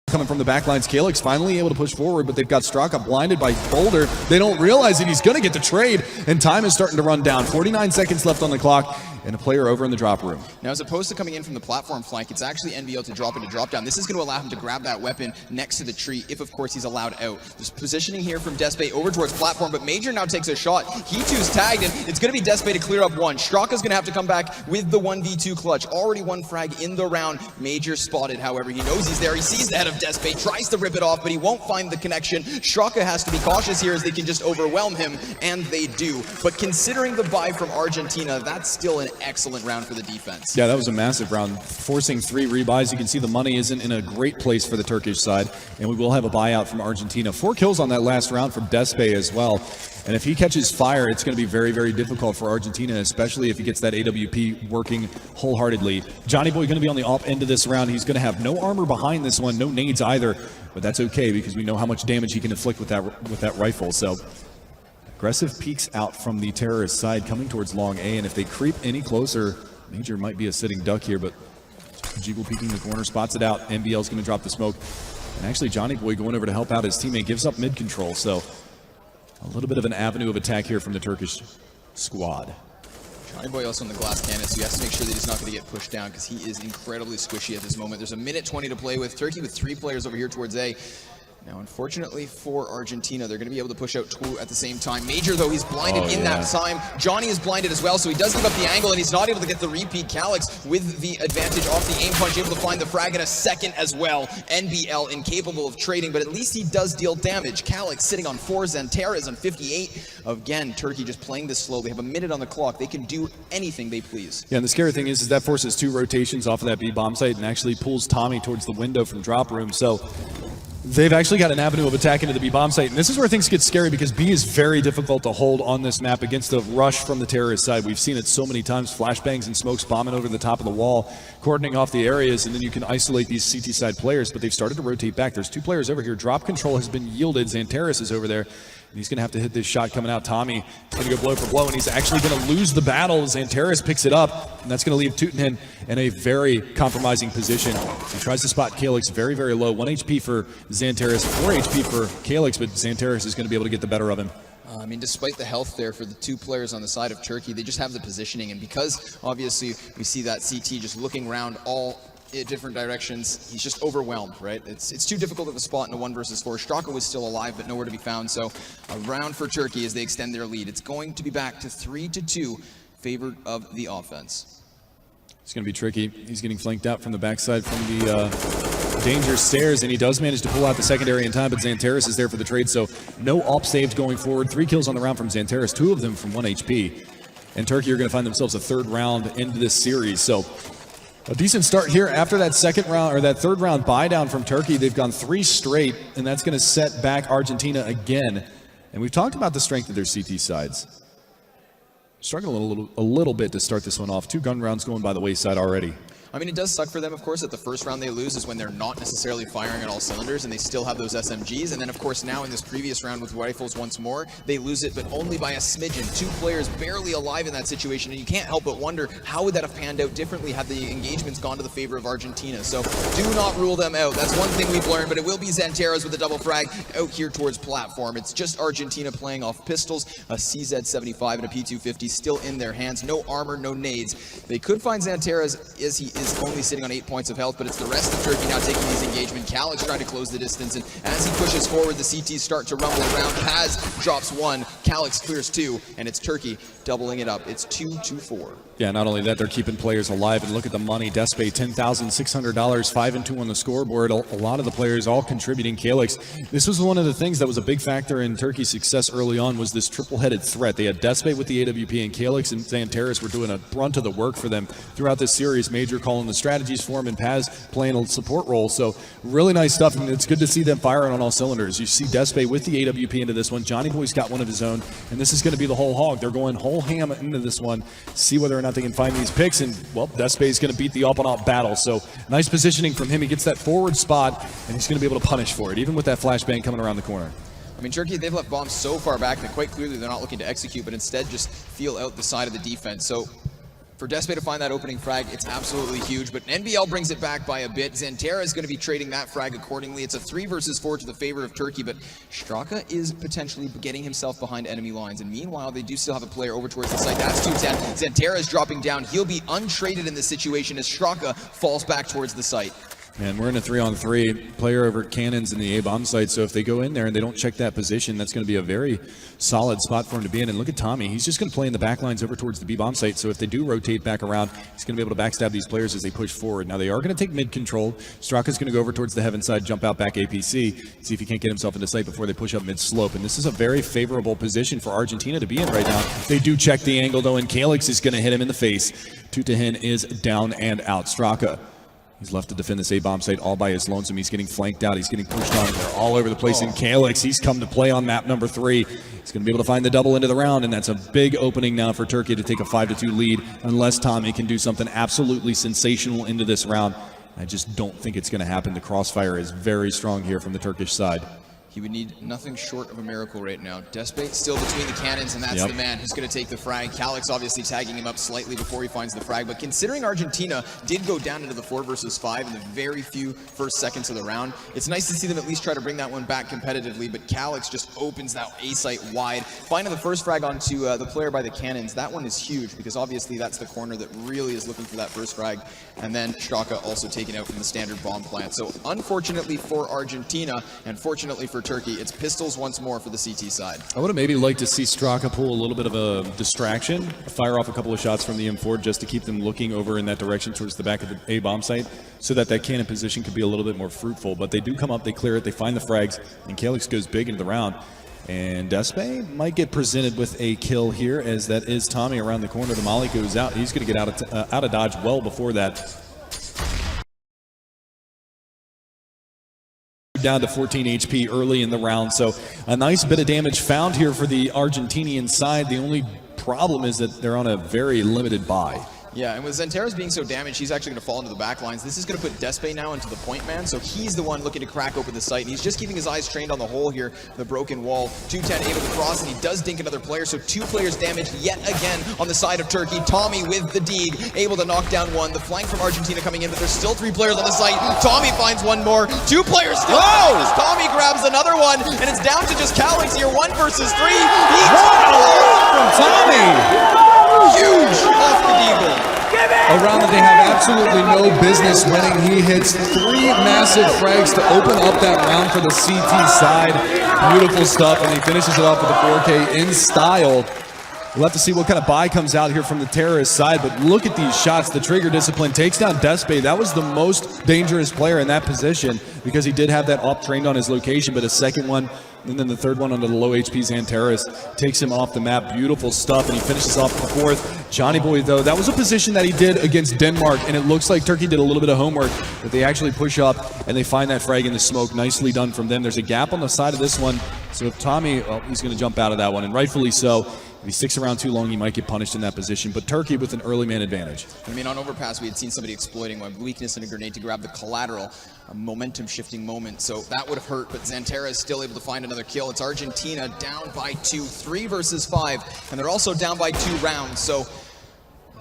A: Coming from the backlines, Calyx finally able to push forward, but they've got Straka blinded by Boulder. They don't realize that he's going to get the trade, and time is starting to run down. 49 seconds left on the clock, and a player over in the drop room.
B: Now, as opposed to coming in from the platform flank, it's actually NBL to drop into drop down. This is going to allow him to grab that weapon next to the tree, if of course he's allowed out. There's positioning here from Despe over towards platform, but Major now takes a shot. He too's tagged, and it's going to be Despe to clear up one. Straka's going to have to come back with the 1v2 clutch. Already 1 frag in the round. Major spotted, however. He knows he's there. He sees the head of Despe, tries to rip it off, but he won't find the connection. Straka has to be cautious here as they can just overwhelm him, and they do. But considering the buy from Argentina, that's still an excellent round for the defense.
A: Yeah, that was a massive round, forcing 3 rebuys. You can see the money isn't in a great place for the Turkish side, and we will have a buyout from Argentina. 4 kills on that last round from Despe as well. And if he catches fire, it's going to be very, very difficult for Argentina, especially if he gets that AWP working wholeheartedly. Johnny Boy going to be on the op end of this round. He's going to have no armor behind this one, no nades either, but that's okay because we know how much damage he can inflict with that rifle. So Aggressive peeks out from the terrorist side coming towards long A, and if they creep any closer, Major might be a sitting duck here, but Jiggle peeking the corner, spots it out. NBL's going to drop the smoke. And actually, Johnny Boy going over to help out his teammate gives up mid control, so a little bit of an avenue of attack here from the Turkish squad.
B: Johnny Boy also in the glass cannon, so he has to make sure that he's not going to get pushed down because he is incredibly squishy at this moment. There's a minute 20 to play with. Turkey with 3 players over here towards A. Now, unfortunately for Argentina, they're going to be able to push out 2 at the same time. Major, though, he's blinded in that time. Johnny is blinded as well, so he does give up the angle, and he's not able to get the repeat. Calyx with the advantage off the aim punch, able to find the frag in a second as well. NBL incapable of trading, but at least he does deal damage. Calyx sitting on 4, XANTARES on 58. Again, Turkey just playing this slow. They have a minute on the clock. They can do anything they please.
A: Yeah, and the scary thing is that forces 2 rotations off of that B bomb site and actually pulls Tommy towards the window from drop room. So they've actually got an avenue of attack into the B bomb site, and this is where things get scary because B is very difficult to hold on this map against the rush from the terrorist side. We've seen it so many times, flashbangs and smokes bombing over the top of the wall, cordoning off the areas, and then you can isolate these CT side players, but they've started to rotate back. There's 2 players over here. Drop control has been yielded. XANTARES is over there, and he's going to have to hit this shot coming out. Tommy is going to go blow for blow, and he's actually going to lose the battle. XANTARES picks it up, and that's going to leave Teutonen in a very compromising position. He tries to spot Calyx very, very low. 1 HP for XANTARES, 4 HP for Calyx, but XANTARES is going to be able to get the better of him.
B: I mean, despite the health there for the 2 players on the side of Turkey, they just have the positioning, and because obviously we see that CT just looking around all different directions, he's just overwhelmed, right? It's too difficult of a spot in a 1 versus 4. Straka was still alive, but nowhere to be found, so a round for Turkey as they extend their lead. It's going to be back to 3-2, favored of the offense.
A: It's going to be tricky. He's getting flanked out from the backside from the danger stairs, and he does manage to pull out the secondary in time, but XANTARES is there for the trade, so no AWP saved going forward. 3 kills on the round from XANTARES, 2 of them from 1 HP. And Turkey are going to find themselves a 3rd round into this series, so a decent start here after that 2nd round, or that 3rd round buy down from Turkey. They've gone 3 straight, and that's going to set back Argentina again. And we've talked about the strength of their CT sides. Struggling a little bit to start this one off. 2 gun rounds going by the wayside already.
B: I mean, it does suck for them, of course, that the first round they lose is when they're not necessarily firing at all cylinders and they still have those SMGs. And then, of course, now in this previous round with rifles once more, they lose it, but only by a smidgen. 2 players barely alive in that situation, and you can't help but wonder how would that have panned out differently had the engagements gone to the favor of Argentina. So do not rule them out. That's one thing we've learned, but it will be XANTARES with a double frag out here towards platform. It's just Argentina playing off pistols, a CZ75 and a P250 still in their hands. No armor, no nades. They could find XANTARES as he is only sitting on 8 points of health, but it's the rest of Turkey now taking these engagement. Calyx trying to close the distance, and as he pushes forward, the CTs start to rumble around. Paz drops 1, Calyx clears 2, and it's Turkey doubling it up. It's 2-4.
A: Yeah, not only that, they're keeping players alive, and look at the money. Despe, $10,600, 5-2 on the scoreboard. A lot of the players all contributing. Calyx, this was one of the things that was a big factor in Turkey's success early on, was this triple-headed threat. They had Despe with the AWP, and Calyx and XANTARES were doing a brunt of the work for them throughout this series. Major calling the strategies for him, and Paz playing a support role. So really nice stuff, and it's good to see them firing on all cylinders. You see Despe with the AWP into this one. Johnny Boy's got one of his own, and this is going to be the whole hog. They're going whole ham into this one, see whether or not they can find these picks, and well, Despe is going to beat the up-and-up battle. So nice positioning from him. He gets that forward spot, and he's going to be able to punish for it, even with that flashbang coming around the corner.
B: I mean, Turkey, they've left bombs so far back that quite clearly they're not looking to execute, but instead just feel out the side of the defense. So for Despe to find that opening frag, it's absolutely huge, but NBL brings it back by a bit. XANTARES is going to be trading that frag accordingly. It's a 3 versus 4 to the favor of Turkey, but Straka is potentially getting himself behind enemy lines, and meanwhile, they do still have a player over towards the site. That's 210. XANTARES dropping down. He'll be untraded in this situation as Straka falls back towards the site.
A: And we're in a 3-on-3, player over cannons in the A-bomb site, so if they go in there and they don't check that position, that's going to be a very solid spot for him to be in. And look at Tommy, he's just going to play in the back lines over towards the B-bomb site, so if they do rotate back around, he's going to be able to backstab these players as they push forward. Now they are going to take mid-control. Straka's going to go over towards the heaven side, jump out back APC, see if he can't get himself into sight before they push up mid-slope. And this is a very favorable position for Argentina to be in right now. They do check the angle, though, and Calyx is going to hit him in the face. Teutonen is down and out. Straka, he's left to defend this A-bomb site all by his lonesome. He's getting flanked out. He's getting pushed on. They're all over the place. And Calyx, he's come to play on map number 3. He's going to be able to find the double into the round, and that's a big opening now for Turkey to take a 5-2 lead, unless Tommy can do something absolutely sensational into this round. I just don't think it's going to happen. The crossfire is very strong here from the Turkish side.
B: He would need nothing short of a miracle right now. Despe still between the cannons, and that's the man who's going to take the frag. Calix obviously tagging him up slightly before he finds the frag, but considering Argentina did go down into the 4 versus 5 in the very few first seconds of the round, it's nice to see them at least try to bring that one back competitively, but Calix just opens that A site wide. Finding the first frag onto the player by the cannons, that one is huge, because obviously that's the corner that really is looking for that first frag, and then Straka also taken out from the standard bomb plant. So unfortunately for Argentina, and fortunately for Turkey, it's pistols once more for the CT side.
A: I would have maybe liked to see Straka pull a little bit of a distraction, fire off a couple of shots from the M4 just to keep them looking over in that direction towards the back of the A bomb site, so that cannon position could be a little bit more fruitful. But they do come up, they clear it, they find the frags, and Calix goes big into the round. And Despe might get presented with a kill here, as that is Tommy around the corner. The molly goes out. He's going to get out of dodge well before that. Down to 14 HP early in the round, so a nice bit of damage found here for the Argentinian side. The only problem is that they're on a very limited buy.
B: Yeah, and with XANTARES being so damaged, he's actually going to fall into the back lines. This is going to put Despe now into the point man, so he's the one looking to crack open the site, and he's just keeping his eyes trained on the hole here, the broken wall. 210 able to cross, and he does dink another player, so 2 players damaged yet again on the side of Turkey. Tommy with the Deeg, able to knock down 1. The flank from Argentina coming in, but there's still 3 players on the site. Tommy finds 1 more. 2 players still down as Tommy grabs another one, and it's down to just Calix here, 1 versus 3.
A: From Tommy!
B: Huge off the Deagle.
A: A round that they have absolutely no business winning. He hits 3 massive frags to open up that round for the CT side. Beautiful stuff, and he finishes it off with a 4K in style. We'll have to see what kind of buy comes out here from the terrorist side, but look at these shots. The trigger discipline takes down Despe. That was the most dangerous player in that position, because he did have that op trained on his location, but a second one, and then the third one under the low HP XANTARES takes him off the map. Beautiful stuff, and he finishes off the 4th. Johnny Boy, though, that was a position that he did against Denmark, and it looks like Turkey did a little bit of homework, that they actually push up, and they find that frag in the smoke. Nicely done from them. There's a gap on the side of this one, so if Tommy, well, he's going to jump out of that one, and rightfully so. If he sticks around too long, he might get punished in that position. But Turkey with an early man advantage.
B: I mean, on Overpass, we had seen somebody exploiting one weakness in a grenade to grab the collateral, a momentum-shifting moment. So that would have hurt, but XANTARES is still able to find another kill. It's Argentina down by 2, 3 versus 5, and they're also down by 2 rounds. So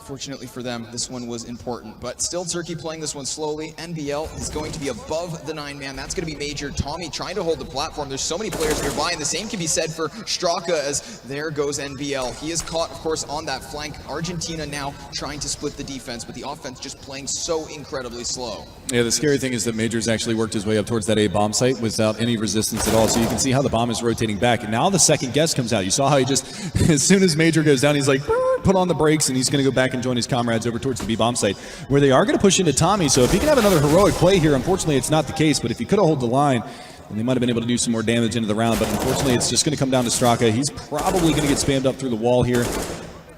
B: fortunately for them, this one was important, but still Turkey playing this one slowly. NBL is going to be above the 9-man. That's going to be major. Tommy trying to hold the platform. There's so many players nearby, and the same can be said for Straka, as there goes NBL. He is caught, of course, on that flank. Argentina now trying to split the defense, but the offense just playing so incredibly slow.
A: Yeah, the scary thing is that Major's actually worked his way up towards that A bomb site without any resistance at all. So you can see how the bomb is rotating back. And now the second guess comes out. You saw how he just, as soon as Major goes down, he's like, put on the brakes, and he's going to go back and join his comrades over towards the B bomb site, where they are going to push into Tommy. So if he can have another heroic play here, unfortunately it's not the case, but if he could have held the line, then they might have been able to do some more damage into the round. But unfortunately it's just going to come down to Straka. He's probably going to get spammed up through the wall here,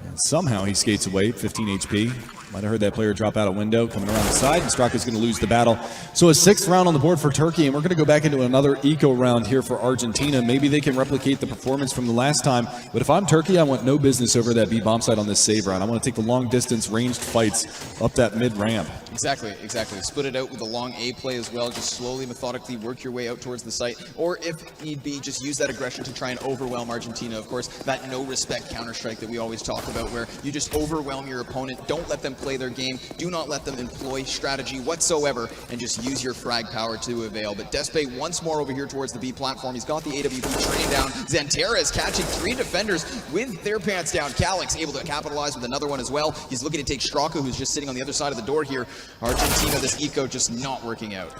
A: and somehow he skates away. 15 HP. Might have heard that player drop out a window coming around the side, and Straka's going to lose the battle. So a 6th round on the board for Turkey, and we're going to go back into another eco round here for Argentina. Maybe they can replicate the performance from the last time, but if I'm Turkey, I want no business over that B bomb site on this save round. I want to take the long distance ranged fights up that mid ramp.
B: Exactly. Split it out with a long A play as well. Just slowly, methodically work your way out towards the site, or if need be, just use that aggression to try and overwhelm Argentina. Of course, that no respect counter-strike that we always talk about, where you just overwhelm your opponent. Don't let them play their game. Do not let them employ strategy whatsoever, and just use your frag power to avail. But Despe once more over here towards the B platform. He's got the AWP train down. XANTARES catching 3 defenders with their pants down. Calix able to capitalize with another one as well. He's looking to take Straka, who's just sitting on the other side of the door here. Argentina, this eco just not working out.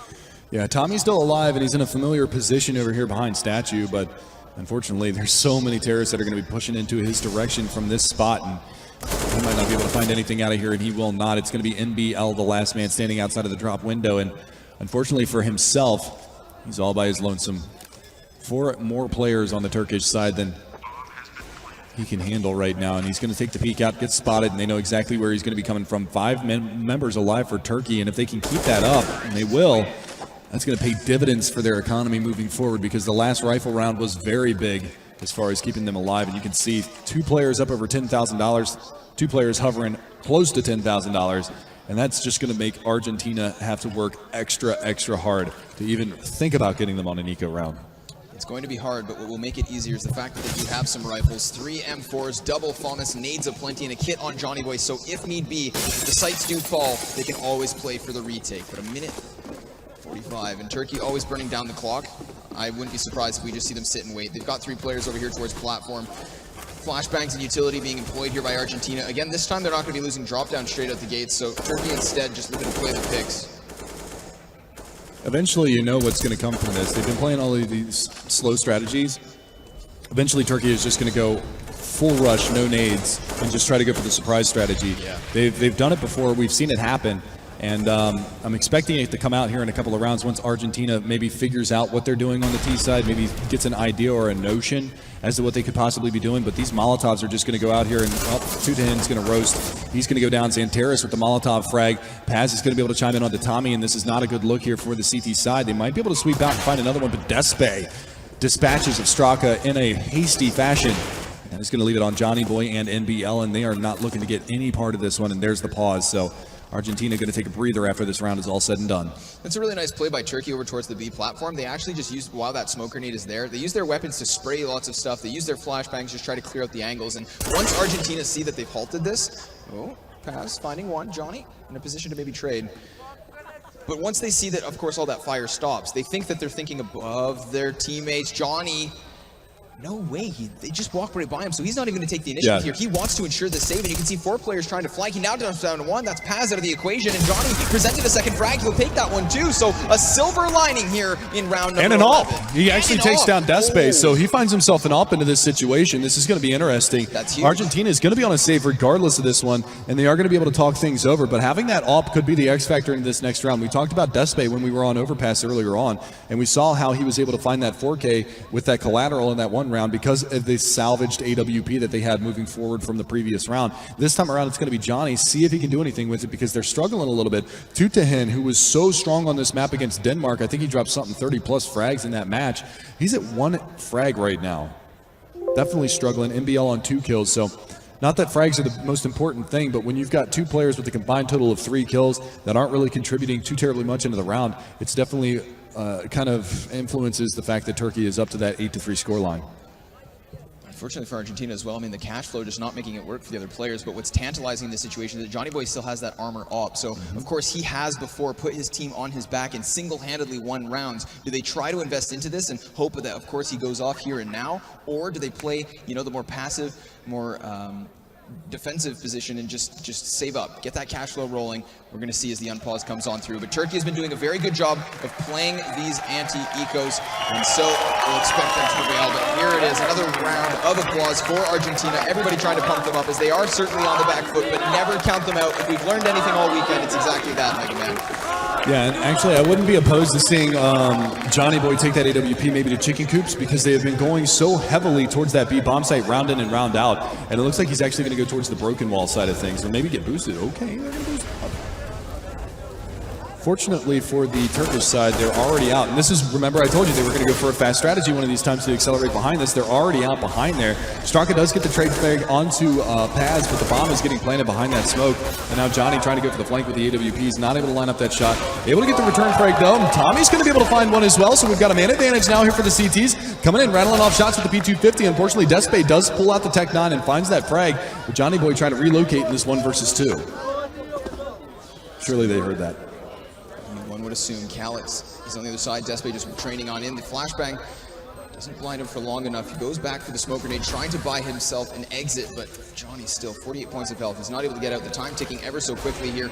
A: Yeah, Tommy's still alive, and he's in a familiar position over here behind Statue, but unfortunately there's so many terrorists that are going to be pushing into his direction from this spot, and he might not be able to find anything out of here, and he will not. It's going to be NBL, the last man standing outside of the drop window, and unfortunately for himself, he's all by his lonesome. 4 more players on the Turkish side than he can handle right now, and he's going to take the peek out, get spotted, and they know exactly where he's going to be coming from. 5 members alive for Turkey, and if they can keep that up, and they will, that's going to pay dividends for their economy moving forward, because the last rifle round was very big as far as keeping them alive. And you can see 2 players up over $10,000, 2 players hovering close to $10,000, and that's just going to make Argentina have to work extra hard to even think about getting them on an eco round.
B: It's going to be hard, but what will make it easier is the fact that they do have some rifles. 3 M4s, double FAMAS, nades aplenty, and a kit on Johnny Boy. So if need be, the sights do fall, they can always play for the retake. But a minute 45, and Turkey always burning down the clock. I wouldn't be surprised if we just see them sit and wait. They've got 3 players over here towards platform. Flashbangs and utility being employed here by Argentina. Again, this time they're not going to be losing drop down straight out the gates, so Turkey instead just looking to play the picks.
A: Eventually, you know what's going to come from this. They've been playing all of these slow strategies. Eventually, Turkey is just going to go full rush, no nades, and just try to go for the surprise strategy.
B: Yeah.
A: They've done it before. We've seen it happen. And I'm expecting it to come out here in a couple of rounds once Argentina maybe figures out what they're doing on the T side, maybe gets an idea or a notion as to what they could possibly be doing. But these Molotovs are just going to go out here and, well, Tutin's going to roast. He's going to go down. XANTARES with the Molotov frag. Paz is going to be able to chime in onto Tommy, and this is not a good look here for the CT side. They might be able to sweep out and find another one, but Despe dispatches of Straka in a hasty fashion. And it's going to leave it on Johnny Boy and NBL, and they are not looking to get any part of this one, and there's the pause. So Argentina going to take a breather after this round is all said and done.
B: It's a really nice play by Turkey over towards the B platform. They actually just used, while that smoke grenade is there, they use their weapons to spray lots of stuff. They use their flashbangs, just try to clear out the angles. And once Argentina see that they've halted this, Paz finding one, Johnny in a position to maybe trade. But once they see that, of course, all that fire stops, they think that they're thinking above their teammates. Johnny, no way, they just walk right by him, so he's not even going to take the initiative here. He wants to ensure the save, and you can see 4 players trying to flank. He now down to 1. That's Paz out of the equation, and Johnny presented a second frag. He'll take that one too, so a silver lining here in round number 11.
A: And an AWP. He actually takes down Despe, so he finds himself an AWP into this situation. This is going to be interesting.
B: That's huge.
A: Argentina is going to be on a save regardless of this one, and they are going to be able to talk things over, but having that AWP could be the X factor in this next round. We talked about Despe when we were on Overpass earlier on, and we saw how he was able to find that 4K with that collateral in that one round because of the salvaged AWP that they had moving forward from the previous round. This time around, it's going to be Johnny. See if he can do anything with it because they're struggling a little bit. Tutin, who was so strong on this map against Denmark, I think he dropped something 30-plus frags in that match. He's at 1 frag right now. Definitely struggling. NBL on 2 kills, so not that frags are the most important thing, but when you've got 2 players with a combined total of 3 kills that aren't really contributing too terribly much into the round, it's definitely kind of influences the fact that Turkey is up to that 8-3 scoreline.
B: Unfortunately for Argentina as well, I mean, the cash flow just not making it work for the other players, but what's tantalizing in this situation is that Johnny Boy still has that armor up. So, of course, he has before put his team on his back and single-handedly won rounds. Do they try to invest into this and hope that, of course, he goes off here and now? Or do they play, you know, the more passive, more defensive position and just save up, get that cash flow rolling? We're going to see as the unpause comes on through. But Turkey has been doing a very good job of playing these anti-ecos, and so we'll expect them to prevail. But here it is, another round of applause for Argentina. Everybody trying to pump them up as they are certainly on the back foot, but never count them out. If we've learned anything all weekend, it's exactly that, Mega Man.
A: Yeah, and actually I wouldn't be opposed to seeing Johnny Boy take that AWP maybe to chicken coops because they have been going so heavily towards that B bomb site round in and round out, and it looks like he's actually going to go towards the broken wall side of things and maybe get boosted. Okay, they're going to boost up. Fortunately for the Turkish side, they're already out. And this is, remember I told you they were going to go for a fast strategy one of these times to accelerate behind this. They're already out behind there. Straka does get the trade flag onto Paz, but the bomb is getting planted behind that smoke. And now Johnny trying to go for the flank with the AWP. He's not able to line up that shot. Able to get the return frag though. And Tommy's going to be able to find one as well. So we've got a man advantage now here for the CTs. Coming in, rattling off shots with the P250. Unfortunately, Despe does pull out the Tech 9 and finds that frag. But Johnny Boy trying to relocate in this 1 versus 2. Surely they heard that.
B: One would assume Calix is on the other side. Despe just training on in. The flashbang doesn't blind him for long enough. He goes back for the smoke grenade, trying to buy himself an exit, but Johnny still 48 points of health. He's not able to get out. The time ticking ever so quickly here.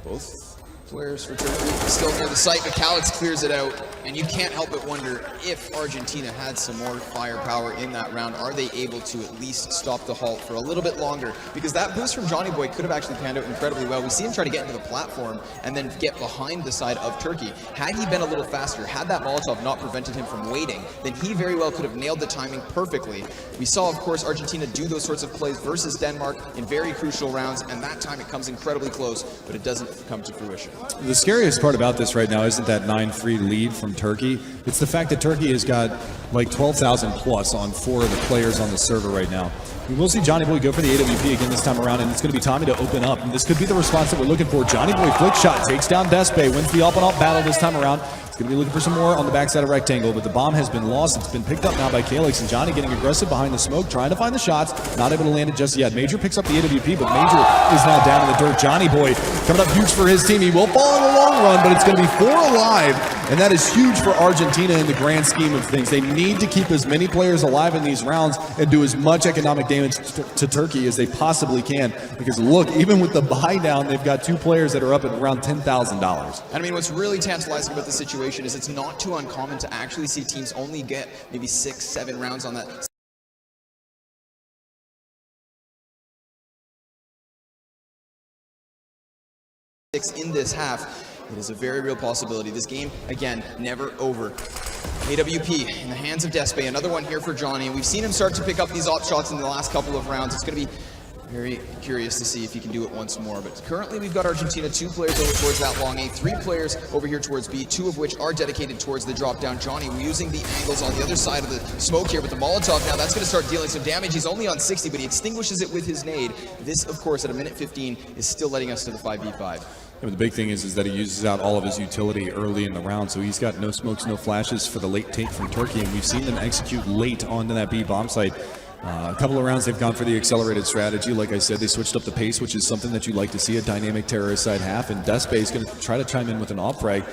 B: Both players for Turkey still near the site, but Calix clears it out, and you can't help but wonder if Argentina had some more firepower in that round. Are they able to at least stop the halt for a little bit longer? Because that boost from Johnny Boy could have actually panned out incredibly well. We see him try to get into the platform and then get behind the side of Turkey. Had he been a little faster, had that Molotov not prevented him from waiting, then he very well could have nailed the timing perfectly. We saw, of course, Argentina do those sorts of plays versus Denmark in very crucial rounds, and that time it comes incredibly close, but it doesn't come to fruition.
A: The scariest part about this right now isn't that 9-3 lead from Turkey. It's the fact that Turkey has got like 12,000 plus on 4 of the players on the server right now. We will see Johnny Boy go for the AWP again this time around, and it's going to be Tommy to open up. And this could be the response that we're looking for. Johnny Boy flick shot, takes down Despe, wins the up-and-up battle this time around. It's going to be looking for some more on the backside of Rectangle, but the bomb has been lost. It's been picked up now by Calyx, and Johnny getting aggressive behind the smoke, trying to find the shots. Not able to land it just yet. Major picks up the AWP, but Major is now down in the dirt. Johnny Boy coming up huge for his team. He will fall in the long run, but it's going to be 4 alive, and that is huge for Argentina in the grand scheme of things. They need to keep as many players alive in these rounds and do as much economic damage to Turkey as they possibly can, because look, even with the buy down, they've got 2 players that are up at around $10,000.
B: And I mean, what's really tantalizing about the situation is it's not too uncommon to actually see teams only get maybe 6-7 rounds on that. In this half. It is a very real possibility. This game, again, never over. AWP in the hands of Despe, another one here for Johnny, and we've seen him start to pick up these op shots in the last couple of rounds. It's going to be very curious to see if he can do it once more, but currently we've got Argentina 2 players over towards that long A, 3 players over here towards B, 2 of which are dedicated towards the drop down. Johnny using the angles on the other side of the smoke here with the Molotov. Now that's going to start dealing some damage. He's only on 60, but he extinguishes it with his nade. This, of course, at a minute 15 is still letting us to the 5v5.
A: Yeah, the big thing is that he uses out all of his utility early in the round, so he's got no smokes, no flashes for the late take from Turkey, and we've seen them execute late onto that B bomb site. A couple of rounds they've gone for the accelerated strategy. Like I said, they switched up the pace, which is something that you like to see, a dynamic terrorist side half, and Despe is going to try to chime in with an off frag,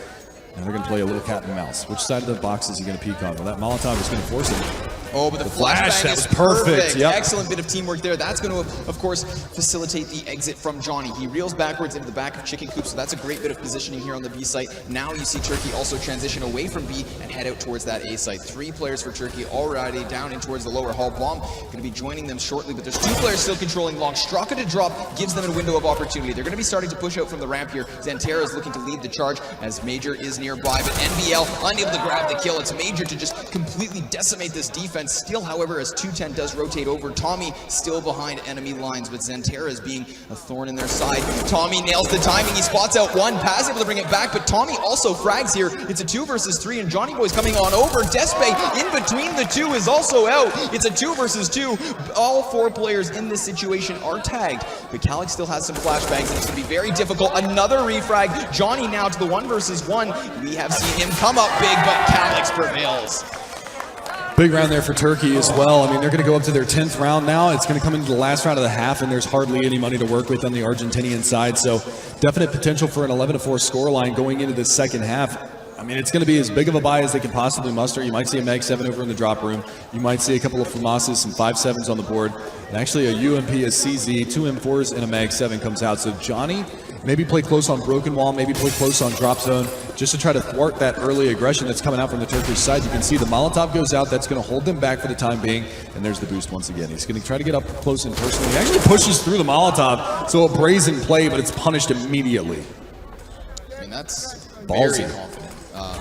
A: and they're going to play a little cat and mouse. Which side of the box is he going to peek on? Well, that Molotov is going to force him.
B: Oh, but the flashbang
A: that
B: is
A: was perfect. Yep.
B: Excellent bit of teamwork there. That's going to, of course, facilitate the exit from Johnny. He reels backwards into the back of Chicken Coop, so that's a great bit of positioning here on the B site. Now you see Turkey also transition away from B and head out towards that A site. 3 players for Turkey already down in towards the lower hall. Bomb going to be joining them shortly, but there's 2 players still controlling long. Straka to drop gives them a window of opportunity. They're going to be starting to push out from the ramp here. XANTARES looking to lead the charge as Major is nearby, but NBL unable to grab the kill. It's Major to just completely decimate this defense. Still, however, as 210 does rotate over, Tommy still behind enemy lines, but XANTARES being a thorn in their side. Tommy nails the timing. He spots out 1, Paz able to bring it back, but Tommy also frags here. It's a 2 versus 3, and Johnny Boy's coming on over. Despe in between the 2 is also out. It's a 2 versus 2. All 4 players in this situation are tagged, but Calyx still has some flashbangs, and it's going to be very difficult. Another refrag. Johnny now to the 1 versus 1. We have seen him come up big, but Calyx prevails.
A: Big round there for Turkey as well. I mean, they're going to go up to their 10th round now. It's going to come into the last round of the half, and there's hardly any money to work with on the Argentinian side. So definite potential for an 11-4 scoreline going into the second half. I mean, it's going to be as big of a buy as they can possibly muster. You might see a Mag 7 over in the drop room. You might see a couple of FAMASas, some 5.7s on the board. And actually a UMP, a CZ, 2 M4s, and a Mag 7 comes out. So Johnny, maybe play close on Broken Wall, maybe play close on Drop Zone, just to try to thwart that early aggression that's coming out from the Turkish side. You can see the Molotov goes out. That's going to hold them back for the time being. And there's the boost once again. He's going to try to get up close and personal. He actually pushes through the Molotov. So a brazen play, but it's punished immediately.
B: I mean, that's
A: Ballsy.
B: very confident.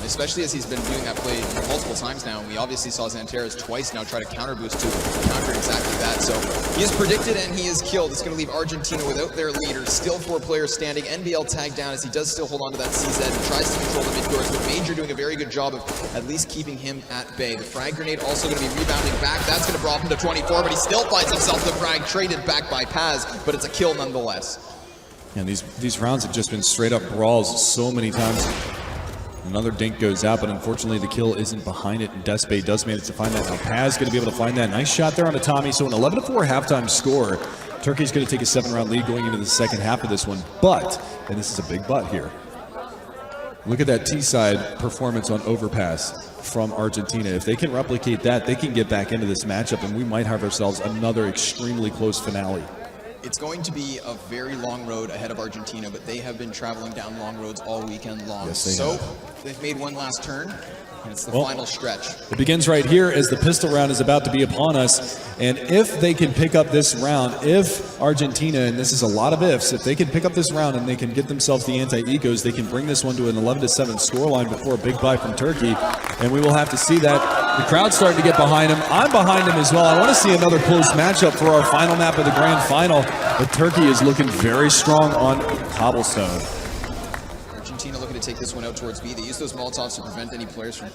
B: Especially as he's been doing that play multiple times now. We obviously saw XANTARES twice now try to counter boost to counter exactly that. So he is predicted and he is killed. It's going to leave Argentina without their leader. Still 4 players standing. NBL tagged down as he does still hold on to that CZ and tries to control the mid course. But Major doing a very good job of at least keeping him at bay. The frag grenade also going to be rebounding back. That's going to drop him to 24, but he still finds himself the frag traded back by Paz. But it's a kill nonetheless.
A: And these rounds have just been straight up brawls so many times. Another dink goes out, but unfortunately the kill isn't behind it, and Despe does manage to find that. Now Paz going to be able to find that. Nice shot there on a Tommy. So an 11-4 halftime score. Turkey's going to take a 7-round lead going into the second half of this one. But, and this is a big but here, look at that T-side performance on Overpass from Argentina. If they can replicate that, they can get back into this matchup, and we might have ourselves another extremely close finale.
B: It's going to be a very long road ahead of Argentina, but they have been traveling down long roads all weekend long.
A: Yes, they
B: so
A: have.
B: They've made one last turn, and it's the final stretch.
A: It begins right here as the pistol round is about to be upon us. And if they can pick up this round, if Argentina, and this is a lot of ifs, if they can pick up this round and they can get themselves the anti-egos, they can bring this one to an 11-7 scoreline before a big buy from Turkey. And we will have to see that. The crowd's starting to get behind him. I'm behind him as well. I want to see another close matchup for our final map of the grand final. But Turkey is looking very strong on Cobblestone.
B: Argentina looking to take this one out towards B. They use those Molotovs to prevent any players from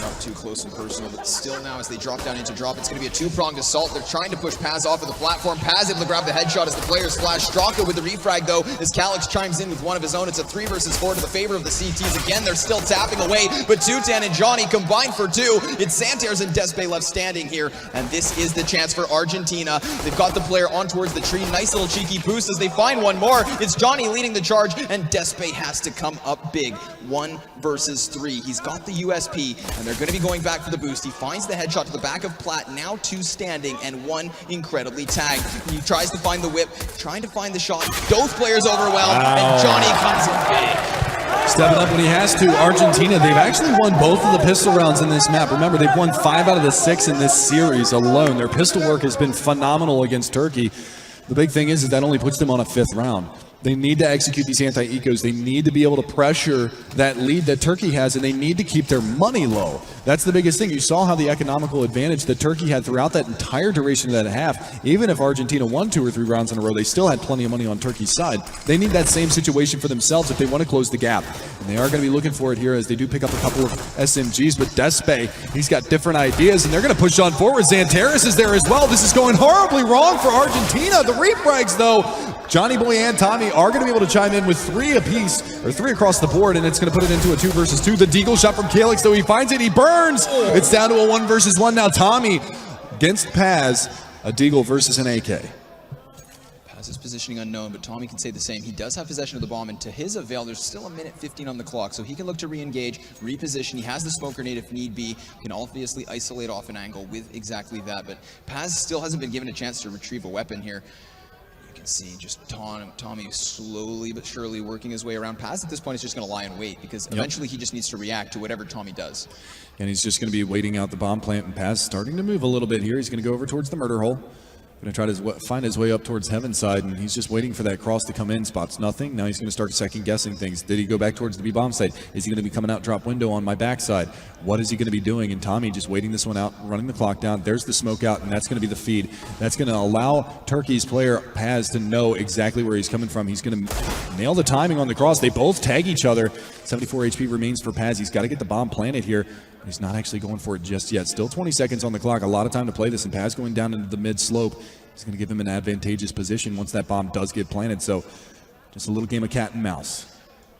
B: Not too close and personal, but still now as they drop down into drop, it's going to be a two-pronged assault. They're trying to push Paz off of the platform. Paz able to grab the headshot as the players flash. Straka with the refrag though, as Calyx chimes in with one of his own. It's a 3 versus 4 to the favor of the CTs. Again, they're still tapping away, but Tutan and Johnny combined for 2. It's XANTARES and Despe left standing here, and this is the chance for Argentina. They've got the player on towards the tree. Nice little cheeky boost as they find one more. It's Johnny leading the charge, and Despe has to come up big. 1 versus 3. He's got the USP, and they're going to be going back for the boost. He finds the headshot to the back of Plat, now 2 standing, and 1 incredibly tagged. He tries to find the whip, trying to find the shot. Both players overwhelmed, and Johnny comes in big.
A: Stepping up when he has to. Argentina, they've actually won both of the pistol rounds in this map. Remember, they've won 5 out of the 6 in this series alone. Their pistol work has been phenomenal against Turkey. The big thing is that only puts them on a 5th round. They need to execute these anti-ecos. They need to be able to pressure that lead that Turkey has, and they need to keep their money low. That's the biggest thing. You saw how the economical advantage that Turkey had throughout that entire duration of that half. Even if Argentina won 2 or 3 rounds in a row, they still had plenty of money on Turkey's side. They need that same situation for themselves if they want to close the gap. And they are going to be looking for it here as they do pick up a couple of SMGs. But Despe, he's got different ideas, and they're going to push on forward. XANTARES is there as well. This is going horribly wrong for Argentina. The refrags, though, Johnny Boy and Tommy are going to be able to chime in with 3 apiece, or 3 across the board, and it's going to put it into a 2 versus 2. The deagle shot from Calyx, though, he finds it, he burns. It's down to a 1 versus 1 now. Tommy against Paz, a deagle versus an AK.
B: Paz's positioning unknown, but Tommy can say the same. He does have possession of the bomb, and to his avail, there's still 1:15 on the clock, so he can look to re-engage, reposition. He has the smoke grenade if need be. Can obviously isolate off an angle with exactly that, but Paz still hasn't been given a chance to retrieve a weapon here. See just Tommy slowly but surely working his way around. Paz at this point is just going to lie in wait because eventually he just needs to react to whatever Tommy does.
A: And he's just going to be waiting out the bomb plant, and Paz starting to move a little bit here. He's going to go over towards the murder hole. Going to try to find his way up towards Heaven's side, and he's just waiting for that cross to come in. Spots nothing. Now he's going to start second-guessing things. Did he go back towards the B-bomb site? Is he going to be coming out drop window on my backside? What is he going to be doing? And Tommy just waiting this one out, running the clock down. There's the smoke out, and that's going to be the feed. That's going to allow Turkey's player, Paz, to know exactly where he's coming from. He's going to nail the timing on the cross. They both tag each other. 74 HP remains for Paz. He's got to get the bomb planted here. He's not actually going for it just yet. Still 20 seconds on the clock. A lot of time to play this, and Paz going down into the mid-slope. It's going to give him an advantageous position once that bomb does get planted. So just a little game of cat and mouse.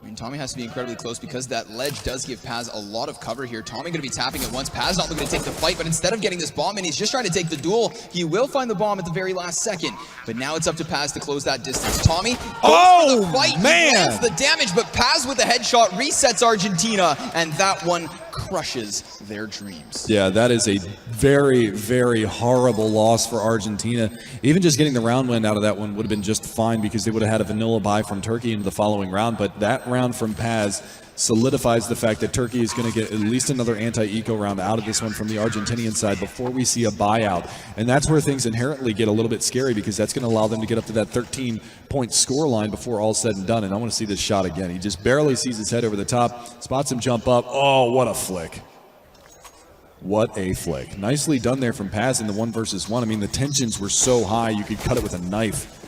B: I mean, Tommy has to be incredibly close because that ledge does give Paz a lot of cover here. Tommy going to be tapping it once. Paz not looking to take the fight, but instead of getting this bomb in, he's just trying to take the duel. He will find the bomb at the very last second, but now it's up to Paz to close that distance. Tommy goes for the fight.
A: Man.
B: He lands the damage, but Paz with the headshot resets Argentina, and that one crushes their dreams.
A: Yeah, that is a very, very horrible loss for Argentina. Even just getting the round win out of that one would have been just fine because they would have had a vanilla bye from Turkey into the following round. But that round from Paz solidifies the fact that Turkey is going to get at least another anti-eco round out of this one from the Argentinian side before we see a buyout. And that's where things inherently get a little bit scary because that's going to allow them to get up to that 13-point score line before all's said and done. And I want to see this shot again. He just barely sees his head over the top, spots him jump up. Oh, what a flick. What a flick. Nicely done there from Paz in the 1 versus 1. I mean, the tensions were so high you could cut it with a knife.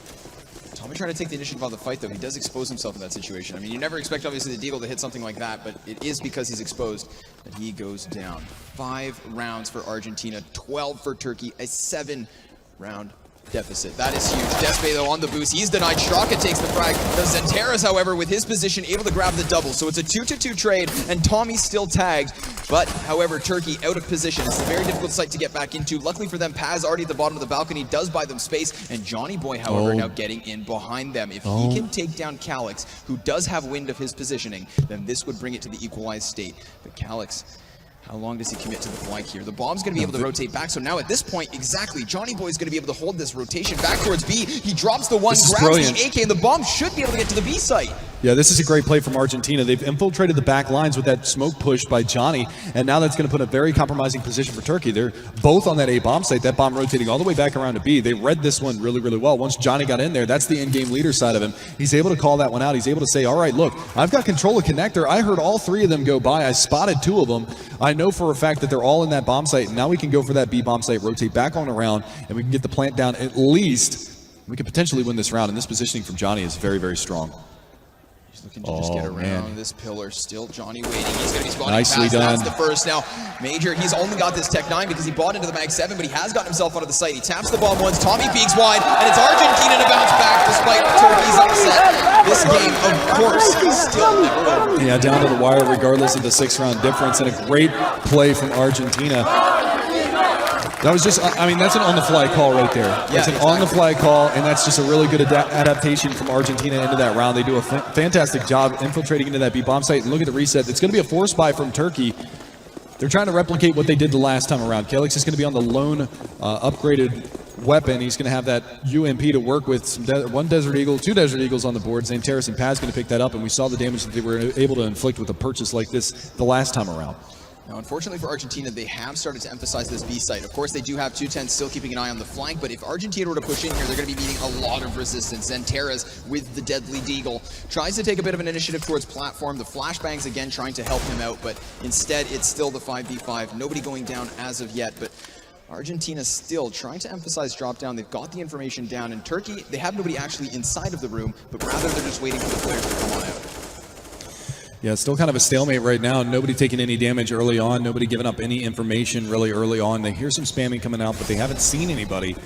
B: Tommy trying to take the initiative on the fight, though. He does expose himself in that situation. I mean, you never expect, obviously, the Deagle to hit something like that, but it is because he's exposed that he goes down. 5 rounds for Argentina, 12 for Turkey, a 7-round deficit. That is huge. Despe, though, on the boost. He's denied. Straka takes the frag. The XANTARES, however, with his position, able to grab the double. So it's a 2-2 trade, and Tommy's still tagged. But, however, Turkey out of position. It's a very difficult site to get back into. Luckily for them, Paz already at the bottom of the balcony does buy them space, and Johnny Boy, however, now getting in behind them. If he can take down Calyx, who does have wind of his positioning, then this would bring it to the equalized state. But Calyx, how long does he commit to the flank here? The bomb's going to be able to rotate back, so now at this point, exactly, Johnny Boy is going to be able to hold this rotation back towards B. He drops the one, grabs the AK, and the bomb should be able to get to the B site.
A: Yeah, this is a great play from Argentina. They've infiltrated the back lines with that smoke push by Johnny, and now that's going to put a very compromising position for Turkey. They're both on that A bomb site, that bomb rotating all the way back around to B. They read this one really, really well. Once Johnny got in there, that's the in-game leader side of him. He's able to call that one out. He's able to say, all right, look, I've got control of connector. I heard all 3 of them go by. I spotted 2 of them. I know for a fact that they're all in that bomb site, and now we can go for that B bomb site, rotate back on around, and we can get the plant down at least. We could potentially win this round, and this positioning from Johnny is very, very strong.
B: He's looking to just get around this pillar. Still Johnny waiting. He's going to be spawning
A: Nicely
B: fast.
A: done.
B: That's the first. Now, Major, he's only got this Tech 9 because he bought into the Mag 7, but he has gotten himself out of the site. He taps the bomb once. Tommy peeks wide, and it's Argentina to bounce back despite Turkey's upset. This game, of course, still never over.
A: Yeah, down to the wire regardless of the 6-round difference, and a great play from Argentina. That was just, I mean, that's an on-the-fly call right there. That's an on-the-fly call, and that's just a really good adaptation from Argentina into that round. They do a fantastic job infiltrating into that B-bomb site. And look at the reset. It's going to be a force buy from Turkey. They're trying to replicate what they did the last time around. Kelix is going to be on the lone upgraded weapon. He's going to have that UMP to work with. One Desert Eagle, 2 Desert Eagles on the board. XANTARES and Paz going to pick that up, and we saw the damage that they were able to inflict with a purchase like this the last time around.
B: Now, unfortunately for Argentina, they have started to emphasize this B site. Of course, they do have 210 still keeping an eye on the flank, but if Argentina were to push in here, they're going to be meeting a lot of resistance. XANTARES with the deadly deagle tries to take a bit of an initiative towards platform. The flashbangs again trying to help him out, but instead it's still the 5v5. Nobody going down as of yet, but Argentina still trying to emphasize drop down. They've got the information down. In Turkey, they have nobody actually inside of the room, but rather they're just waiting for the players to come on out.
A: Yeah, it's still kind of a stalemate right now. Nobody taking any damage early on. Nobody giving up any information really early on. They hear some spamming coming out, but they haven't seen anybody.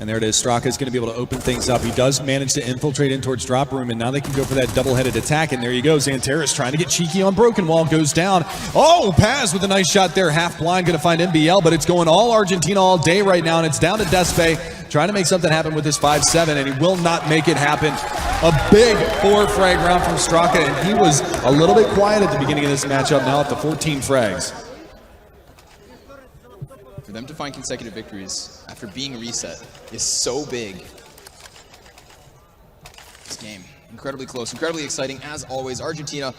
A: And there it is. Straka is going to be able to open things up. He does manage to infiltrate in towards drop room, and now they can go for that double-headed attack. And there you go. XANTARES trying to get cheeky on Broken Wall. Goes down. Oh, Paz with a nice shot there. Half blind. Going to find MBL, but it's going all Argentina all day right now, and it's down to Despe trying to make something happen with this 5-7, and he will not make it happen. A big 4-frag round from Straka, and he was a little bit quiet at the beginning of this matchup, now at the 14 frags.
B: For them to find consecutive victories after being reset is so big. This game, incredibly close, incredibly exciting. As always, Argentina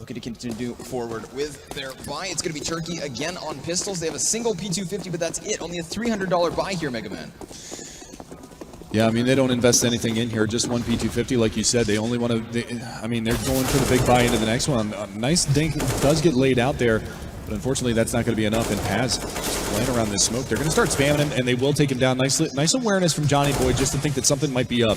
B: looking to continue forward with their buy. It's going to be Turkey again on pistols. They have a single P250, but that's it. Only a $300 buy here, Mega Man.
A: Yeah, I mean, they don't invest anything in here, just one P250, like you said. They only want to, I mean, they're going for the big buy into the next one. A nice dink does get laid out there, but unfortunately that's not going to be enough. And Paz just playing around this smoke. They're going to start spamming him, and they will take him down. Nice awareness from Johnny Boy just to think that something might be up.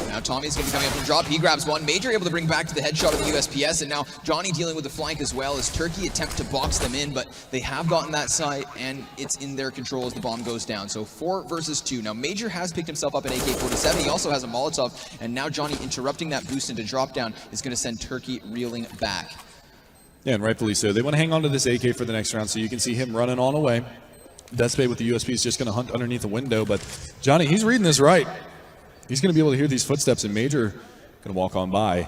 B: Now Tommy's going to be coming up from drop. He grabs one. Major able to bring back to the headshot of the USPS, and now Johnny dealing with the flank as well as Turkey attempt to box them in, but they have gotten that site, and it's in their control as the bomb goes down. So 4 versus 2. Now Major has picked himself up an AK-47. He also has a Molotov, and now Johnny interrupting that boost into drop down is going to send Turkey reeling back.
A: Yeah, and rightfully so. They want to hang on to this AK for the next round, so you can see him running on away. Despe with the USP is just going to hunt underneath the window, but Johnny, he's reading this right. He's going to be able to hear these footsteps, and Major going to walk on by.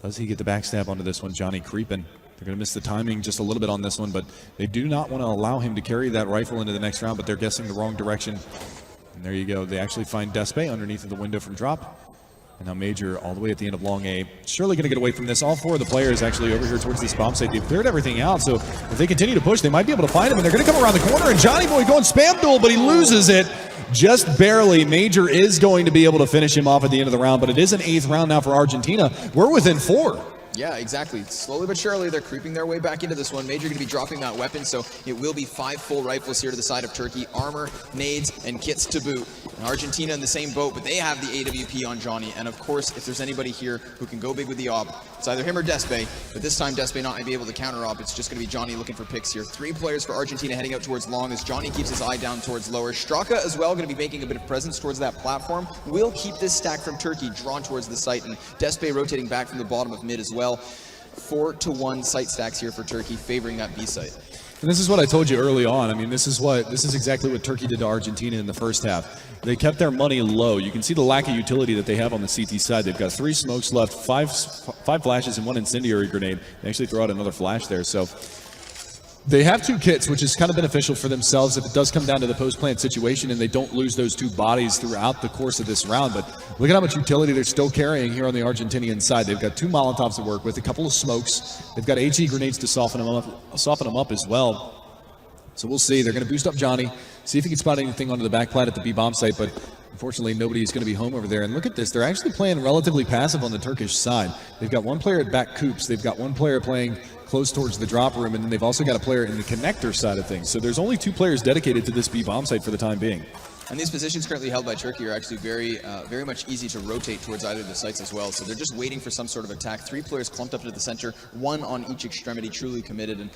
A: Does he get the backstab onto this one? Johnny creeping. They're going to miss the timing just a little bit on this one, but they do not want to allow him to carry that rifle into the next round, but they're guessing the wrong direction. And there you go. They actually find Despe underneath of the window from drop. And now Major all the way at the end of long A. Surely going to get away from this. All 4 of the players actually over here towards this bomb site. They've cleared everything out, so if they continue to push, they might be able to find him, and they're going to come around the corner, and Johnny Boy going spam duel, but he loses it. Just barely. Major is going to be able to finish him off at the end of the round, but it is an 8th round now for Argentina. We're within 4.
B: Yeah, exactly. Slowly but surely, they're creeping their way back into this one. Major going to be dropping that weapon, so it will be 5 full rifles here to the side of Turkey. Armor, nades, and kits to boot. And Argentina in the same boat, but they have the AWP on Johnny. And of course, if there's anybody here who can go big with the op, it's either him or Despe. But this time, Despe not going to be able to counter op. It's just going to be Johnny looking for picks here. 3 players for Argentina heading out towards long as Johnny keeps his eye down towards lower. Straka as well, going to be making a bit of presence towards that platform. Will keep this stack from Turkey drawn towards the site, and Despe rotating back from the bottom of mid as well. 4-to-1 site stacks here for Turkey, favoring that B site.
A: And this is what I told you early on. I mean, this is exactly what Turkey did to Argentina in the first half. They kept their money low. You can see the lack of utility that they have on the CT side. They've got 3 smokes left, 5 flashes, and 1 incendiary grenade. They actually throw out another flash there. So they have 2 kits, which is kind of beneficial for themselves if it does come down to the post-plant situation and they don't lose those 2 bodies throughout the course of this round. But look at how much utility they're still carrying here on the Argentinian side. They've got 2 Molotovs to work with, a couple of smokes. They've got HE grenades to soften them up as well. So we'll see. They're going to boost up Johnny, see if he can spot anything onto the back plat at the B-bomb site, but unfortunately nobody's going to be home over there. And look at this. They're actually playing relatively passive on the Turkish side. They've got 1 player at back coops. They've got 1 player playing close towards the drop room, and then they've also got a player in the connector side of things. So there's only 2 players dedicated to this B-bomb site for the time being.
B: And these positions currently held by Turkey are actually very much easy to rotate towards either of the sites as well. So they're just waiting for some sort of attack. 3 players clumped up into the center, 1 on each extremity, truly committed. And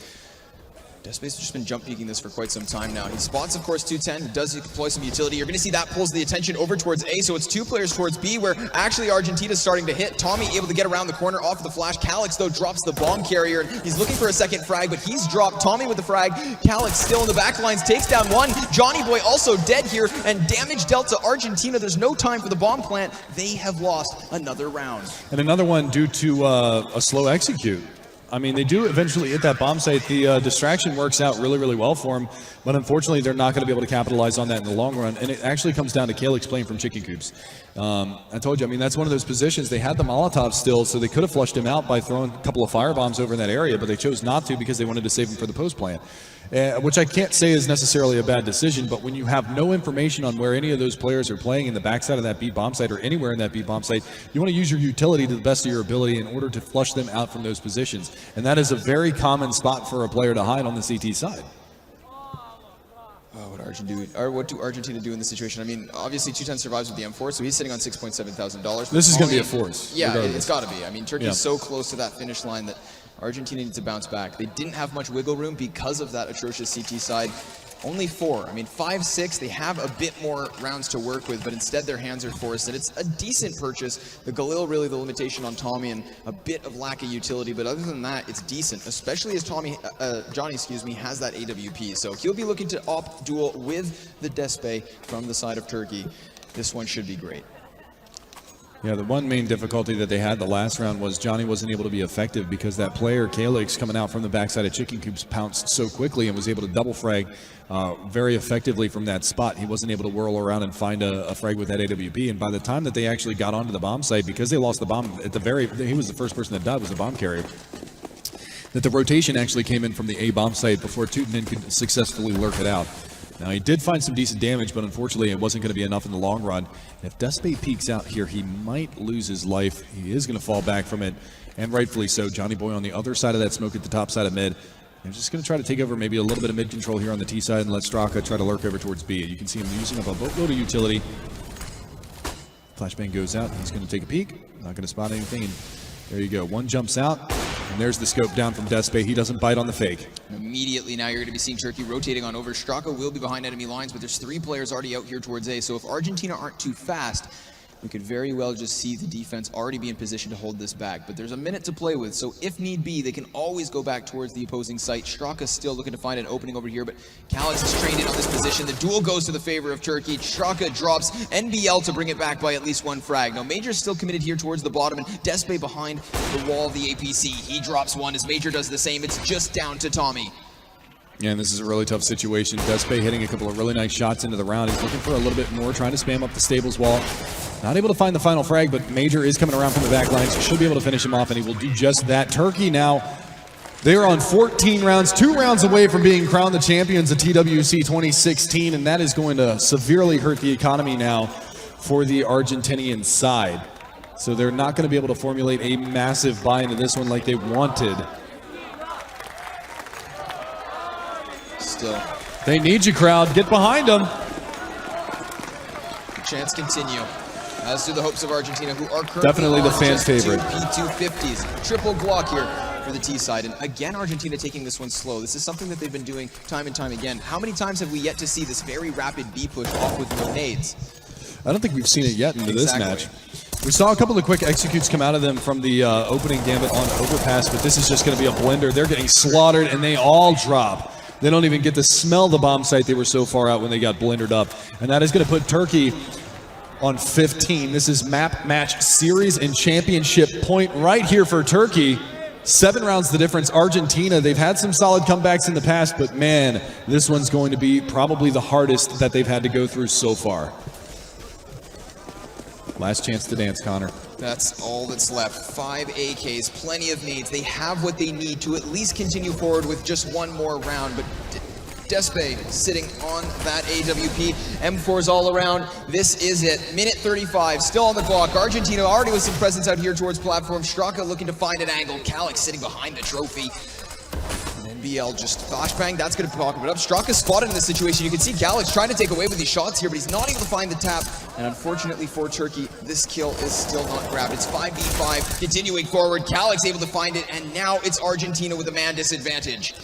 B: Despe's just been jump peeking this for quite some time now. He spots, of course, 210, does deploy some utility. You're going to see that pulls the attention over towards A, so it's 2 players towards B, where actually Argentina's starting to hit. Tommy able to get around the corner off of the flash. Calyx, though, drops the bomb carrier. He's looking for a second frag, but he's dropped. Tommy with the frag. Calyx still in the back lines, takes down 1. Johnny Boy also dead here, and damage dealt to Argentina. There's no time for the bomb plant. They have lost another round.
A: And another one due to a slow execute. I mean, they do eventually hit that bomb site. The distraction works out really, really well for them, but unfortunately, they're not going to be able to capitalize on that in the long run. And it actually comes down to Calyx playing from chicken coops. I told you, I mean, that's one of those positions. They had the Molotov still, so they could have flushed him out by throwing a couple of firebombs over in that area, but they chose not to because they wanted to save him for the post plant. Which I can't say is necessarily a bad decision, but when you have no information on where any of those players are playing in the backside of that B bomb site or anywhere in that B bomb site, you want to use your utility to the best of your ability in order to flush them out from those positions. And that is a very common spot for a player to hide on the CT side.
B: Oh, what do Argentina do in this situation? I mean, obviously 210 survives with the M4, so he's sitting on $6.7 thousand.
A: This is going to be a force.
B: Yeah,
A: regardless.
B: it's got to be. I mean, Turkey's so close to that finish line that Argentina needs to bounce back. They didn't have much wiggle room because of that atrocious CT side. Only 4. I mean, 5, 6, they have a bit more rounds to work with, but instead their hands are forced, and it's a decent purchase. The Galil really the limitation on Tommy and a bit of lack of utility, but other than that, it's decent, especially as Johnny, has that AWP. So he'll be looking to op duel with the Despe from the side of Turkey. This one should be great.
A: Yeah, the one main difficulty that they had the last round was Johnny wasn't able to be effective because that player, Calyx, coming out from the backside of Chicken Coops, pounced so quickly and was able to double frag very effectively from that spot. He wasn't able to whirl around and find a frag with that AWP, and by the time that they actually got onto the bomb site, because they lost the bomb at he was the first person that died, was the bomb carrier, that the rotation actually came in from the A bomb site before Tutanen could successfully lurk it out. Now, he did find some decent damage, but unfortunately it wasn't going to be enough in the long run. If Despe peeks out here, he might lose his life. He is going to fall back from it, and rightfully so. Johnny Boy on the other side of that smoke at the top side of mid. They're just going to try to take over maybe a little bit of mid control here on the T side and let Straka try to lurk over towards B. You can see him using up a boatload of utility. Flashbang goes out. He's going to take a peek. Not going to spot anything, and there you go. One jumps out. And there's the scope down from Despe. He doesn't bite on the fake.
B: Immediately now you're going to be seeing Turkey rotating on over. Straka will be behind enemy lines, but there's 3 players already out here towards A. So if Argentina aren't too fast, we could very well just see the defense already be in position to hold this back. But there's a minute to play with, so if need be, they can always go back towards the opposing site. Straka's still looking to find an opening over here, but Calyx is trained in on this position. The duel goes to the favor of Turkey. Straka drops NBL to bring it back by at least 1 frag. Now, Major's still committed here towards the bottom, and Despe behind the wall of the APC. He drops 1 as Major does the same. It's just down to Tommy.
A: Yeah, and this is a really tough situation. Despe hitting a couple of really nice shots into the round. He's looking for a little bit more, trying to spam up the stables wall. Not able to find the final frag, but Major is coming around from the back line, so should be able to finish him off, and he will do just that. Turkey now, they are on 14 rounds, 2 rounds away from being crowned the champions of TWC 2016, and that is going to severely hurt the economy now for the Argentinian side. So they're not going to be able to formulate a massive buy into this one like they wanted.
B: Still.
A: They need you, crowd. Get behind them.
B: The chants continue. As do the hopes of Argentina, who are currently
A: definitely the fans' favorite.
B: 2 P250s. Triple Glock here for the T side. And again, Argentina taking this one slow. This is something that they've been doing time and time again. How many times have we yet to see this very rapid B push off with no nades?
A: I don't think we've seen it yet into this match. We saw a couple of quick executes come out of them from the opening gambit on overpass, but this is just going to be a blender. They're getting slaughtered, and they all drop. They don't even get to smell the bomb site. They were so far out when they got blendered up. And that is going to put Turkey on 15. This is map, match, series, and championship point right here for Turkey. 7 rounds the difference. Argentina, they've had some solid comebacks in the past, but man, this one's going to be probably the hardest that they've had to go through so far. Last chance to dance, Connor.
B: That's all that's left. 5 AKs, plenty of nades. They have what they need to at least continue forward with just 1 more round, but Despe sitting on that AWP. M4s all around. This is it. Minute 35, still on the clock. Argentina already with some presence out here towards platform. Straka looking to find an angle. Calyx sitting behind the trophy. And NBL just flashbang, that's going to pocket it up. Straka spotted in this situation. You can see Galax trying to take away with these shots here, but he's not able to find the tap. And unfortunately for Turkey, this kill is still not grabbed. It's 5v5, continuing forward. Galax able to find it, and now it's Argentina with a man disadvantage.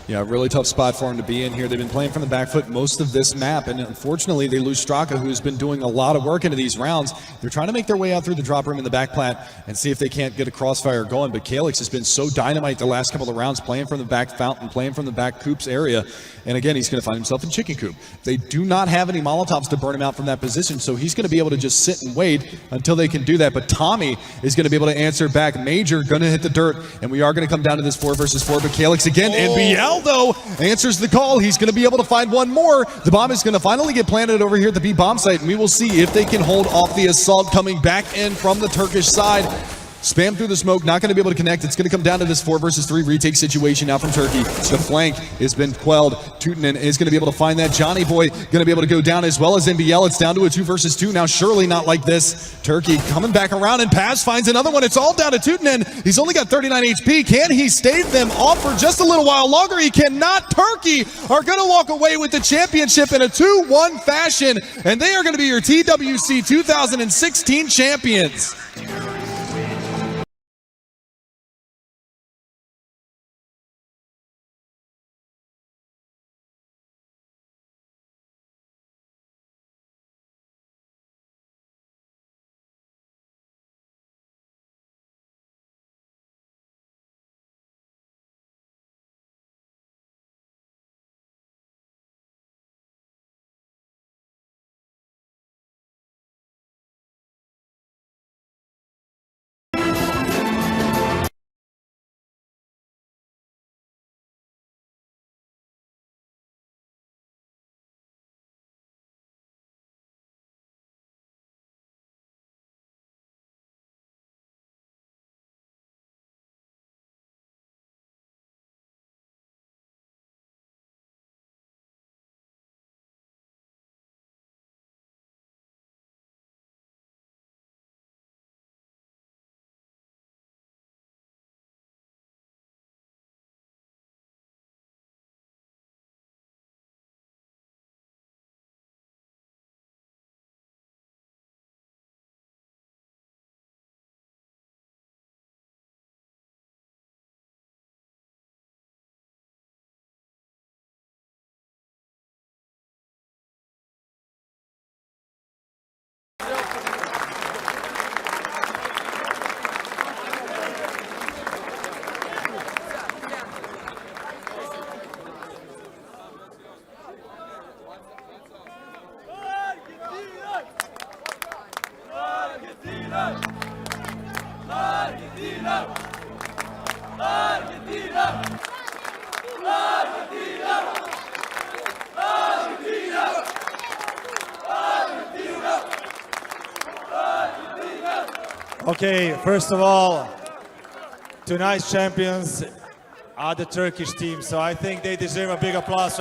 A: Yeah, really tough spot for him to be in here. They've been playing from the back foot most of this map, and unfortunately they lose Straka, who's been doing a lot of work into these rounds. They're trying to make their way out through the drop room in the back plat and see if they can't get a crossfire going, but Calyx has been so dynamite the last couple of rounds, playing from the back fountain, playing from the back coops area, and again, he's going to find himself in chicken coop. They do not have any Molotovs to burn him out from that position, so he's going to be able to just sit and wait until they can do that, but Tommy is going to be able to answer back. Major going to hit the dirt, and we are going to come down to this 4 versus 4, but Calyx again, NBL though, answers the call. He's going to be able to find one more. The bomb is going to finally get planted over here at the B bomb site, and we will see if they can hold off the assault coming back in from the Turkish side. Spam through the smoke, not going to be able to connect. It's going to come down to this 4 versus 3 retake situation now from Turkey. The flank has been quelled. Tutanen is going to be able to find that. Johnny Boy going to be able to go down as well as NBL. It's down to a 2 versus 2 now. Surely not like this. Turkey coming back around, and Paz finds another one. It's all down to Tutanen. He's only got 39 HP. Can he stave them off for just a little while longer? He cannot. Turkey are going to walk away with the championship in a 2-1 fashion, and they are going to be your TWC 2016 champions.
C: Okay, first of all, tonight's champions are the Turkish team, so I think they deserve a big applause from